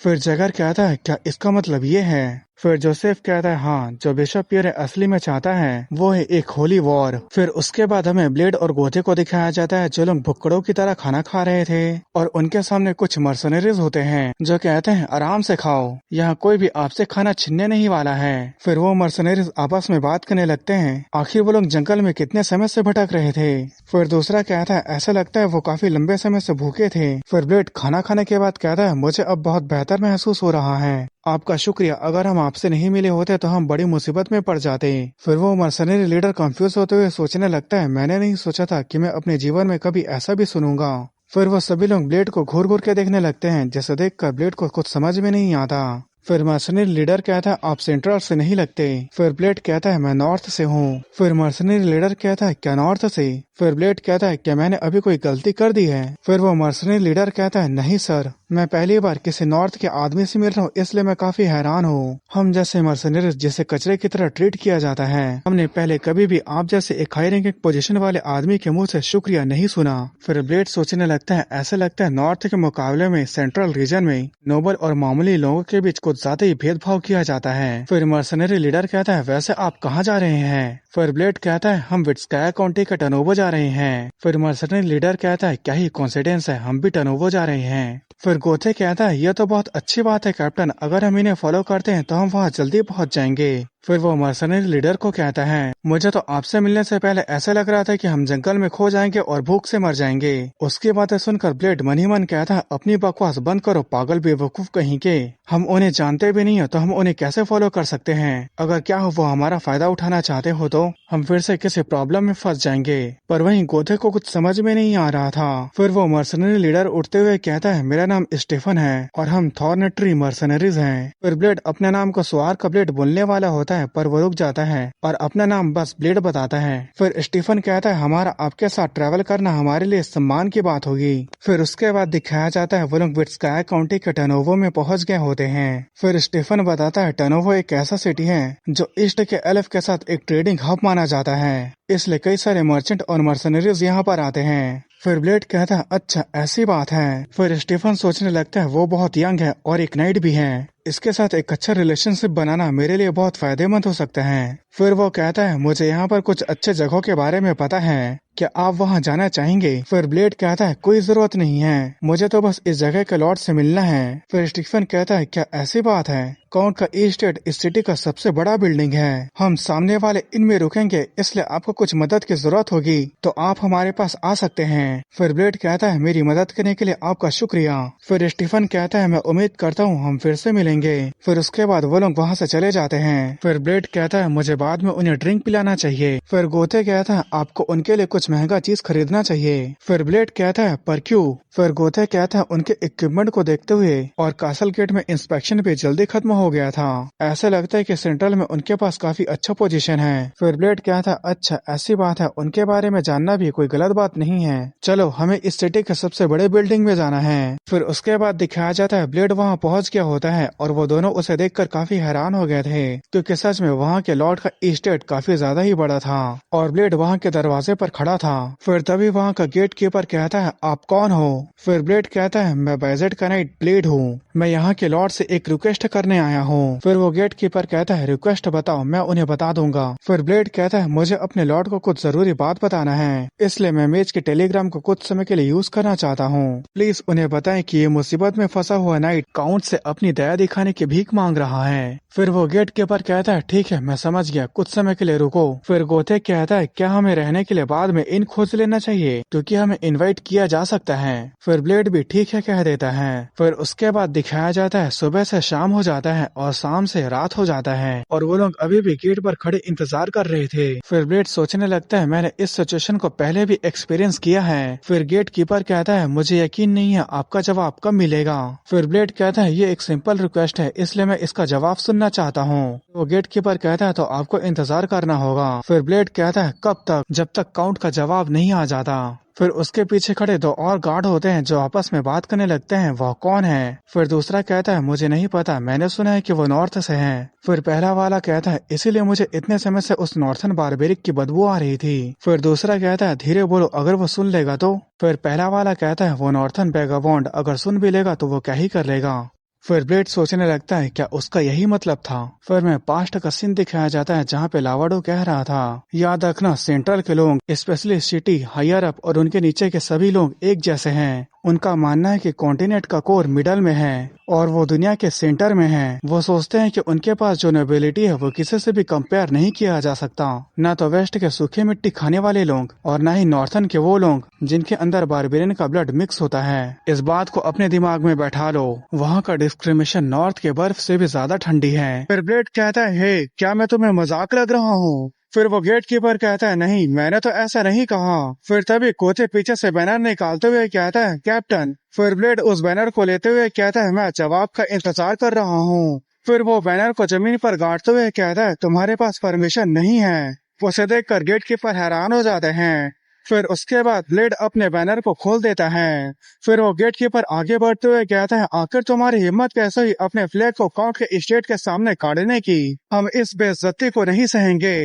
फिर जगर कहता है क्या इसका मतलब ये है? फिर जोसेफ कहता है हाँ, जो बिशप पियर असली में चाहता है वो है एक होली वॉर। फिर उसके बाद हमें ब्लेड और गोथे को दिखाया जाता है जो लोग भुक्कड़ों की तरह खाना खा रहे थे और उनके सामने कुछ मर्सनरीज होते हैं जो कहते हैं आराम से खाओ, यहाँ कोई भी आपसे खाना छीनने नहीं वाला है। फिर वो मर्सनरीज आपस में बात करने लगते हैं, आखिर वो लोग जंगल में कितने समय से भटक रहे थे। फिर दूसरा कहता है ऐसा लगता है वो काफी लंबे समय से भूखे थे। फिर ब्लेड खाना खाने के बाद कहता है मुझे अब बहुत बेहतर महसूस हो रहा है, आपका शुक्रिया, अगर हम आपसे नहीं मिले होते तो हम बड़ी मुसीबत में पड़ जाते। फिर वो मर्सनरी लीडर कंफ्यूज होते हुए सोचने लगता है मैंने नहीं सोचा था कि मैं अपने जीवन में कभी ऐसा भी सुनूंगा। फिर वो सभी लोग ब्लेड को घूर घूर के देखने लगते हैं, जैसे देखकर ब्लेड को कुछ समझ में नहीं आता। फिर मर्सनरी लीडर कहता है आप सेंट्रल से नहीं लगते। फिर ब्लेड कहता है मैं नॉर्थ से हूँ। फिर मर्सनरी लीडर कहता है क्या नॉर्थ से? फिर ब्लेड कहता है क्या मैंने अभी कोई गलती कर दी है? फिर वो मर्सनरी लीडर कहता है नहीं सर, मैं पहली बार किसी नॉर्थ के आदमी से मिल रहा हूँ इसलिए मैं काफी हैरान हूँ। हम जैसे मर्सनरीज जिसे कचरे की तरह ट्रीट किया जाता है, हमने पहले कभी भी आप जैसे एक हाई रैंकिंग पोजीशन वाले आदमी के मुंह से शुक्रिया नहीं सुना। फिर ब्लेड सोचने लगता है ऐसा लगता है नॉर्थ के मुकाबले में सेंट्रल रीजन में नोबल और मामूली लोगों के बीच कुछ कुछ ज्यादा ही भेदभाव किया जाता है। फिर मर्सनरी लीडर कहता है वैसे आप कहाँ जा रहे हैं? फिर ब्लेड कहता है हम विट्स्काया काउंटी के टर्नोवो जा रहे हैं। फिर मर्सनरी लीडर कहता है क्या ही कोइंसिडेंस है, हम भी टर्नोवो जा रहे हैं। फिर गोथे कहता है यह तो बहुत अच्छी बात है कैप्टन, अगर हम इन्हें फॉलो करते हैं तो हम वहाँ जल्दी पहुँच जाएंगे। फिर वो मर्सनरी लीडर को कहता है मुझे तो आपसे मिलने से पहले ऐसा लग रहा था कि हम जंगल में खो जाएंगे और भूख से मर जाएंगे। उसकी बातें सुनकर ब्लेड मन ही मन कहता है अपनी बकवास बंद करो पागल बेवकूफ कहीं के, हम उन्हें जानते भी नहीं है तो हम उन्हें कैसे फॉलो कर सकते हैं? अगर क्या हो वो हमारा फायदा उठाना चाहते हो तो हम फिर से किसी प्रॉब्लम में फंस जाएंगे। पर वहीं गोथे को कुछ समझ में नहीं आ रहा था। फिर वो मर्सनरी लीडर उठते हुए कहता है मेरा नाम स्टीफन है और हम थॉर्नट्री मर्सनरीज हैं। फिर ब्लेड अपने नाम को सुआर का ब्लेड बोलने वाला होता है पर वो रुक जाता है और अपना नाम बस ब्लेड बताता है। फिर स्टीफन कहता है हमारा आपके साथ ट्रैवल करना हमारे लिए सम्मान की बात होगी। फिर उसके बाद दिखाया जाता है वो लोग विट्स्काया काउंटी के टर्नोवो में पहुंच गए होते हैं। फिर स्टीफन बताता है टर्नोवो एक ऐसा सिटी है जो ईस्ट के एल्फ के साथ एक ट्रेडिंग हब माना जाता है, इसलिए कई सारे मर्चेंट और मर्सनरीज यहाँ पर आते हैं। फिर ब्लेड कहता है अच्छा ऐसी बात है। फिर स्टीफन सोचने लगता है वो बहुत यंग है और एक नाइट भी है, इसके साथ एक अच्छा रिलेशनशिप बनाना मेरे लिए बहुत फायदेमंद हो सकता है। फिर वो कहता है मुझे यहाँ पर कुछ अच्छे जगहों के बारे में पता है, क्या आप वहाँ जाना चाहेंगे? फिर ब्लेड कहता है कोई जरूरत नहीं है, मुझे तो बस इस जगह के लॉर्ड से मिलना है। फिर स्टीफन कहता है क्या ऐसी बात है? काउंट का एस्टेट इस सिटी का सबसे बड़ा बिल्डिंग है, हम सामने वाले इनमें रुकेंगे, इसलिए आपको कुछ मदद की जरूरत होगी तो आप हमारे पास आ सकते हैं। फिर ब्लेड कहता है मेरी मदद करने के लिए आपका शुक्रिया। फिर स्टीफन कहता है मैं उम्मीद करता हूँ हम फिर से मिलेंगे। फिर उसके बाद वो लोग वहाँ से चले जाते हैं। फिर ब्लेड कहता है मुझे बाद में उन्हें ड्रिंक पिलाना चाहिए। फिर गोथे कहता है आपको उनके लिए कुछ महंगा चीज खरीदना चाहिए। फिर ब्लेड कहता है पर क्यों? फिर गोथे कहता है उनके इक्विपमेंट को देखते हुए और कासल गेट में इंस्पेक्शन भी जल्दी खत्म हो गया था, ऐसा लगता है कि सेंट्रल में उनके पास काफी अच्छा पोजीशन है। फिर ब्लेड कहता है अच्छा ऐसी बात है, उनके बारे में जानना भी कोई गलत बात नहीं है, चलो हमें इस सिटी के सबसे बड़े बिल्डिंग में जाना है। फिर उसके बाद दिखाया जाता है ब्लेड वहाँ पहुँच गया होता है और वो दोनों उसे देखकर काफी हैरान हो गए थे क्योंकि सच में वहाँ के लॉर्ड का एस्टेट काफी ज्यादा ही बड़ा था और ब्लेड वहाँ के दरवाजे पर खड़ा था। फिर तभी वहाँ का गेट कीपर कहता है आप कौन हो? फिर ब्लेड कहता है मैं बैजेट का नाइट ब्लेड हूँ, मैं यहाँ के लॉर्ड से एक रिक्वेस्ट करने आया हूँ। फिर वो गेट कीपर कहता है रिक्वेस्ट बताओ, मैं उन्हें बता दूंगा। फिर ब्लेड कहता है मुझे अपने लॉर्ड को कुछ जरूरी बात बताना है, इसलिए मैं मेज के टेलीग्राम को कुछ समय के लिए यूज करना चाहता हूँ, प्लीज उन्हें बताएं कि ये मुसीबत में फंसा हुआ नाइट काउंट से अपनी दया दिखाने की भीख मांग रहा है। फिर वो गेट कीपर कहता है ठीक है मैं समझ गया, कुछ समय के लिए रुको। फिर गोथे कहता है क्या हमें रहने के लिए बाद में इन खोज लेना चाहिए क्योंकि हमें इनवाइट किया जा सकता है। फिर ब्लेड भी ठीक है कह देता है। फिर उसके बाद दिखाया जाता है सुबह से शाम हो जाता है और शाम से रात हो जाता है और वो लोग अभी भी गेट पर खड़े इंतजार कर रहे थे। फिर ब्लेड सोचने लगता है मैंने इस सिचुएशन को पहले भी एक्सपीरियंस किया है। फिर गेट कीपर कहता है मुझे यकीन नहीं है आपका जवाब कब मिलेगा। फिर ब्लेड कहता है ये एक सिंपल रिक्वेस्ट है इसलिए मैं इसका जवाब सुनना चाहता हूँ। वो गेट कीपर कहता है तो आपको इंतजार करना होगा। फिर ब्लेड कहता है कब तक? जब तक काउंट का जवाब नहीं आ जाता। फिर उसके पीछे खड़े दो और गार्ड होते हैं जो आपस में बात करने लगते हैं, वह कौन है? फिर दूसरा कहता है मुझे नहीं पता, मैंने सुना है कि वो नॉर्थ से हैं। फिर पहला वाला कहता है इसीलिए मुझे इतने समय से उस नॉर्थन बारबेरिक की बदबू आ रही थी। फिर दूसरा कहता है धीरे बोलो अगर वो सुन लेगा तो। फिर पहला वाला कहता है वो नॉर्थन बेगाबॉन्ड अगर सुन भी लेगा तो वो क्या ही कर लेगा। फिर ब्लेड सोचने लगता है क्या उसका यही मतलब था। फिर में पास्ट का सीन दिखाया जाता है जहाँ पे लावाडो कह रहा था याद रखना सेंट्रल के लोग स्पेशली सिटी हायर अप और उनके नीचे के सभी लोग एक जैसे हैं। उनका मानना है कि कॉन्टिनेंट का कोर मिडल में है और वो दुनिया के सेंटर में है। वो सोचते हैं कि उनके पास जो नोबिलिटी है वो किसी से भी कंपेयर नहीं किया जा सकता, न तो वेस्ट के सूखे मिट्टी खाने वाले लोग और न ही नॉर्थन के वो लोग जिनके अंदर बारबेरियन का ब्लड मिक्स होता है। इस बात को अपने दिमाग में बैठा लो, वहाँ का डिस्क्रिमिनेशन नॉर्थ के बर्फ से भी ज्यादा ठंडी है। फिर ब्लेड कहता है हे क्या मैं तुम्हें मजाक लग रहा हूँ? फिर वो गेट कीपर कहता है नहीं मैंने तो ऐसा नहीं कहा। फिर तभी कोथे पीछे से बैनर निकालते हुए कहता है कैप्टन। फिर ब्लेड उस बैनर को लेते हुए कहता है मैं जवाब का इंतजार कर रहा हूँ। फिर वो बैनर को जमीन पर गाड़ते हुए कहता है तुम्हारे पास परमिशन नहीं है। उसे देखकर गेट कीपर हैरान हो जाते हैं। फिर उसके बाद ब्लेड अपने बैनर को खोल देता है। फिर वो गेट कीपर आगे बढ़ते हुए कहता है आखिर तुम्हारी हिम्मत कैसे हुई अपने फ्लैग को काउंट के स्टेट के सामने काटने की, हम इस बेइज्जती को नहीं सहेंगे।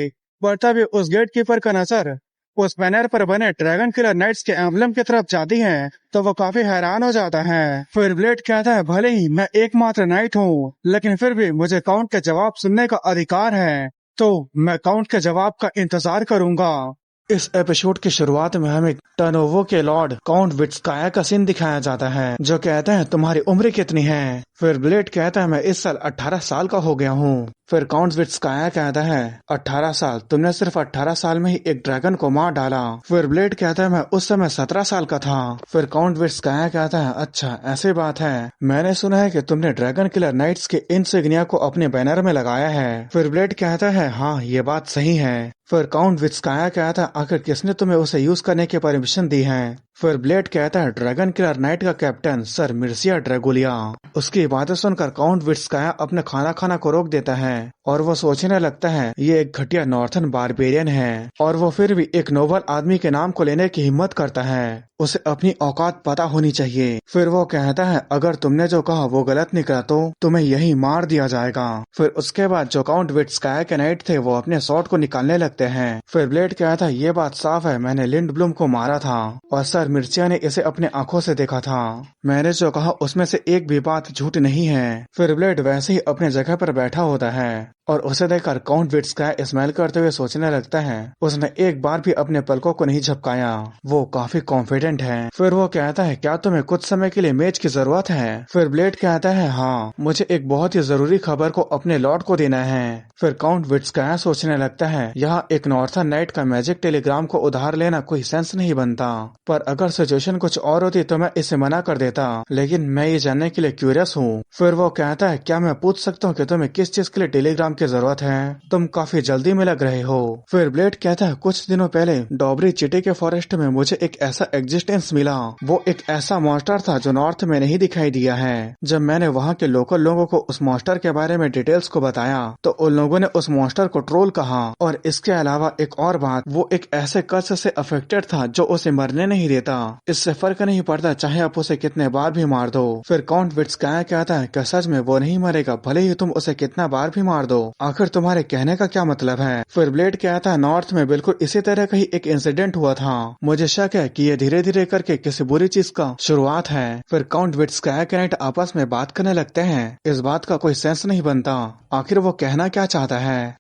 पर तभी उस गेट कीपर का नजर उस बैनर पर बने ड्रैगन किलर नाइट्स के एम्बलम की तरफ जाती है तो वो काफी हैरान हो जाता है। फिर ब्लेड कहता है भले ही मैं एकमात्र नाइट हूँ, लेकिन फिर भी मुझे काउंट के जवाब सुनने का अधिकार है, तो मैं काउंट के जवाब का इंतजार करूंगा। इस एपिसोड की शुरुआत में हमें टर्नोवो के लॉर्ड काउंट विट्स्काया का सीन दिखाया जाता है, जो कहते हैं तुम्हारी उम्र कितनी है। फिर ब्लेड कहता है मैं इस साल 18 साल का हो गया हूँ। फिर काउंट विट्स्काया कहता है 18 साल, तुमने सिर्फ 18 साल में ही एक ड्रैगन को मार डाला। फिर ब्लेड कहता है मैं उस समय 17 साल का था। फिर काउंट विट्स्काया कहता है अच्छा ऐसी बात है, मैंने सुना है कि तुमने ड्रैगन किलर नाइट्स के इंसिग्निया को अपने बैनर में लगाया है। फिर ब्लेड कहता है हाँ ये बात सही है। फिर काउंट विट्स्काया कहता है आखिर किसने तुम्हें उसे यूज करने की परमिशन दी है। फिर ब्लेड कहता है ड्रैगन किलर नाइट का कैप्टन सर मिर्सिया ड्रैगुलिया। उसकी बातें सुनकर काउंट विट्स्काया अपने खाना खाना को रोक देता है और वो सोचने लगता है ये एक घटिया नॉर्थन बारबेरियन है, और वो फिर भी एक नोबल आदमी के नाम को लेने की हिम्मत करता है। उसे अपनी औकात पता होनी चाहिए। फिर वो कहता है अगर तुमने जो कहा वो गलत निकला तो तुम्हें यही मार दिया जाएगा। फिर उसके बाद जो काउंट विट्स्काया के नाइट थे वो अपने शॉट को निकालने लगते हैं। फिर ब्लेड कहता है ये बात साफ है, मैंने लिंड ब्लूम को मारा था और सर मिर्चिया ने इसे अपने आंखों से देखा था। मैंने जो कहा उसमें से एक भी बात झूठ नहीं है। फिर ब्लेड वैसे ही अपने जगह पर बैठा होता है और उसे देखकर काउंट विट्स्काया स्माइल करते हुए सोचने लगता है उसने एक बार भी अपने पलकों को नहीं झपकाया, वो काफी कॉन्फिडेंट है। फिर वो कहता है क्या तुम्हें कुछ समय के लिए मेज की जरूरत है। फिर ब्लेड कहता है हाँ, मुझे एक बहुत ही जरूरी खबर को अपने लॉर्ड को देना है। फिर काउंट विट्स्काया सोचने लगता है यहाँ एक नॉर्थन नाइट का मैजिक टेलीग्राम को उधार लेना कोई सेंस नहीं बनता, पर अगर सिचुएशन कुछ और होती तो मैं इसे मना कर देता, लेकिन मैं ये जानने के लिए क्यूरियस हूँ। फिर वो कहता है क्या मैं पूछ सकता हूँ कि तुम्हें किस चीज के लिए टेलीग्राम की जरूरत है, तुम काफी जल्दी में लग रहे हो। फिर ब्लेड कहता है कुछ दिनों पहले डॉबरी चिटी के फॉरेस्ट में मुझे एक ऐसा एग्जिस्टेंस मिला, वो एक ऐसा मॉन्स्टर था जो नॉर्थ में नहीं दिखाई दिया है। जब मैंने वहाँ के लोकल लोगों को उस मॉन्स्टर के बारे में डिटेल्स को बताया तो उन लोगों ने उस मॉन्स्टर को ट्रोल कहा, और इसके अलावा एक और बात, वो एक ऐसे कर्स से अफेक्टेड था जो उसे मरने नहीं देता। इससे फर्क नहीं पड़ता चाहे आप उसे कितने बार भी मार दो। फिर काउंट विट्स्काया कहता है कि सच में वो नहीं मरेगा भले ही तुम उसे कितना बार भी मार दो, आखिर तुम्हारे कहने का क्या मतलब है। फिर ब्लेड कहता है नॉर्थ में बिल्कुल इसी तरह का ही एक इंसिडेंट हुआ था, मुझे शक है कि ये धीरे धीरे करके किसी बुरी चीज का शुरुआत है। फिर काउंट विट्स्काया के नाइट आपस में बात करने लगते हैं, इस बात का कोई सेंस नहीं बनता, आखिर वो कहना क्या चाहता है।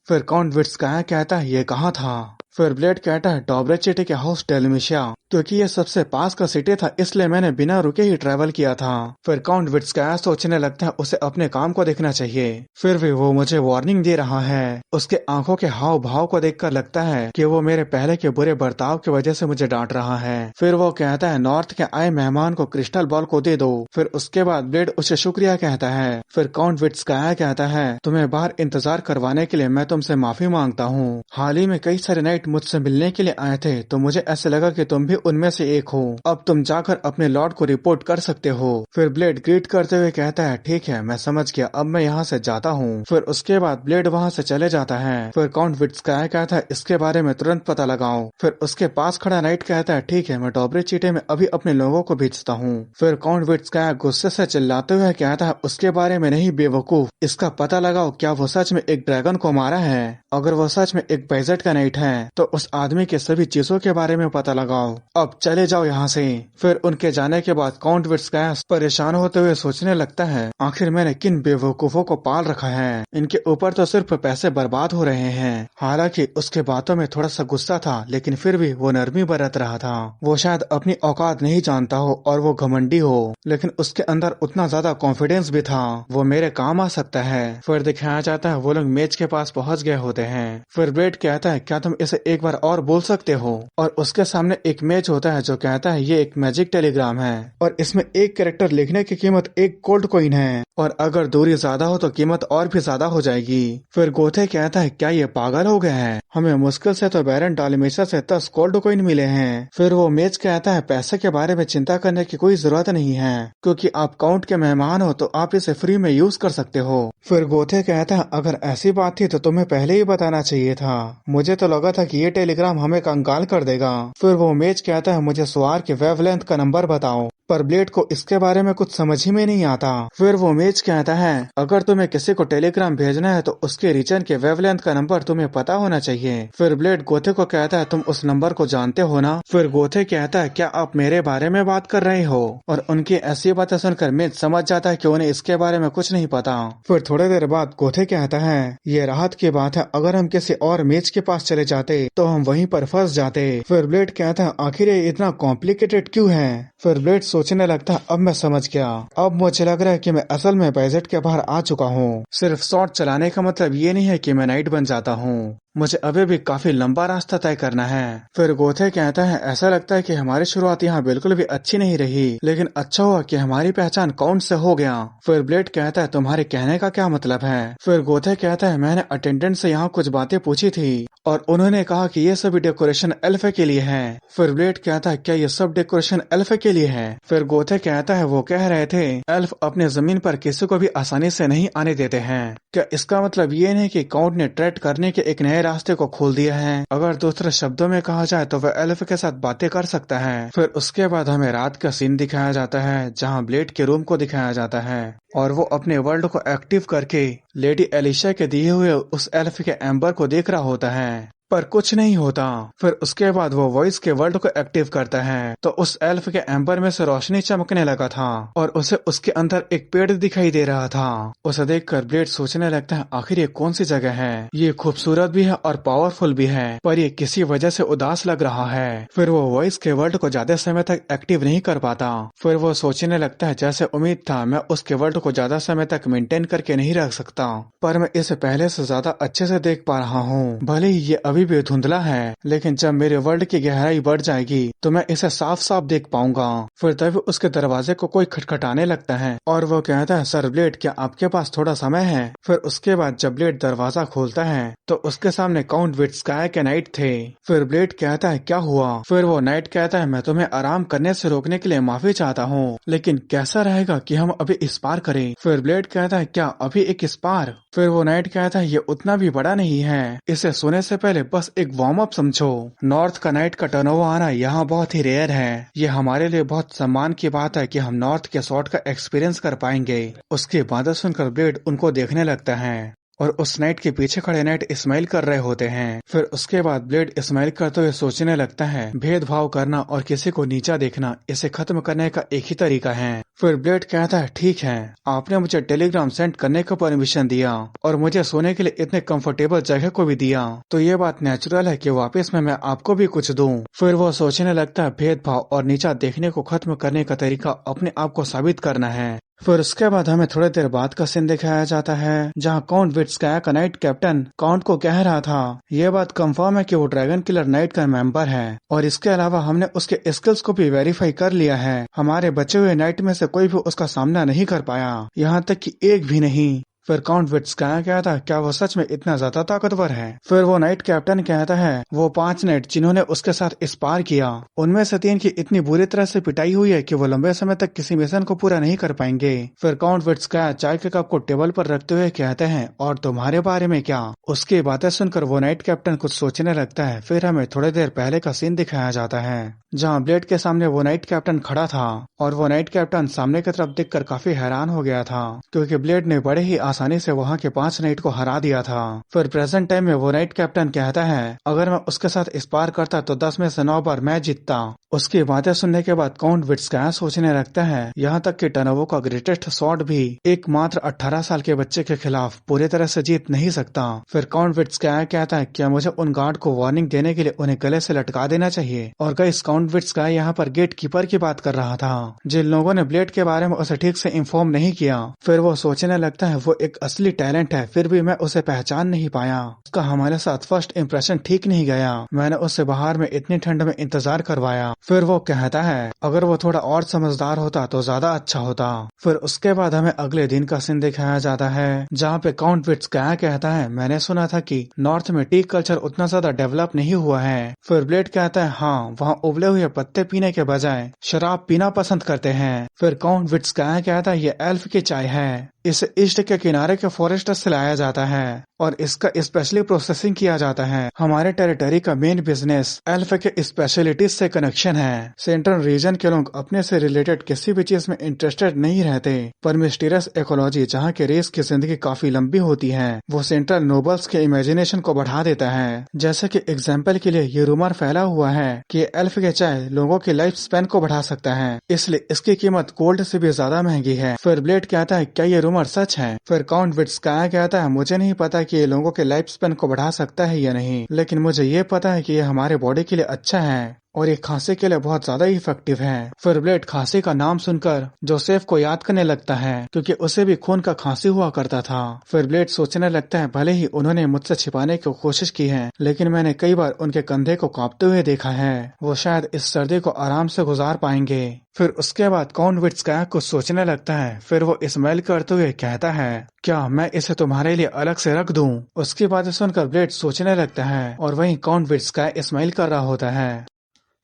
फिर काउंट विट्स्काया कहता है ये कहाँ था। फिर ब्लेड कहता है डॉबरे चिटी के हाउस डेलमिशिया, क्योंकि ये सबसे पास का सिटी था इसलिए मैंने बिना रुके ही ट्रैवल किया था। फिर काउंट विट्स्काया सोचने लगता है उसे अपने काम को देखना चाहिए, फिर भी वो मुझे वार्निंग दे रहा है। उसके आंखों के हाव भाव को देखकर लगता है कि वो मेरे पहले के बुरे बर्ताव की वजह से मुझे डांट रहा है। फिर वो कहता है नॉर्थ के आए मेहमान को क्रिस्टल बॉल को दे दो। फिर उसके बाद ब्लेड उसे शुक्रिया कहता है। फिर काउंट विट्स्काया कहता है तुम्हें बाहर इंतजार करवाने के लिए मैं तुमसे माफी मांगता हूँ। हाल ही में कई सारे नाइट मुझसे मिलने के लिए आए थे तो मुझे ऐसे लगा कि तुम भी उनमें से एक हो, अब तुम जाकर अपने लॉर्ड को रिपोर्ट कर सकते हो। फिर ब्लेड ग्रीट करते हुए कहता है ठीक है मैं समझ गया, अब मैं यहाँ से जाता हूँ। फिर उसके बाद ब्लेड वहाँ से चले जाता है। फिर काउंट विट्स्काया कहता है इसके बारे में तुरंत पता लगाओ। फिर उसके पास खड़ा नाइट कहता है ठीक है मैं डॉबरे चीटे में अभी अपने लोगों को भेजता हूँ। फिर काउंट विट्स्काया गुस्से से चिल्लाते हुए कहता है उसके बारे में नहीं बेवकूफ, इसका पता लगाओ क्या वो सच में एक ड्रैगन को मारा है। अगर वो सच में एक बेजट का नाइट है तो उस आदमी के सभी चीजों के बारे में पता लगाओ, अब चले जाओ यहाँ से। फिर उनके जाने के बाद काउंट विट्स्काया परेशान होते हुए सोचने लगता है आखिर मैंने किन बेवकूफों को पाल रखा है, इनके ऊपर तो सिर्फ पैसे बर्बाद हो रहे हैं। हालांकि उसके बातों में थोड़ा सा गुस्सा था लेकिन फिर भी वो नरमी बरत रहा था। वो शायद अपनी औकात नहीं जानता हो और वो घमंडी हो, लेकिन उसके अंदर उतना ज्यादा कॉन्फिडेंस भी था, वो मेरे काम आ सकता है। फिर दिखाया जाता है वो लोग मेज के पास पहुँच गए होते हैं। फिर ब्लेड कहता है क्या तुम इसे एक बार और बोल सकते हो, और उसके सामने एक मेज होता है जो कहता है ये एक मैजिक टेलीग्राम है और इसमें एक कैरेक्टर लिखने की कीमत 1 गोल्ड कॉइन है, और अगर दूरी ज्यादा हो तो कीमत और भी ज्यादा हो जाएगी। फिर गोथे कहता है क्या ये पागल हो गए हैं, हमें मुश्किल से तो बैरन डालमेशा से 10 गोल्ड कॉइन मिले हैं। फिर वो मेज कहता है पैसे के बारे में चिंता करने की कोई जरूरत नहीं है, क्योंकि आप काउंट के मेहमान हो तो आप इसे फ्री में यूज कर सकते हो। फिर गोथे कहता है अगर ऐसी बात थी तो तुम्हें हमें पहले ही बताना चाहिए था। मुझे तो लगा था कि ये टेलीग्राम हमें कंगाल कर देगा। फिर वो मेज कहता है मुझे स्वार के वेवलेंथ का नंबर बताओ, पर ब्लेड को इसके बारे में कुछ समझ ही में नहीं आता। फिर वो मेज कहता है अगर तुम्हें किसी को टेलीग्राम भेजना है तो उसके रीजन के वेवलेंथ का नंबर तुम्हें पता होना चाहिए। फिर ब्लेड गोथे को कहता है तुम उस नंबर को जानते हो ना। फिर गोथे कहता है क्या आप मेरे बारे में बात कर रहे हो, और उनकी ऐसी बातें सुनकर मेज समझ जाता है कि उन्हें इसके बारे में कुछ नहीं पता। फिर थोड़ी देर बाद गोथे कहता है ये राहत की बात है, अगर हम किसी और मेज के पास चले जाते तो हम वहीं पर फंस जाते। फिर ब्लेड कहता है आखिर ये इतना कॉम्प्लिकेटेड क्यों है। फिर ब्लेड सोचने लगता है अब मैं समझ गया, अब मुझे लग रहा है कि मैं असल में बजट के बाहर आ चुका हूँ। सिर्फ शॉट चलाने का मतलब ये नहीं है कि मैं नाइट बन जाता हूँ, मुझे अभी भी काफी लंबा रास्ता तय करना है। फिर गोथे कहता है ऐसा लगता है कि हमारी शुरुआत यहाँ बिल्कुल भी अच्छी नहीं रही, लेकिन अच्छा हुआ कि हमारी पहचान काउंट से हो गया। फिर ब्लेड कहता है तुम्हारे कहने का क्या मतलब है। फिर गोथे कहता है मैंने अटेंडेंट से यहाँ कुछ बातें पूछी थी और उन्होंने कहा कि ये सभी डेकोरेशन एल्फे के लिए है। फिर ब्लेड कहता है क्या ये सब डेकोरेशन एल्फे के लिए है। फिर गोथे कहता है वो कह रहे थे एल्फ अपने जमीन पर किसी को भी आसानी से नहीं आने देते हैं। क्या इसका मतलब ये नहीं कि काउंट ने ट्रेड करने के एक नए रास्ते को खोल दिया है। अगर दूसरे शब्दों में कहा जाए तो वह एल्फ के साथ बातें कर सकता है। फिर उसके बाद हमें रात का सीन दिखाया जाता है जहाँ ब्लेड के रूम को दिखाया जाता है और वो अपने वर्ल्ड को एक्टिव करके लेडी एलिशा के दिए हुए उस एल्फ के एम्बर को देख रहा होता है, पर कुछ नहीं होता। फिर उसके बाद वो वॉइस के वर्ल्ड को एक्टिव करता है तो उस एल्फ के एम्बर में से रोशनी चमकने लगा था और उसे उसके अंदर एक पेड़ दिखाई दे रहा था। उसे देखकर ब्लेड सोचने लगता है आखिर ये कौन सी जगह है, ये खूबसूरत भी है और पावरफुल भी है, पर ये किसी वजह से उदास लग रहा है। फिर वो वॉइस के वर्ल्ड को ज्यादा समय तक एक्टिव नहीं कर पाता। फिर वो सोचने लगता है जैसे उम्मीद था मैं उसके वर्ल्ड को ज्यादा समय तक मेंटेन करके नहीं रख सकता, पर मैं इसे पहले से ज्यादा अच्छे से देख पा रहा हूँ। भले ही ये अभी भी धुंधला है, लेकिन जब मेरे वर्ल्ड की गहराई बढ़ जाएगी तो मैं इसे साफ साफ देख पाऊंगा। फिर तभी उसके दरवाजे को कोई खटखटाने लगता है और वो कहता है सर ब्लेड क्या आपके पास थोड़ा समय है। फिर उसके बाद जब ब्लेड दरवाजा खोलता है तो उसके सामने काउंट विट्स्काया के नाइट थे। फिर ब्लेड कहता है क्या हुआ। फिर वो नाइट कहता है मैं तुम्हें आराम करने से रोकने के लिए माफी चाहता हूँ, लेकिन कैसा रहेगा कि हम अभी इस पार करें। फिर ब्लेड कहता है क्या अभी एक इस पार। फिर वो नाइट कहता है ये उतना भी बड़ा नहीं है, इसे सोने से पहले बस एक वार्म अप समझो। नॉर्थ का नाइट का टर्नओवर आना यहाँ बहुत ही रेयर है, ये हमारे लिए बहुत सम्मान की बात है कि हम नॉर्थ के शॉट का एक्सपीरियंस कर पाएंगे। उसके बाद सुनकर ब्लेड उनको देखने लगता है और उस नाइट के पीछे खड़े नाइट स्माइल कर रहे होते हैं। फिर उसके बाद ब्लेड स्माइल करते हुए सोचने लगता है भेदभाव करना और किसी को नीचा देखना इसे खत्म करने का एक ही तरीका है। फिर ब्लेड कहता है ठीक है, आपने मुझे टेलीग्राम सेंड करने का परमिशन दिया और मुझे सोने के लिए इतने कंफर्टेबल जगह को भी दिया, तो ये बात नेचुरल है कि वापस में मैं आपको भी कुछ दूं। फिर वो सोचने लगता है भेदभाव और नीचा देखने को खत्म करने का तरीका अपने आप को साबित करना है। फिर उसके बाद हमें थोड़ी देर बाद का सीन दिखाया जाता है जहां काउंट विट्स्काया का नाइट कैप्टन काउंट को कह रहा था ये बात कंफर्म है कि वो ड्रैगन किलर नाइट का मेंबर है और इसके अलावा हमने उसके स्किल्स को भी वेरीफाई कर लिया है। हमारे बचे हुए नाइट में से कोई भी उसका सामना नहीं कर पाया, यहाँ तक कि एक भी नहीं। फिर काउंट विट्स्काया कहता क्या वो सच में इतना ज्यादा ताकतवर है। फिर वो नाइट कैप्टन कहता है वो 5 नाइट जिन्होंने उसके साथ इस पार किया उनमें से 3 की इतनी बुरी तरह से पिटाई हुई है कि वो लंबे समय तक किसी मिशन को पूरा नहीं कर पाएंगे। फिर काउंट विट्स्काया चाय के कप को टेबल पर रखते हुए कहते हैं और तुम्हारे बारे में क्या। उसकी बातें सुनकर वो नाइट कैप्टन कुछ सोचने लगता है। फिर हमें थोड़ी देर पहले का सीन दिखाया जाता है जहाँ ब्लेड के सामने वो नाइट कैप्टन खड़ा था और वो नाइट कैप्टन सामने की तरफ देखकर काफी हैरान हो गया था क्योंकि ब्लेड ने बड़े ही आसानी से वहाँ के 5 नाइट को हरा दिया था। फिर प्रेजेंट टाइम में वो नाइट कैप्टन कहता है अगर मैं उसके साथ इस पार करता तो 10 में से 9 बार मैं जीतता। उसकी बातें सुनने के बाद काउंट विट्स्काया सोचने लगता है यहाँ तक कि टर्नओवर का ग्रेटेस्ट शॉट भी एकमात्र 18 साल के बच्चे के खिलाफ पूरी तरह से जीत नहीं सकता। फिर काउंट विट्स्काया कहता है क्या मुझे उन गार्ड को वार्निंग देने के लिए उन्हें गले से लटका देना चाहिए। और गाइस काउंट विट्स्काया यहाँ पर गेट कीपर की बात कर रहा था जिन लोगों ने ब्लेड के बारे में उसे ठीक से इन्फॉर्म नहीं किया। फिर वो सोचने लगता है वो एक असली टैलेंट है, फिर भी मैं उसे पहचान नहीं पाया। उसका हमारे साथ फर्स्ट इम्प्रेशन ठीक नहीं गया, मैंने उससे बाहर में इतनी ठंड में इंतजार करवाया। फिर वो कहता है अगर वो थोड़ा और समझदार होता तो ज्यादा अच्छा होता। फिर उसके बाद हमें अगले दिन का सीन दिखाया जाता है जहाँ पे काउंट विट्स्काया कहता है मैंने सुना था कि नॉर्थ में टी कल्चर उतना ज्यादा डेवलप नहीं हुआ है। फिर ब्लेड कहता है हाँ, वहाँ उबले हुए पत्ते पीने के बजाय शराब पीना पसंद करते हैं। फिर काउंट विट्स्काया कहता है ये एल्फ की चाय है, इसे ईस्ट के किनारे के फॉरेस्ट से लाया जाता है। और इसका स्पेशली प्रोसेसिंग किया जाता है। हमारे टेरिटरी का मेन बिजनेस एल्फ के स्पेशलिटीज से कनेक्शन है। सेंट्रल रीजन के लोग अपने से रिलेटेड किसी भी चीज में इंटरेस्टेड नहीं रहते, पर मिस्टीरियस इकोलॉजी जहाँ के रेस की जिंदगी काफी लंबी होती है वो सेंट्रल नोबल्स के इमेजिनेशन को बढ़ा देता है। जैसे कि एग्जाम्पल के लिए ये रूमर फैला हुआ है कि एल्फ के चाय लोगों की लाइफ स्पैन को बढ़ा सकता है, इसलिए इसकी कीमत गोल्ड से भी ज्यादा महंगी है। फिर ब्लेड कहता है क्या ये रूमर सच है? फिर काउंट विट्स्काया कहता है मुझे नहीं पता कि ये लोगों के लाइफ स्पैन को बढ़ा सकता है या नहीं, लेकिन मुझे ये पता है कि ये हमारे बॉडी के लिए अच्छा है और ये खांसी के लिए बहुत ज्यादा इफेक्टिव है। फिर ब्लेड खांसी का नाम सुनकर जोसेफ को याद करने लगता है क्योंकि उसे भी खून का खांसी हुआ करता था। फिर ब्लेड सोचने लगता है भले ही उन्होंने मुझसे छिपाने की कोशिश की है, लेकिन मैंने कई बार उनके कंधे को कांपते हुए देखा है, वो शायद इस सर्दी को आराम से गुजार पाएंगे। फिर उसके बाद काउंट विट्स्काया कुछ सोचने लगता है, फिर वो स्माइल करते हुए कहता है क्या मैं इसे तुम्हारे लिए अलग से रख दूं? उसकी बातें सुनकर ब्लेड सोचने लगता है और वहीं काउंट विट्स्काया स्माइल कर रहा होता है।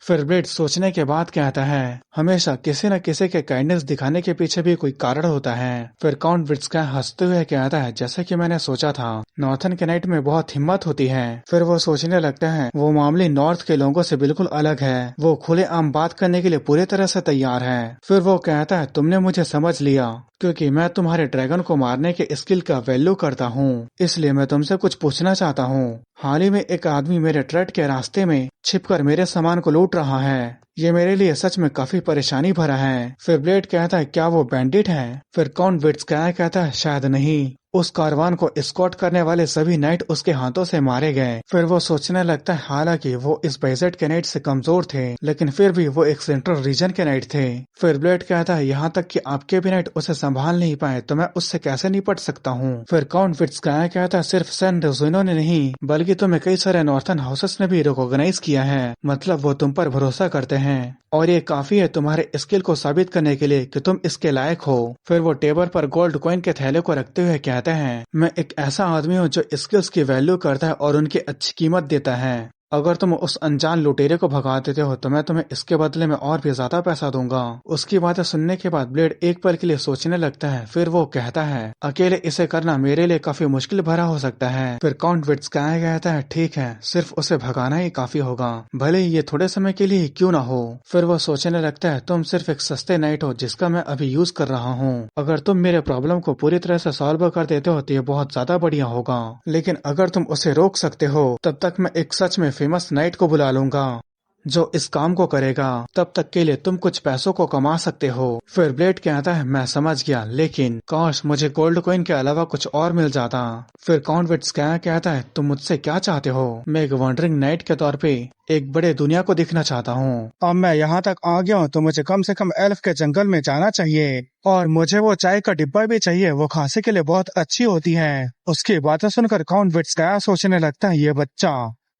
फिर ब्लेड सोचने के बाद कहता है हमेशा किसी न किसी के काइंडनेस दिखाने के पीछे भी कोई कारण होता है। फिर काउंट विट्स्काया हंसते हुए कहता है जैसे कि मैंने सोचा था, नॉर्थन केनाइट में बहुत हिम्मत होती है। फिर वो सोचने लगता है वो मामले नॉर्थ के लोगों से बिल्कुल अलग है, वो खुलेआम बात करने के लिए पूरी तरह से तैयार है। फिर वो कहता है तुमने मुझे समझ लिया क्योंकि मैं तुम्हारे ड्रैगन को मारने के स्किल का वैल्यू करता हूँ, इसलिए मैं तुमसे कुछ पूछना चाहता हूँ। हाल ही में एक आदमी मेरे ट्रेड के रास्ते में छिपकर मेरे सामान को लूट रहा है, ये मेरे लिए सच में काफी परेशानी भरा है। फिर ब्लेड कहता है क्या वो बैंडिट है? फिर काउंट विट्स्काया कहता है शायद नहीं, उस कारवान को एस्कॉर्ट करने वाले सभी नाइट उसके हाथों से मारे गए। फिर वो सोचने लगता है हालांकि वो इस बेजेट के नाइट से कमजोर थे, लेकिन फिर भी वो एक सेंट्रल रीजन के नाइट थे। फिर ब्लेड कहता है यहाँ तक कि आपके भी नाइट उसे संभाल नहीं पाए तो मैं उससे कैसे निपट सकता हूँ। फिर काउंट विट्स्काया कहता है सिर्फ सैन रोज़िनो ने नहीं बल्कि तुम्हें कई सारे नॉर्थन हाउसेस ने भी रिकॉग्नाइज किया है, मतलब वो तुम पर भरोसा करते हैं और ये काफी है तुम्हारे स्किल को साबित करने के लिए कि तुम इसके लायक हो। फिर वो टेबल पर गोल्ड कॉइन के थैले को रखते हुए कहते हैं मैं एक ऐसा आदमी हूँ जो स्किल्स की वैल्यू करता है और उनकी अच्छी कीमत देता है। अगर तुम उस अनजान लुटेरे को भगा देते हो तो मैं तुम्हें इसके बदले में और भी ज्यादा पैसा दूंगा। उसकी बातें सुनने के बाद ब्लेड एक पल के लिए सोचने लगता है, फिर वो कहता है अकेले इसे करना मेरे लिए काफी मुश्किल भरा हो सकता है। फिर काउंट विट्स्काया कहता है ठीक है, सिर्फ उसे भगाना ही काफी होगा, भले ही ये थोड़े समय के लिए क्यों ना हो। फिर वो सोचने लगता है तुम सिर्फ एक सस्ते नाइट हो जिसका मैं अभी यूज कर रहा हूँ, अगर तुम मेरे प्रॉब्लम को पूरी तरह से सॉल्व कर देते हो तो ये बहुत ज्यादा बढ़िया होगा, लेकिन अगर तुम उसे रोक सकते हो तब तक मैं एक सच में फेमस नाइट को बुला लूंगा जो इस काम को करेगा, तब तक के लिए तुम कुछ पैसों को कमा सकते हो। फिर ब्लेड कहता है मैं समझ गया, लेकिन काश मुझे गोल्ड कॉइन के अलावा कुछ और मिल जाता। फिर काउंट विट्स्काया कहता है तुम मुझसे क्या चाहते हो? मैं एक वॉन्डरिंग नाइट के तौर पे एक बड़े दुनिया को दिखना चाहता हूँ। अब मैं यहाँ तक आ गया हूँ तो मुझे कम से कम एल्फ के जंगल में जाना चाहिए और मुझे वो चाय का डिब्बा भी चाहिए, वो खांसी के लिए बहुत अच्छी होती है। उसकी बातें सुनकर काउंट विट्स्काया सोचने लगता है ये बच्चा,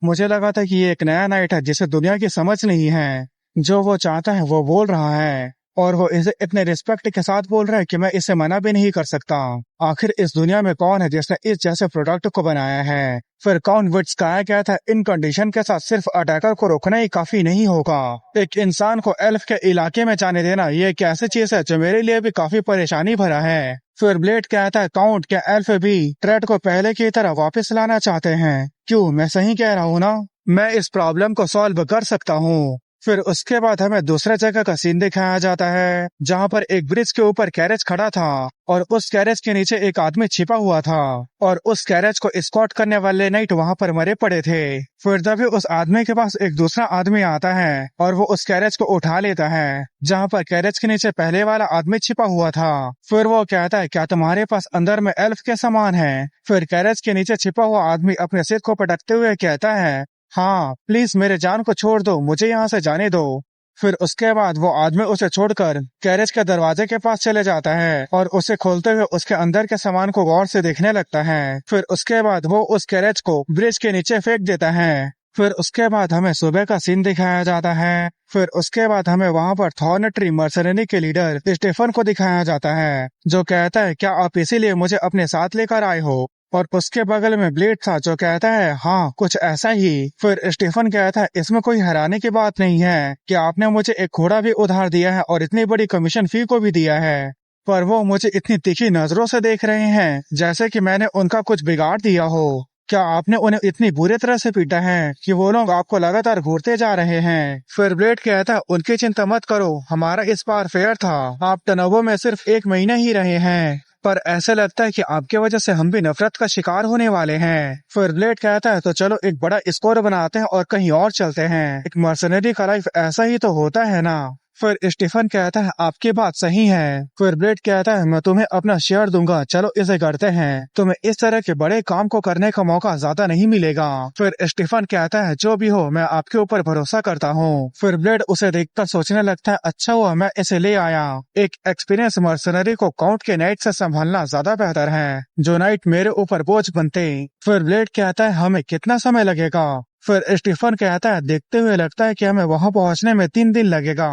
मुझे लगा था कि ये एक नया नाइट है जिसे दुनिया की समझ नहीं है, जो वो चाहता है वो बोल रहा है और वो इसे इतने रिस्पेक्ट के साथ बोल रहा है कि मैं इसे मना भी नहीं कर सकता। आखिर इस दुनिया में कौन है जिसने इस जैसे प्रोडक्ट को बनाया है? फिर काउंट विट्स्काया कहता है इन कंडीशन के साथ सिर्फ अटैकर को रोकना ही काफी नहीं होगा, एक इंसान को एल्फ के इलाके में जाने देना ये एक ऐसी चीज है जो मेरे लिए भी काफी परेशानी भरा है। फिर ब्लेड कहता है काउंट क्या एल्फ भी ट्रेड को पहले की तरह वापस लाना चाहते हैं? क्यों, मैं सही कह रहा हूँ ना? मैं इस प्रॉब्लम को सॉल्व कर सकता हूँ। फिर उसके बाद हमें दूसरे जगह का सीन दिखाया जाता है जहाँ पर एक ब्रिज के ऊपर कैरेज खड़ा था और उस कैरेज के नीचे एक आदमी छिपा हुआ था और उस कैरेज को एस्कॉर्ट करने वाले नाइट वहाँ पर मरे पड़े थे। फिर तभी उस आदमी के पास एक दूसरा आदमी आता है और वो उस कैरेज को उठा लेता है जहाँ पर कैरेज के नीचे पहले वाला आदमी छिपा हुआ था। फिर वो कहता है क्या तुम्हारे पास अंदर में एल्फ के सामान है? फिर कैरेज के नीचे छिपा हुआ आदमी अपने सिर को पटकते हुए कहता है हाँ प्लीज मेरे जान को छोड़ दो, मुझे यहाँ से जाने दो। फिर उसके बाद वो आदमी उसे छोड़कर गैरेज के दरवाजे के पास चले जाता है और उसे खोलते हुए उसके अंदर के सामान को गौर से देखने लगता है। फिर उसके बाद वो उस गैरेज को ब्रिज के नीचे फेंक देता है। फिर उसके बाद हमें सुबह का सीन दिखाया जाता है। फिर उसके बाद हमें वहाँ पर थॉर्नट्री मर्सनरी के लीडर स्टेफन को दिखाया जाता है जो कहता है क्या आप इसीलिए मुझे अपने साथ लेकर आए हो? और उसके बगल में ब्लेड था जो कहता है हाँ कुछ ऐसा ही। फिर स्टीफन कहता है इसमें कोई हैरानी की बात नहीं है कि आपने मुझे एक घोड़ा भी उधार दिया है और इतनी बड़ी कमीशन फी को भी दिया है। पर वो मुझे इतनी तीखी नजरों से देख रहे हैं जैसे कि मैंने उनका कुछ बिगाड़ दिया हो। क्या आपने उन्हें इतनी बुरी तरह से पीटा है कि वो लोग आपको लगातार घूरते जा रहे हैं? फिर ब्लेड कहता है, उनकी चिंता मत करो, हमारा इस बार फेयर था। आप टनोवो में सिर्फ 1 महीना ही रहे हैं, पर ऐसा लगता है कि आपके वजह से हम भी नफरत का शिकार होने वाले हैं। फिर ब्लेड कहता है, तो चलो एक बड़ा स्कोर बनाते हैं और कहीं और चलते हैं। एक मर्सनरी का लाइफ ऐसा ही तो होता है ना। फिर स्टीफन कहता है, आपकी बात सही है। फिर ब्लेड कहता है, मैं तुम्हें अपना शेयर दूंगा, चलो इसे करते हैं। तुम्हें इस तरह के बड़े काम को करने का मौका ज्यादा नहीं मिलेगा। फिर स्टीफन कहता है, जो भी हो मैं आपके ऊपर भरोसा करता हूँ। फिर ब्लेड उसे देखकर सोचने लगता है, अच्छा हुआ मैं इसे ले आया। एक एक्सपीरियंस मर्सनरी को काउंट के नाइट से संभालना ज्यादा बेहतर है, जो नाइट मेरे ऊपर बोझ बनते। फिर ब्लेड कहता है, हमें कितना समय लगेगा? फिर स्टीफन कहता है, देखते हुए लगता है कि हमें वहां पहुंचने में 3 दिन लगेगा।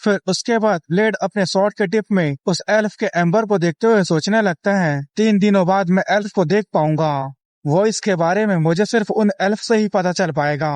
फिर उसके बाद ब्लेड अपने स्वॉर्ड के टिप में उस एल्फ के एम्बर को देखते हुए सोचने लगता है, 3 दिनों बाद मैं एल्फ को देख पाऊंगा। वो इसके बारे में मुझे सिर्फ उन एल्फ से ही पता चल पाएगा।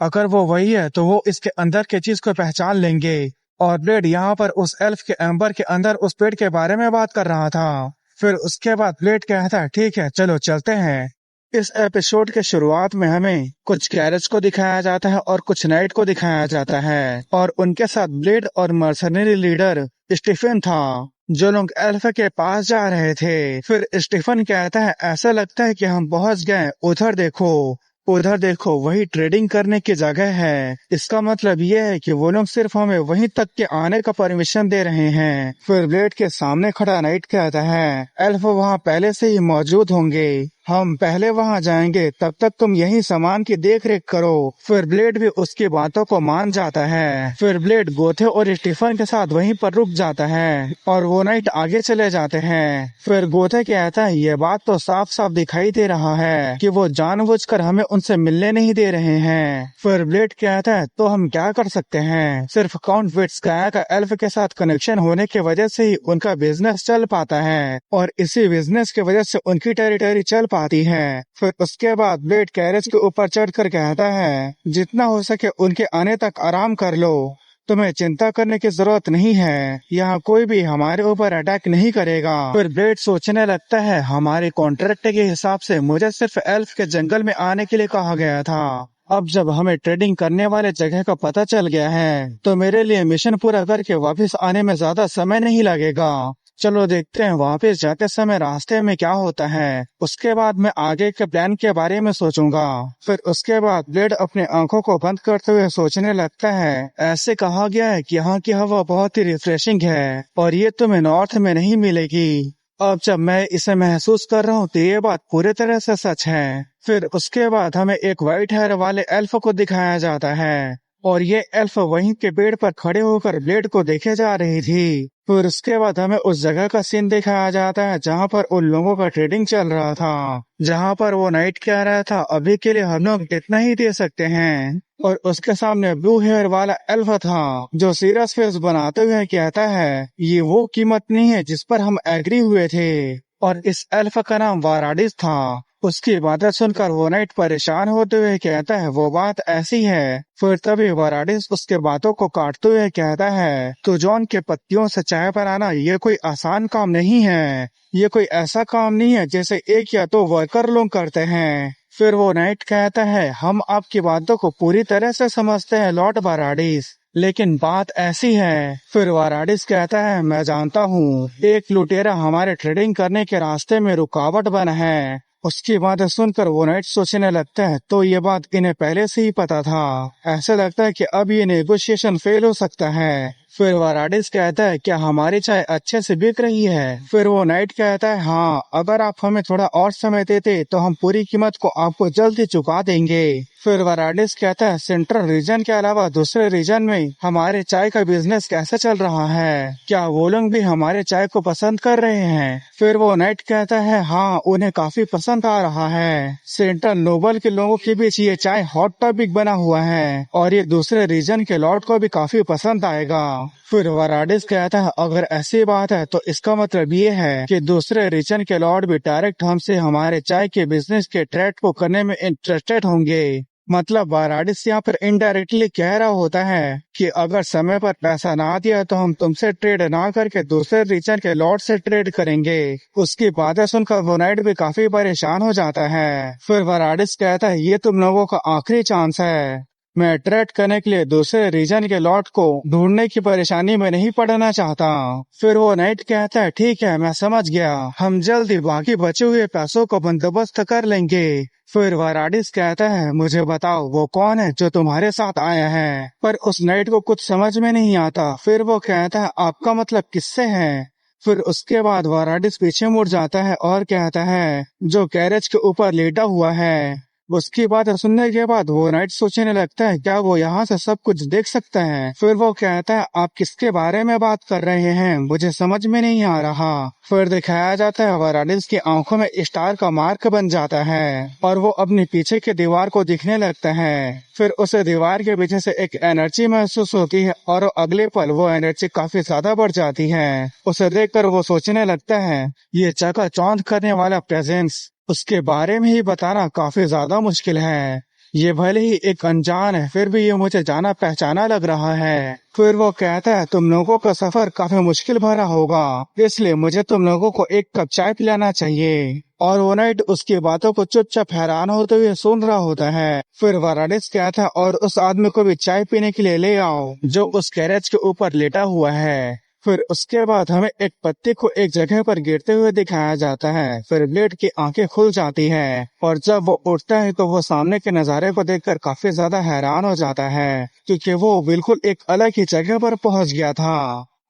अगर वो वही है तो वो इसके अंदर के चीज को पहचान लेंगे। और ब्लेड यहाँ पर उस एल्फ के एम्बर के अंदर उस पेड़ के बारे में बात कर रहा था। फिर उसके बाद ब्लेड कहता है, ठीक है चलो चलते हैं। इस एपिसोड के शुरुआत में हमें कुछ कैरेज को दिखाया जाता है और कुछ नाइट को दिखाया जाता है, और उनके साथ ब्लेड और मर्सनरी लीडर स्टीफन था, जो लोग एल्फ के पास जा रहे थे। फिर स्टीफन कहता है, ऐसा लगता है कि हम पहुंच गए, उधर देखो, उधर देखो, वही ट्रेडिंग करने की जगह है। इसका मतलब ये है कि वो लोग सिर्फ हमें वहीं तक के आने का परमिशन दे रहे हैं। फिर ब्लेड के सामने खड़ा नाइट कहता है, एल्फ वहाँ पहले से ही मौजूद होंगे, हम पहले वहां जाएंगे, तब तक तुम यही सामान की देख रेख करो। फिर ब्लेड भी उसकी बातों को मान जाता है। फिर ब्लेड गोथे और स्टीफन के साथ वहीं पर रुक जाता है और वो नाइट आगे चले जाते हैं। फिर गोथे कहता है, ये बात तो साफ साफ दिखाई दे रहा है कि वो जानबूझकर हमें उनसे मिलने नहीं दे रहे हैं। फिर ब्लेड कहता है, तो हम क्या कर सकते हैं? सिर्फ काउंट विट्स्काया का एल्फ के साथ कनेक्शन होने की वजह से ही उनका बिजनेस चल पाता है, और इसी बिजनेस की वजह से उनकी टेरिटरी चल पाती है। फिर उसके बाद ब्लेड कैरेज के ऊपर चढ़कर कहता है, जितना हो सके उनके आने तक आराम कर लो, तुम्हें चिंता करने की जरूरत नहीं है, यहाँ कोई भी हमारे ऊपर अटैक नहीं करेगा। फिर ब्लेड सोचने लगता है, हमारे कॉन्ट्रैक्ट के हिसाब से मुझे सिर्फ एल्फ के जंगल में आने के लिए कहा गया था। अब जब हमें ट्रेडिंग करने वाले जगह का पता चल गया है, तो मेरे लिए मिशन पूरा करके वापस आने में ज्यादा समय नहीं लगेगा। चलो देखते हैं वापस जाते समय रास्ते में क्या होता है। उसके बाद मैं आगे के प्लान के बारे में सोचूंगा। फिर उसके बाद ब्लेड अपने आंखों को बंद करते हुए सोचने लगता है, ऐसे कहा गया है कि यहाँ की हवा बहुत ही रिफ्रेशिंग है और ये तुम्हें नॉर्थ में नहीं मिलेगी। अब जब मैं इसे महसूस कर रहा हूँ तो ये बात पूरी तरह से सच है। फिर उसके बाद हमें एक व्हाइट हेयर वाले एल्फ को दिखाया जाता है, और ये एल्फ वहीं के पेड़ पर खड़े होकर ब्लेड को देखे जा रही थी। फिर उसके बाद हमें उस जगह का सीन दिखाया जाता है जहाँ पर उन लोगों का ट्रेडिंग चल रहा था, जहाँ पर वो नाइट कह रहा था, अभी के लिए हम लोग इतना ही दे सकते हैं। और उसके सामने ब्लू हेयर वाला एल्फ था, जो सीरियस फेस बनाते हुए कहता है, ये वो कीमत नहीं है जिस पर हम एग्री हुए थे। और इस एल्फ का नाम वाराडिस था। उसकी बातें सुनकर वो नाइट परेशान होते हुए कहता है, वो बात ऐसी है। फिर तभी वाराडिस उसके बातों को काटते हुए कहता है, तो जॉन के पत्तियों से चाय बनाना ये कोई आसान काम नहीं है, ये कोई ऐसा काम नहीं है जैसे एक या दो वर्कर लोग करते हैं। फिर वो नाइट कहता है, हम आपकी बातों को पूरी तरह से समझते हैं लॉर्ड वाराडिस, लेकिन बात ऐसी है। फिर वाराडिस कहता है, मैं जानता हूँ, एक लुटेरा हमारे ट्रेडिंग करने के रास्ते में रुकावट बना है। उसकी बातें सुनकर वो नाइट सोचने लगता है, तो ये बात इन्हें पहले से ही पता था। ऐसा लगता है कि अब ये नेगोशिएशन फेल हो सकता है। फिर वाराडिस कहता है, क्या हमारी चाय अच्छे से बिक रही है? फिर वो नाइट कहता है, हाँ, अगर आप हमें थोड़ा और समय देते तो हम पूरी कीमत को आपको जल्द ही चुका देंगे। फिर वाराडिस कहता है, सेंट्रल रीजन के अलावा दूसरे रीजन में हमारे चाय का बिजनेस कैसे चल रहा है? क्या वो लोग भी हमारे चाय को पसंद कर रहे हैं? फिर वो नाइट कहता है, हाँ, उन्हें काफी पसंद आ रहा है। सेंट्रल नोबल के लोगों के बीच ये चाय हॉट टॉपिक बना हुआ है और ये दूसरे रीजन के लॉर्ड को भी काफी पसंद आएगा। फिर वाराडिस कहता है, अगर ऐसी बात है तो इसका मतलब ये है कि दूसरे रीजन के लॉर्ड भी डायरेक्ट हमसे हमारे चाय के बिजनेस के ट्रेड को करने में इंटरेस्टेड होंगे। मतलब वाराणसी यहाँ पर इनडायरेक्टली कह रहा होता है कि अगर समय पर पैसा ना दिया तो हम तुमसे ट्रेड ना करके दूसरे रीजन के लॉर्ड से ट्रेड करेंगे। उसकी बातें सुनकर वो नाइट भी काफी परेशान हो जाता है। फिर वाराणसी कहता है ये तुम लोगों का आखिरी चांस है। मैं ट्रेड करने के लिए दूसरे रीजन के लॉर्ड को ढूंढने की परेशानी में नहीं पड़ना चाहता। फिर वो नाइट कहता है ठीक है मैं समझ गया, हम जल्द ही बाकी बचे हुए पैसों को बंदोबस्त कर लेंगे। फिर वाराडिस कहता है मुझे बताओ वो कौन है जो तुम्हारे साथ आया है। पर उस नाइट को कुछ समझ में नहीं आता। फिर वो कहता है आपका मतलब किससे है। फिर उसके बाद वाराडिस पीछे मुड़ जाता है और कहता है जो कैरेज के ऊपर लेटा हुआ है। उसकी बात सुनने के बाद वो नाइट सोचने लगता है क्या वो यहाँ से सब कुछ देख सकता है। फिर वो कहता है आप किसके बारे में बात कर रहे हैं, मुझे समझ में नहीं आ रहा। फिर दिखाया जाता है वाराडिस की आंखों में स्टार का मार्क बन जाता है और वो अपने पीछे की दीवार को दिखने लगता है। फिर उसे दीवार के पीछे से एक एनर्जी महसूस होती है और अगले पल वो एनर्जी काफी ज्यादा बढ़ जाती है। उसे देखकर वो सोचने लगता है ये चकाचौंध करने वाला प्रेजेंस, उसके बारे में ही बताना काफी ज्यादा मुश्किल है। ये भले ही एक अनजान है फिर भी ये मुझे जाना पहचाना लग रहा है। फिर वो कहता है तुम लोगों का सफर काफी मुश्किल भरा होगा, इसलिए मुझे तुम लोगों को एक कप चाय पिलाना चाहिए। और वो नाइट उसकी बातों को चुपचाप हैरान होते हुए सुन रहा होता है। फिर वाराडिस कहता है और उस आदमी को भी चाय पीने के लिए ले आओ जो उस कैरेज के ऊपर लेटा हुआ है। फिर उसके बाद हमें एक पत्ते को एक जगह पर गिरते हुए दिखाया जाता है। फिर ब्लेड की आंखें खुल जाती है और जब वो उठता है तो वो सामने के नजारे को देखकर काफी ज्यादा हैरान हो जाता है क्योंकि वो बिल्कुल एक अलग ही जगह पर पहुंच गया था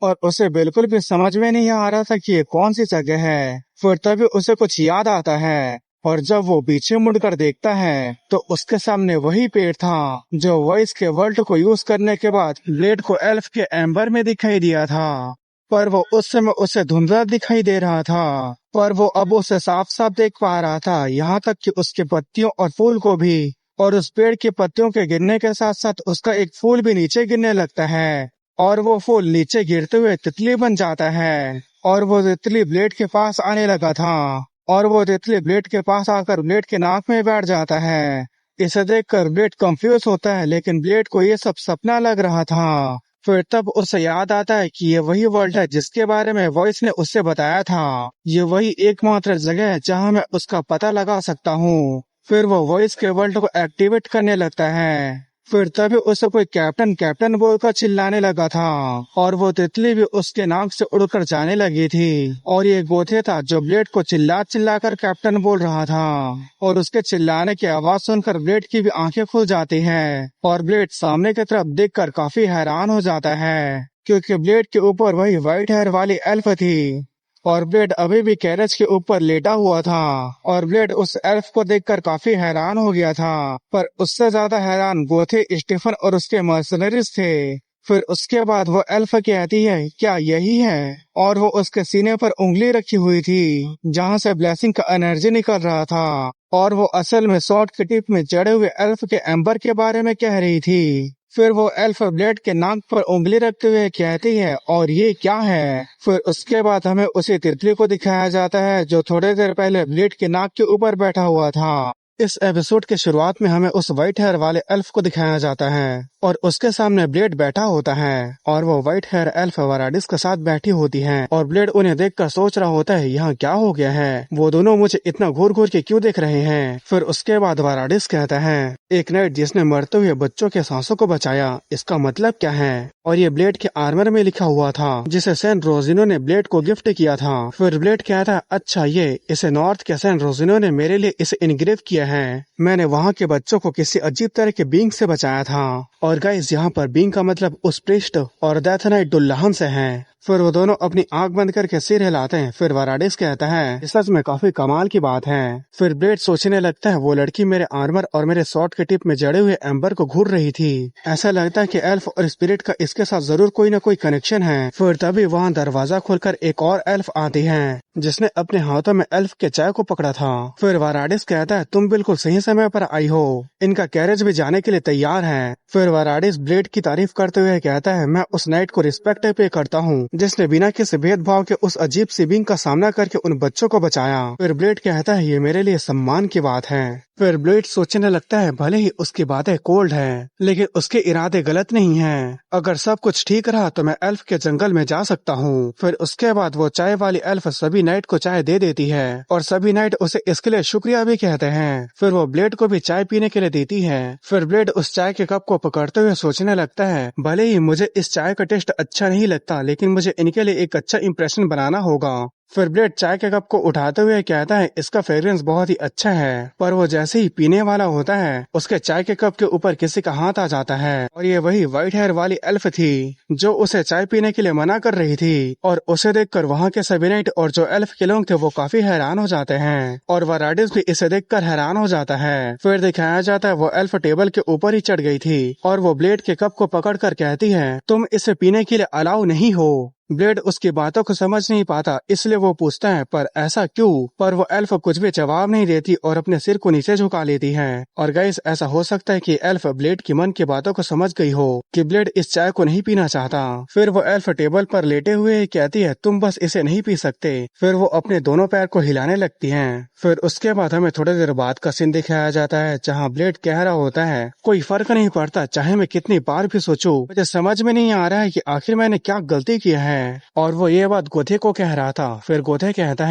और उसे बिल्कुल भी समझ में नहीं आ रहा था कि ये कौन सी जगह है। फिर तभी उसे कुछ याद आता है और जब वो पीछे मुड़कर देखता है तो उसके सामने वही पेड़ था जो वॉइस के वर्ल्ड को यूज करने के बाद ब्लेड को एल्फ के एम्बर में दिखाई दिया था। पर वो उस समय उसे धुंधला दिखाई दे रहा था, पर वो अब उसे साफ साफ देख पा रहा था, यहाँ तक कि उसके पत्तियों और फूल को भी। और उस पेड़ के पत्तियों के गिरने के साथ साथ उसका एक फूल भी नीचे गिरने लगता है और वो फूल नीचे गिरते हुए तितली बन जाता है। और वो तितली ब्लेड के पास आने लगा था और वो तितली ब्लेड के पास आकर ब्लेड के नाक में बैठ जाता है। इसे देखकर ब्लेड कंफ्यूज होता है लेकिन ब्लेड को ये सब सपना लग रहा था। फिर तब उसे याद आता है कि ये वही वर्ल्ड है जिसके बारे में वॉइस ने उससे बताया था। ये वही एकमात्र जगह है जहाँ मैं उसका पता लगा सकता हूँ। फिर वो वॉइस के वर्ल्ड को एक्टिवेट करने लगता है। फिर तभी उसे कोई कैप्टन कैप्टन बोलकर चिल्लाने लगा था और वो तितली भी उसके नाक से उड़कर जाने लगी थी। और ये गोथे था जो ब्लेड को चिल्ला चिल्ला कर कैप्टन बोल रहा था और उसके चिल्लाने की आवाज सुनकर ब्लेड की भी आंखें खुल जाती हैं और ब्लेड सामने की तरफ देखकर काफी हैरान हो जाता है क्योंकि ब्लेड के ऊपर वही व्हाइट हेयर वाली एल्फ थी और ब्लेड अभी भी कैरेज के ऊपर लेटा हुआ था। और ब्लेड उस एल्फ को देखकर काफी हैरान हो गया था, पर उससे ज्यादा हैरान गोथे, स्टीफन और उसके मर्सनरीज थे। फिर उसके बाद वो एल्फ कहती है क्या यही है, और वो उसके सीने पर उंगली रखी हुई थी जहाँ से ब्लेसिंग का एनर्जी निकल रहा था और वो असल में शॉर्ट के टिप में जड़े हुए एल्फ के एम्बर के बारे में कह रही थी। फिर वो एल्फ ब्लेड के नाक पर उंगली रखते हुए कहती है और ये क्या है। फिर उसके बाद हमें उसी तितली को दिखाया जाता है जो थोड़ी देर पहले ब्लेड के नाक के ऊपर बैठा हुआ था। इस एपिसोड के शुरुआत में हमें उस व्हाइट हेयर वाले एल्फ को दिखाया जाता है और उसके सामने ब्लेड बैठा होता है और वो व्हाइट हेयर एल्फ वाराडिस के साथ बैठी होती है और ब्लेड उन्हें देखकर सोच रहा होता है यहाँ क्या हो गया है, वो दोनों मुझे इतना घूर घूर के क्यों देख रहे हैं। फिर उसके बाद वाराडिस कहता है एक नाइट जिसने मरते हुए बच्चों के सांसों को बचाया, इसका मतलब क्या है। और ये ब्लेड के आर्मर में लिखा हुआ था जिसे सैन रोजिनो ने ब्लेड को गिफ्ट किया था। फिर ब्लेड कहता है अच्छा ये इसे नॉर्थ के सैन रोजिनो ने मेरे लिए इसे इनग्रेव किया है, मैंने वहाँ के बच्चों को किसी अजीब तरह के बींग से बचाया था। और गाइस यहाँ पर बींग का मतलब उस प्रिस्ट और डेथ नाइट दुल्हन से है। फिर वो दोनों अपनी आंख बंद करके सिर हिलाते हैं। फिर वाराडिस कहता है सच में काफी कमाल की बात है। फिर ब्लेड सोचने लगता है वो लड़की मेरे आर्मर और मेरे शॉर्ट के टिप में जड़े हुए एम्बर को घूर रही थी, ऐसा लगता है कि एल्फ और स्पिरिट का इसके साथ जरूर कोई न कोई कनेक्शन है। फिर तभी वहाँ दरवाजा खोलकर एक और एल्फ आती है जिसने अपने हाथों में एल्फ के चाय को पकड़ा था। फिर वाराडिस कहता है तुम बिल्कुल सही समय पर आई हो, इनका कैरेज भी जाने के लिए तैयार है। फिर वाराडिस ब्लेड की तारीफ करते हुए कहता है मैं उस नाइट को रिस्पेक्ट पे करता हूँ जिसने बिना किसी भेदभाव के उस अजीब सी बींग का सामना करके उन बच्चों को बचाया। फिर ब्लेड कहता है ये मेरे लिए सम्मान की बात है। फिर ब्लेड सोचने लगता है भले ही उसकी बातें कोल्ड है लेकिन उसके इरादे गलत नहीं हैं। अगर सब कुछ ठीक रहा तो मैं एल्फ के जंगल में जा सकता हूँ। फिर उसके बाद वो चाय वाली एल्फ सभी नाइट को चाय दे देती है और सभी नाइट उसे इसके लिए शुक्रिया भी कहते हैं। फिर वो ब्लेड को भी चाय पीने के लिए देती है। फिर ब्लेड उस चाय के कप को पकड़ते हुए सोचने लगता है भले ही मुझे इस चाय का टेस्ट अच्छा नहीं लगता लेकिन मुझे इनके लिए एक अच्छा इंप्रेशन बनाना होगा। फिर ब्लेड चाय के कप को उठाते हुए कहता है इसका फ्रेग्रेंस बहुत ही अच्छा है। पर वो जैसे ही पीने वाला होता है उसके चाय के कप के ऊपर किसी का हाथ आ जाता है और ये वही व्हाइट हेयर वाली एल्फ थी जो उसे चाय पीने के लिए मना कर रही थी। और उसे देखकर वहाँ के सभी नाइट और जो एल्फ के लोग थे वो काफी हैरान हो जाते हैं और वराडिस भी इसे देखकर हैरान हो जाता है। फिर दिखाया जाता है वो एल्फ टेबल के ऊपर ही चढ़ गई थी और वो ब्लेड के कप को पकड़कर कहती है तुम इसे पीने के लिए अलाउ नहीं हो। ब्लेड उसकी बातों को समझ नहीं पाता इसलिए वो पूछता है पर ऐसा क्यों। पर वो एल्फ कुछ भी जवाब नहीं देती और अपने सिर को नीचे झुका लेती है। और गाइस ऐसा हो सकता है कि एल्फ ब्लेड की मन की बातों को समझ गई हो कि ब्लेड इस चाय को नहीं पीना चाहता। फिर वो एल्फ टेबल पर लेटे हुए कहती है तुम बस इसे नहीं पी सकते। फिर वो अपने दोनों पैर को हिलाने लगती है। फिर उसके बाद हमें थोड़ी देर बाद का सीन दिखाया जाता है जहाँ ब्लेड कह रहा होता है कोई फर्क नहीं पड़ता चाहे मैं कितनी बार भी सोचूं मुझे समझ में नहीं आ रहा है कि आखिर मैंने क्या गलती की है। और वो ये बात गोथे को कह रहा था। फिर गोथे कहता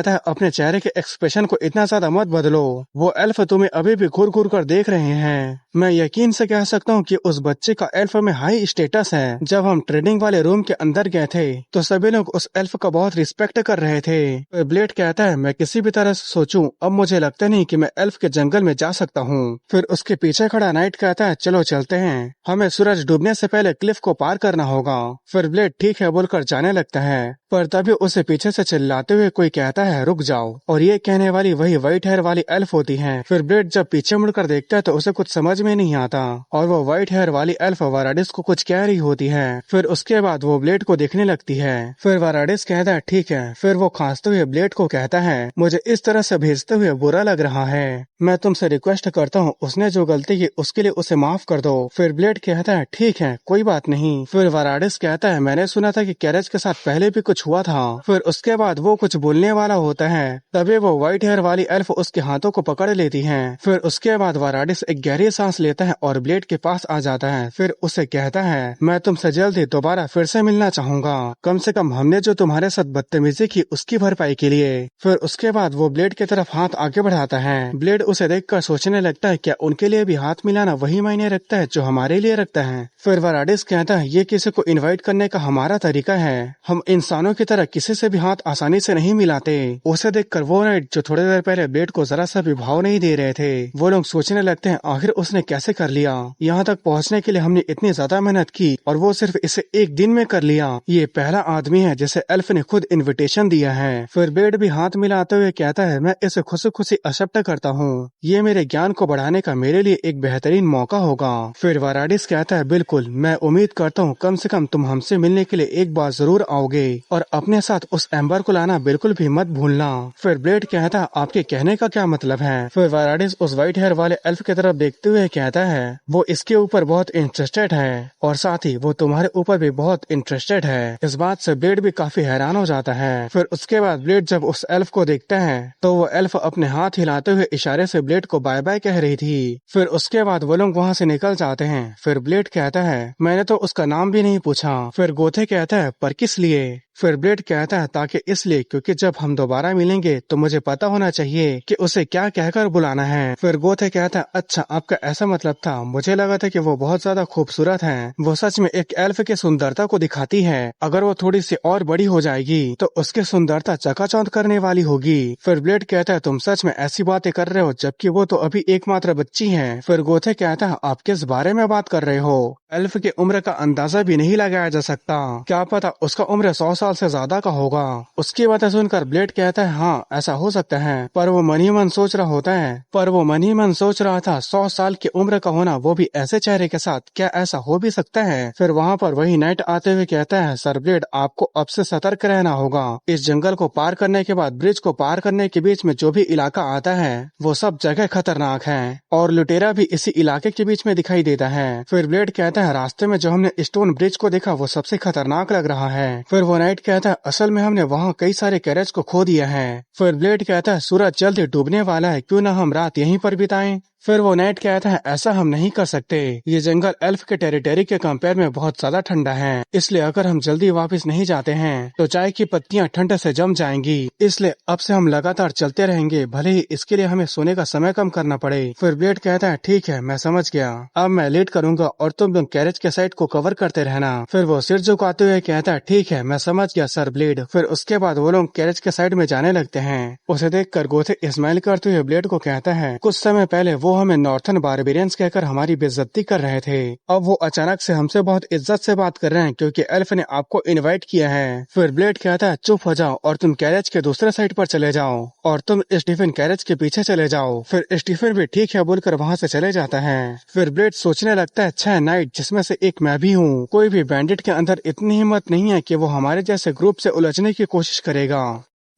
है अपने चेहरे के एक्सप्रेशन को इतना ज्यादा मत बदलो। वो एल्फ तुम्हें अभी भी घूर घूर कर देख रहे हैं। मैं यकीन से कह सकता हूँ कि उस बच्चे का एल्फ में हाई स्टेटस है। जब हम ट्रेनिंग वाले रूम के अंदर गए थे तो सभी लोग उस एल्फ का बहुत रिस्पेक्ट कर रहे थे। ब्लेड कहता है मैं किसी भी तरह से सोचूं अब मुझे लगता नहीं कि मैं एल्फ के जंगल में जा सकता हूँ। फिर उसके पीछे खड़ा नाइट कहता है चलो चलते हैं हमें सूरज डूबने से पहले क्लिफ को पार करना होगा। फिर ब्लेड ठीक है बोलकर जाने लगता है पर तभी उसे पीछे से चिल्लाते हुए कोई कहता है रुक जाओ और ये कहने वाली वही व्हाइट हेयर वाली एल्फ होती है। फिर ब्लेड जब पीछे मुड़कर देखता है तो उसे कुछ समझ में नहीं आता और वो व्हाइट हेयर वाली एल्फ वराडिस को कुछ कह रही होती है। फिर उसके बाद वो ब्लेड को देखने लगती है। फिर वराडिस कहता है ठीक है। फिर वो खांसते हुए ब्लेड को कहता है मुझे इस तरह से भेजते हुए बुरा लग रहा है मैं तुमसे रिक्वेस्ट करता हूँ उसने जो गलती की उसके लिए उसे माफ कर दो। फिर ब्लेड कहता है ठीक है कोई बात नहीं। फिर वराडिस कहता है मैंने सुना था कि कैरेज के साथ पहले भी कुछ हुआ था। फिर उसके बाद वो कुछ बोलने वाला होता है तभी वो व्हाइट हेयर वाली एल्फ उसके हाथों को पकड़ लेती है। फिर उसके बाद वराडिस एक गहरी सांस लेता है और ब्लेड के पास आ जाता है। फिर उसे कहता है मैं तुमसे जल्द ही दोबारा फिर से मिलना चाहूंगा कम से कम हमने जो तुम्हारे साथ बदतमीजी की उसकी भरपाई के लिए। फिर उसके बाद वो ब्लेड की तरफ हाथ आगे बढ़ाता है। ब्लेड उसे देखकर सोचने लगता है क्या उनके लिए भी हाथ मिलाना वही मायने रखता है जो हमारे लिए रखता है। फिर वराडिस कहता है ये किसी को इनवाइट करने का हमारा तरीका है हम इंसानों की तरह किसी से भी हाथ आसानी से नहीं मिलाते। उसे देखकर वो नाइट जो थोड़ी देर पहले ब्लेड को जरा सा भी भाव नहीं दे रहे थे वो लोग सोचने लगते हैं आखिर उसने कैसे कर लिया। यहाँ तक पहुँचने के लिए हमने इतनी ज्यादा मेहनत की और वो सिर्फ इसे एक दिन में कर लिया। ये पहला आदमी है जिसे एल्फ ने खुद इन्विटेशन दिया है। फिर ब्लेड भी हाथ मिलाते हुए कहता है मैं इसे खुशी खुशी एक्सेप्ट करता हूँ ये मेरे ज्ञान को बढ़ाने का मेरे लिए एक बेहतरीन मौका होगा। फिर वराडिस कहता है बिल्कुल मैं उम्मीद करता हूँ कम से कम तुम हमसे मिलने के लिए एक बार जरूर आओगे और अपने साथ उस एम्बर को लाना बिल्कुल भी मत भूलना। फिर ब्लेड कहता है आपके कहने का क्या मतलब है। फिर वराडिस उस व्हाइट हेयर वाले एल्फ की तरफ देखते हुए कहता है वो इसके ऊपर बहुत इंटरेस्टेड है और साथ ही वो तुम्हारे ऊपर भी बहुत इंटरेस्टेड है। इस बात से ब्लेड भी काफी हैरान हो जाता है। फिर उसके बाद ब्लेड जब उस एल्फ को देखता है तो वो एल्फ अपने हाथ हिलाते हुए इशारे से ब्लेड को बाय बाय कह रही थी। फिर उसके बाद वो लोग वहाँ से निकल जाते हैं। फिर ब्लेड कहता है मैंने तो उसका नाम भी नहीं पूछा। फिर गोथे कहता है पर किस लिए। फिर ब्लेड कहता है ताकि इसलिए क्योंकि जब हम दोबारा मिलेंगे तो मुझे पता होना चाहिए कि उसे क्या कहकर बुलाना है। फिर गोथे कहता है अच्छा आपका ऐसा मतलब था मुझे लगा था कि वो बहुत ज्यादा खूबसूरत है। वो सच में एक एल्फ की सुंदरता को दिखाती है अगर वो थोड़ी सी और बड़ी हो जाएगी तो उसकी सुंदरता चकाचौंध करने वाली होगी। फिर ब्लेड कहता है तुम सच में ऐसी बातें कर रहे हो जबकि वो तो अभी एकमात्र बच्ची है। फिर गोथे कहता है आप किस बारे में बात कर रहे हो एल्फ की उम्र का अंदाजा भी नहीं लगाया जा सकता क्या पता उसका उम्र 100 साल से ज्यादा का होगा। उसकी बातें सुनकर ब्लेड कहता है हाँ ऐसा हो सकता है, पर वो मन ही मन सोच रहा होता है। पर वो मन ही मन सोच रहा था 100 साल की उम्र का होना, वो भी ऐसे चेहरे के साथ, क्या ऐसा हो भी सकता है। फिर वहाँ पर वही नाइट आते हुए कहता है सर ब्लेड आपको अब से सतर्क रहना होगा। इस जंगल को पार करने के बाद ब्रिज को पार करने के बीच में जो भी इलाका आता है वो सब जगह खतरनाक है, और लुटेरा भी इसी इलाके के बीच में दिखाई देता है। फिर ब्लेड कहता है रास्ते में जो हमने स्टोन ब्रिज को देखा वो सबसे खतरनाक लग रहा है। फिर वो नाइट कहता है असल में हमने वहाँ कई सारे कैरेज को खो दिया है। फिर ब्लेड कहता है सूरज जल्द ही डूबने वाला है, क्यों ना हम रात यहीं पर बिताएं। फिर वो नाइट कहता है ऐसा हम नहीं कर सकते, ये जंगल एल्फ के टेरिटरी के कंपेयर में बहुत ज्यादा ठंडा है, इसलिए अगर हम जल्दी वापस नहीं जाते हैं तो चाय की पत्तियां ठंड से जम जाएंगी, इसलिए अब से हम लगातार चलते रहेंगे, भले ही इसके लिए हमें सोने का समय कम करना पड़े। फिर ब्लेड कहता है ठीक है मैं समझ गया, अब मैं लेट करूंगा और तुम कैरेज के साइड को कवर करते रहना। फिर वो सिर झुकाते हुए कहता है ठीक है मैं समझ गया सर ब्लेड। फिर उसके बाद वो लोग कैरेज के साइड में जाने लगते हैं। उसे देखकर गोथे स्माइल करते हुए ब्लेड को कहता है कुछ समय पहले वो हमें नॉर्थन बारबेरियंस कहकर हमारी बेइज्जती कर रहे थे, अब वो अचानक से हमसे बहुत इज्जत से बात कर रहे हैं क्योंकि एल्फ ने आपको इनवाइट किया है। फिर ब्लेड कहता है चुप हो जाओ और तुम कैरेज के दूसरे साइड पर चले जाओ और तुम स्टीफन कैरेज के पीछे चले जाओ। फिर स्टीफन भी ठीक है बोलकर वहाँ से चले जाता है। फिर ब्लेड सोचने लगता है 6 नाइट जिसमें से एक मैं भी हूँ, कोई भी बैंडिट के अंदर इतनी हिम्मत नहीं है कि वो हमारे जैसे ग्रुप से उलझने की कोशिश करेगा,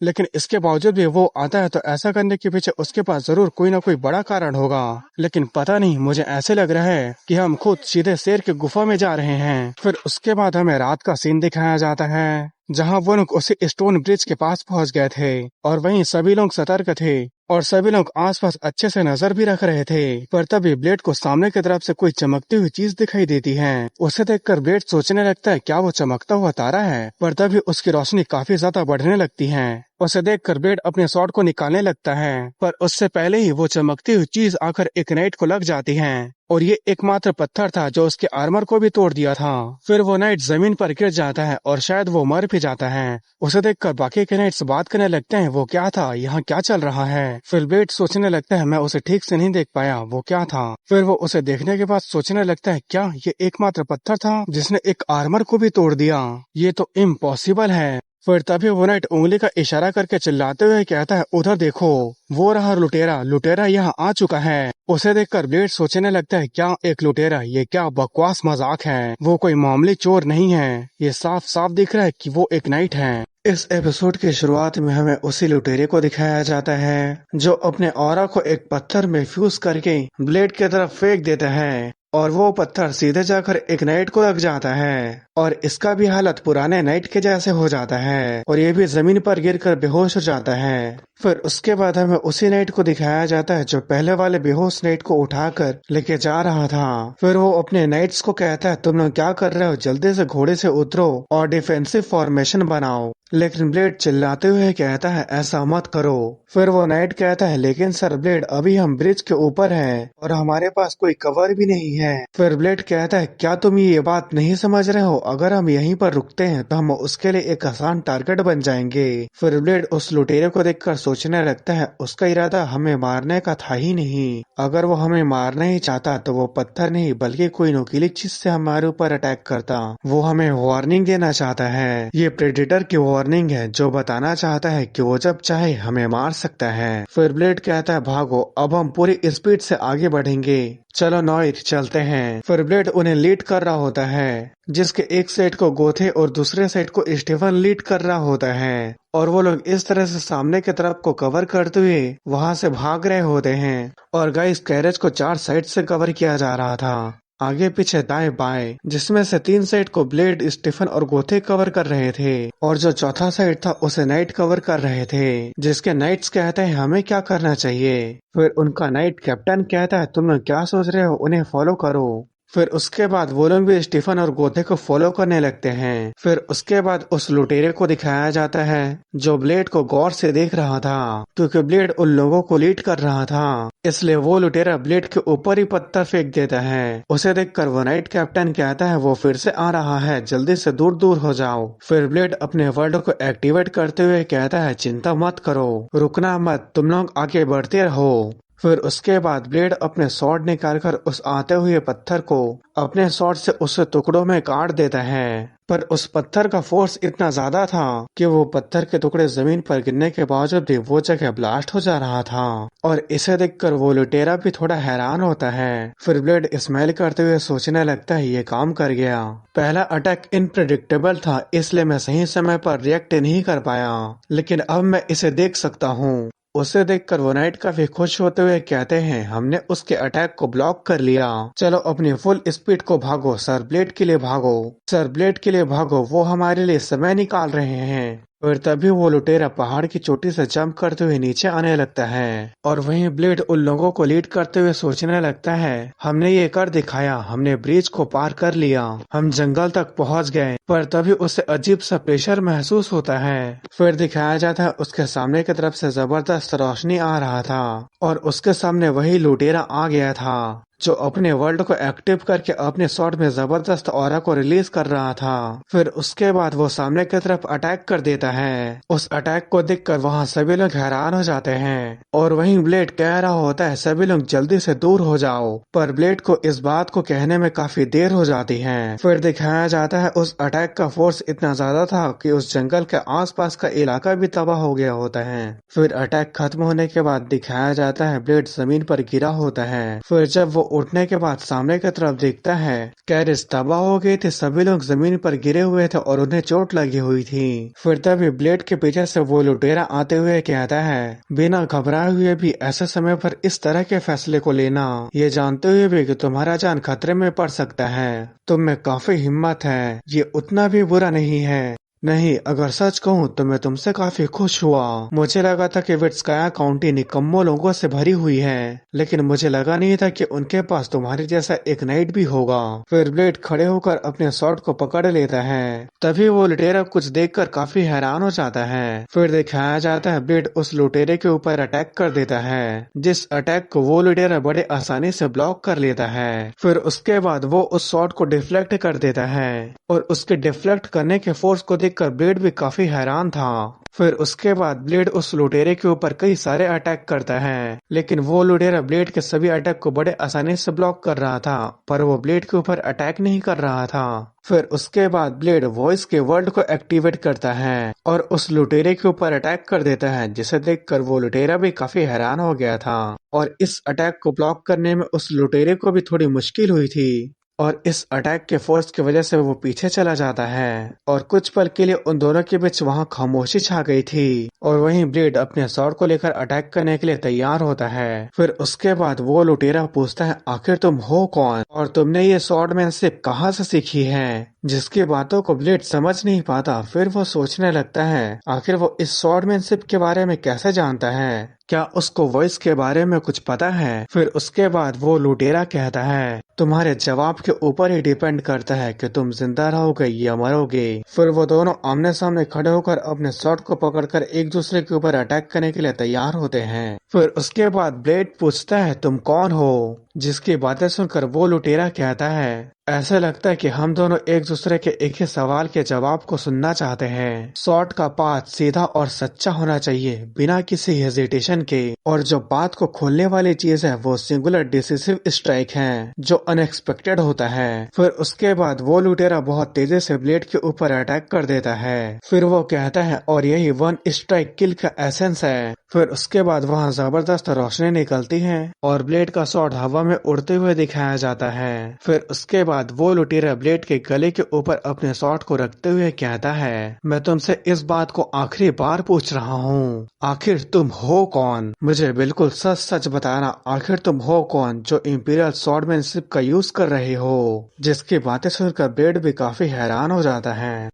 लेकिन इसके बावजूद भी वो आता है तो ऐसा करने के पीछे उसके पास जरूर कोई ना कोई बड़ा कारण होगा। लेकिन पता नहीं मुझे ऐसे लग रहा है कि हम खुद सीधे शेर की गुफा में जा रहे हैं। फिर उसके बाद हमें रात का सीन दिखाया जाता है जहां वो लोग उसी स्टोन ब्रिज के पास पहुंच गए थे और वहीं सभी लोग सतर्क थे और सभी लोग आसपास अच्छे से नजर भी रख रहे थे। पर तभी ब्लेड को सामने की तरफ से कोई चमकती हुई चीज दिखाई देती है। उसे देखकर ब्लेड सोचने लगता है क्या वो चमकता हुआ तारा है, पर तभी उसकी रोशनी काफी ज्यादा बढ़ने लगती है। उसे देखकर ब्लेड अपने शॉट को निकालने लगता है, पर उससे पहले ही वो चमकती हुई चीज आकर एक नाइट को लग जाती है और ये एकमात्र पत्थर था जो उसके आर्मर को भी तोड़ दिया था। फिर वो नाइट जमीन पर गिर जाता है और शायद वो मर भी जाता है। उसे देखकर बाकी के नाइट्स बात करने लगते हैं वो क्या था, यहाँ क्या चल रहा है। फिर ब्लेड सोचने लगता है मैं उसे ठीक से नहीं देख पाया, वो क्या था। फिर वो उसे देखने के बाद सोचने लगता है क्या ये एकमात्र पत्थर था जिसने एक आर्मर को भी तोड़ दिया, ये तो इम्पॉसिबल है। फिर तभी वो नाइट उंगली का इशारा करके चिल्लाते हुए कहता है उधर देखो, वो रहा लुटेरा, लुटेरा यहाँ आ चुका है। उसे देखकर ब्लेड सोचने लगता है क्या एक लुटेरा, ये क्या बकवास मजाक है, वो कोई मामूली चोर नहीं है, ये साफ साफ दिख रहा है कि वो एक नाइट है। इस एपिसोड की शुरुआत में हमें उसी लुटेरे को दिखाया जाता है जो अपने ऑरा को एक पत्थर में फ्यूज करके ब्लेड की तरफ फेंक देता है और वो पत्थर सीधे जाकर एक नाइट को लग जाता है और इसका भी हालत पुराने नाइट के जैसे हो जाता है और ये भी जमीन पर गिरकर बेहोश हो जाता है। फिर उसके बाद हमें उसी नाइट को दिखाया जाता है जो पहले वाले बेहोश नाइट को उठाकर लेके जा रहा था। फिर वो अपने नाइट्स को कहता है तुम लोग क्या कर रहे हो, जल्दी से घोड़े से उतरो और डिफेंसिव फॉर्मेशन बनाओ। लेकिन ब्लेड चिल्लाते हुए कहता है ऐसा मत करो। फिर वो नाइट कहता है लेकिन सर ब्लेड अभी हम ब्रिज के ऊपर हैं और हमारे पास कोई कवर भी नहीं है। फिर ब्लेड कहता है क्या तुम ये बात नहीं समझ रहे हो, अगर हम यहीं पर रुकते हैं तो हम उसके लिए एक आसान टारगेट बन जाएंगे। फिर ब्लेड उस लुटेरे को देखकर सोचने लगता है उसका इरादा हमें मारने का था ही नहीं, अगर वो हमें मारना ही चाहता तो वो पत्थर नहीं बल्कि कोई नुकीली चीज से हमारे ऊपर अटैक करता। वो हमें वार्निंग देना चाहता है, ये प्रेडेटर की वार्निंग है जो बताना चाहता है कि वो जब चाहे हमें मार सकता है। फिर ब्लेड कहता है भागो, अब हम पूरी स्पीड से आगे बढ़ेंगे, चलो नॉइट चलते हैं। फिर ब्लेड उन्हें लीड कर रहा होता है जिसके एक साइड को गोथे और दूसरे साइड को स्टीफन लीड कर रहा होता है और वो लोग इस तरह से सामने की तरफ को कवर करते हुए वहां से भाग रहे होते हैं। और गाइस कैरेज को 4 साइड से कवर किया जा रहा था, आगे पीछे दाएं बाएं, जिसमें से 3 साइड को ब्लेड स्टीफन और गोथे कवर कर रहे थे और जो चौथा साइड था उसे नाइट कवर कर रहे थे जिसके नाइट्स कहते हैं हमें क्या करना चाहिए। फिर उनका नाइट कैप्टन कहता है तुम लोग क्या सोच रहे हो, उन्हें फॉलो करो। फिर उसके बाद वो लोग भी स्टीफन और गोथे को फॉलो करने लगते हैं। फिर उसके बाद उस लुटेरे को दिखाया जाता है जो ब्लेड को गौर से देख रहा था क्योंकि ब्लेड उन लोगों को लीड कर रहा था, इसलिए वो लुटेरा ब्लेड के ऊपर ही पत्थर फेंक देता है। उसे देखकर वो नाइट कैप्टन कहता है वो फिर से आ रहा है, जल्दी से दूर दूर हो जाओ। फिर ब्लेड अपने वर्ड को एक्टिवेट करते हुए कहता है चिंता मत करो, रुकना मत, तुम लोग आगे बढ़ते रहो। फिर उसके बाद ब्लेड अपने स्वॉर्ड निकालकर उस आते हुए पत्थर को अपने स्वॉर्ड से उस टुकड़ों में काट देता है। पर उस पत्थर का फोर्स इतना ज्यादा था कि वो पत्थर के टुकड़े जमीन पर गिरने के बावजूद भी वो जगह ब्लास्ट हो जा रहा था। और इसे देखकर वो लुटेरा भी थोड़ा हैरान होता है। फिर ब्लेड स्माइल करते हुए सोचने लगता है ये काम कर गया। पहला अटैक इनप्रेडिक्टेबल था, इसलिए मैं सही समय पर रिएक्ट नहीं कर पाया, लेकिन अब मैं इसे देख सकता हूँ। उसे देखकर वो नाइट काफी खुश होते हुए कहते हैं हमने उसके अटैक को ब्लॉक कर लिया, चलो अपनी फुल स्पीड को भागो, सर ब्लेड के लिए भागो, सर ब्लेड के लिए भागो, वो हमारे लिए समय निकाल रहे हैं। और तभी वो लुटेरा पहाड़ की चोटी से जंप करते हुए नीचे आने लगता है। और वहीं ब्लेड उन लोगों को लीड करते हुए सोचने लगता है हमने ये कर दिखाया, हमने ब्रिज को पार कर लिया, हम जंगल तक पहुंच गए। पर तभी उसे अजीब सा प्रेशर महसूस होता है। फिर दिखाया जाता है उसके सामने की तरफ से जबरदस्त रोशनी आ रहा था और उसके सामने वही लुटेरा आ गया था जो अपने वर्ल्ड को एक्टिव करके अपने शॉट में जबरदस्त ऑरा को रिलीज कर रहा था। फिर उसके बाद वो सामने की तरफ अटैक कर देता है। उस अटैक को देखकर वहाँ सभी लोग हैरान हो जाते हैं और वहीं ब्लेड कह रहा होता है सभी लोग जल्दी से दूर हो जाओ, पर ब्लेड को इस बात को कहने में काफी देर हो जाती है। फिर दिखाया जाता है उस अटैक का फोर्स इतना ज्यादा था कि उस जंगल के आसपास का इलाका भी तबाह हो गया होता है। फिर अटैक खत्म होने के बाद दिखाया जाता है ब्लेड जमीन पर गिरा होता है। फिर जब वो उठने के बाद सामने की तरफ देखता है कैरिस तबाह हो गई थी, सभी लोग जमीन पर गिरे हुए थे और उन्हें चोट लगी हुई थी। फिर तभी ब्लेड के पीछे से वो लुटेरा आते हुए कहता है बिना घबराए हुए भी ऐसे समय पर इस तरह के फैसले को लेना, ये जानते हुए भी कि तुम्हारा जान खतरे में पड़ सकता है, तुम में काफी हिम्मत है, ये उतना भी बुरा नहीं है। नहीं, अगर सच कहूँ तो मैं तुमसे काफी खुश हुआ। मुझे लगा था कि विट्स्काया काउंटी निकम्मों लोगों से भरी हुई है, लेकिन मुझे लगा नहीं था कि उनके पास तुम्हारे जैसा एक नाइट भी होगा। फिर ब्लेड खड़े होकर अपने शॉट को पकड़ लेता है। तभी वो लुटेरा कुछ देखकर काफी हैरान हो जाता है। फिर दिखाया जाता है ब्लेड उस लुटेरे के ऊपर अटैक कर देता है, जिस अटैक को वो लुटेरा बड़े आसानी से ब्लॉक कर लेता है। फिर उसके बाद वो उस शॉट को डिफ्लेक्ट कर देता है और उसके डिफ्लेक्ट करने के फोर्स को देखकर ब्लेड भी काफी हैरान था। फिर उसके बाद ब्लेड उस लुटेरे के ऊपर कई सारे अटैक करता है, लेकिन वो लुटेरा ब्लेड के सभी अटैक को बड़े आसानी से ब्लॉक कर रहा था, पर वो ब्लेड के ऊपर अटैक नहीं कर रहा था। फिर उसके बाद ब्लेड वॉइस के वर्ल्ड को एक्टिवेट करता है और उस लुटेरे के ऊपर अटैक कर देता है, जिसे देखकर वो लुटेरा भी काफी हैरान हो गया था। और इस अटैक को ब्लॉक करने में उस लुटेरे को भी थोड़ी मुश्किल हुई थी और इस अटैक के फोर्स की वजह से वो पीछे चला जाता है और कुछ पल के लिए उन दोनों के बीच वहां खामोशी छा गई थी। और वहीं ब्लेड अपने स्वॉर्ड को लेकर अटैक करने के लिए तैयार होता है। फिर उसके बाद वो लुटेरा पूछता है आखिर तुम हो कौन और तुमने ये स्वॉर्डमैनशिप कहाँ से सीखी है, जिसकी बातों को ब्लेड समझ नहीं पाता। फिर वो सोचने लगता है आखिर वो इस स्वॉर्डमैनशिप के बारे में कैसे जानता है, क्या उसको वॉइस के बारे में कुछ पता है। फिर उसके बाद वो लुटेरा कहता है तुम्हारे जवाब के ऊपर ही डिपेंड करता है कि तुम जिंदा रहोगे या मरोगे। फिर वो दोनों आमने सामने खड़े होकर अपने शॉट को पकड़कर एक दूसरे के ऊपर अटैक करने के लिए तैयार होते हैं। फिर उसके बाद ब्लेड पूछता है तुम कौन हो, जिसकी बातें सुनकर वो लुटेरा कहता है ऐसा लगता है कि हम दोनों एक दूसरे के एक ही सवाल के जवाब को सुनना चाहते हैं। शॉट का पाथ सीधा और सच्चा होना चाहिए बिना किसी हेजिटेशन के, और जो बात को खोलने वाली चीज है वो सिंगुलर डिसिसिव स्ट्राइक है जो अनएक्सपेक्टेड होता है। फिर उसके बाद वो लुटेरा बहुत तेजी से ब्लेड के ऊपर अटैक कर देता है। फिर वो कहता है और यही वन स्ट्राइक किल का एसेंस है। फिर उसके बाद वहाँ जबरदस्त रोशनी निकलती है और ब्लेड का शॉट हवा में उड़ते हुए दिखाया जाता है। फिर उसके बाद वो लुटेरा ब्लेड के गले के ऊपर अपने शॉट को रखते हुए कहता है मैं तुमसे इस बात को आखिरी बार पूछ रहा हूँ, आखिर तुम हो कौन, मुझे बिल्कुल सच सच बताना, आखिर तुम हो कौन जो इंपीरियल स्वॉर्डमैनशिप का यूज कर रहे हो। जिसकी बातें सुनकर ब्लेड भी काफी हैरान हो जाता है।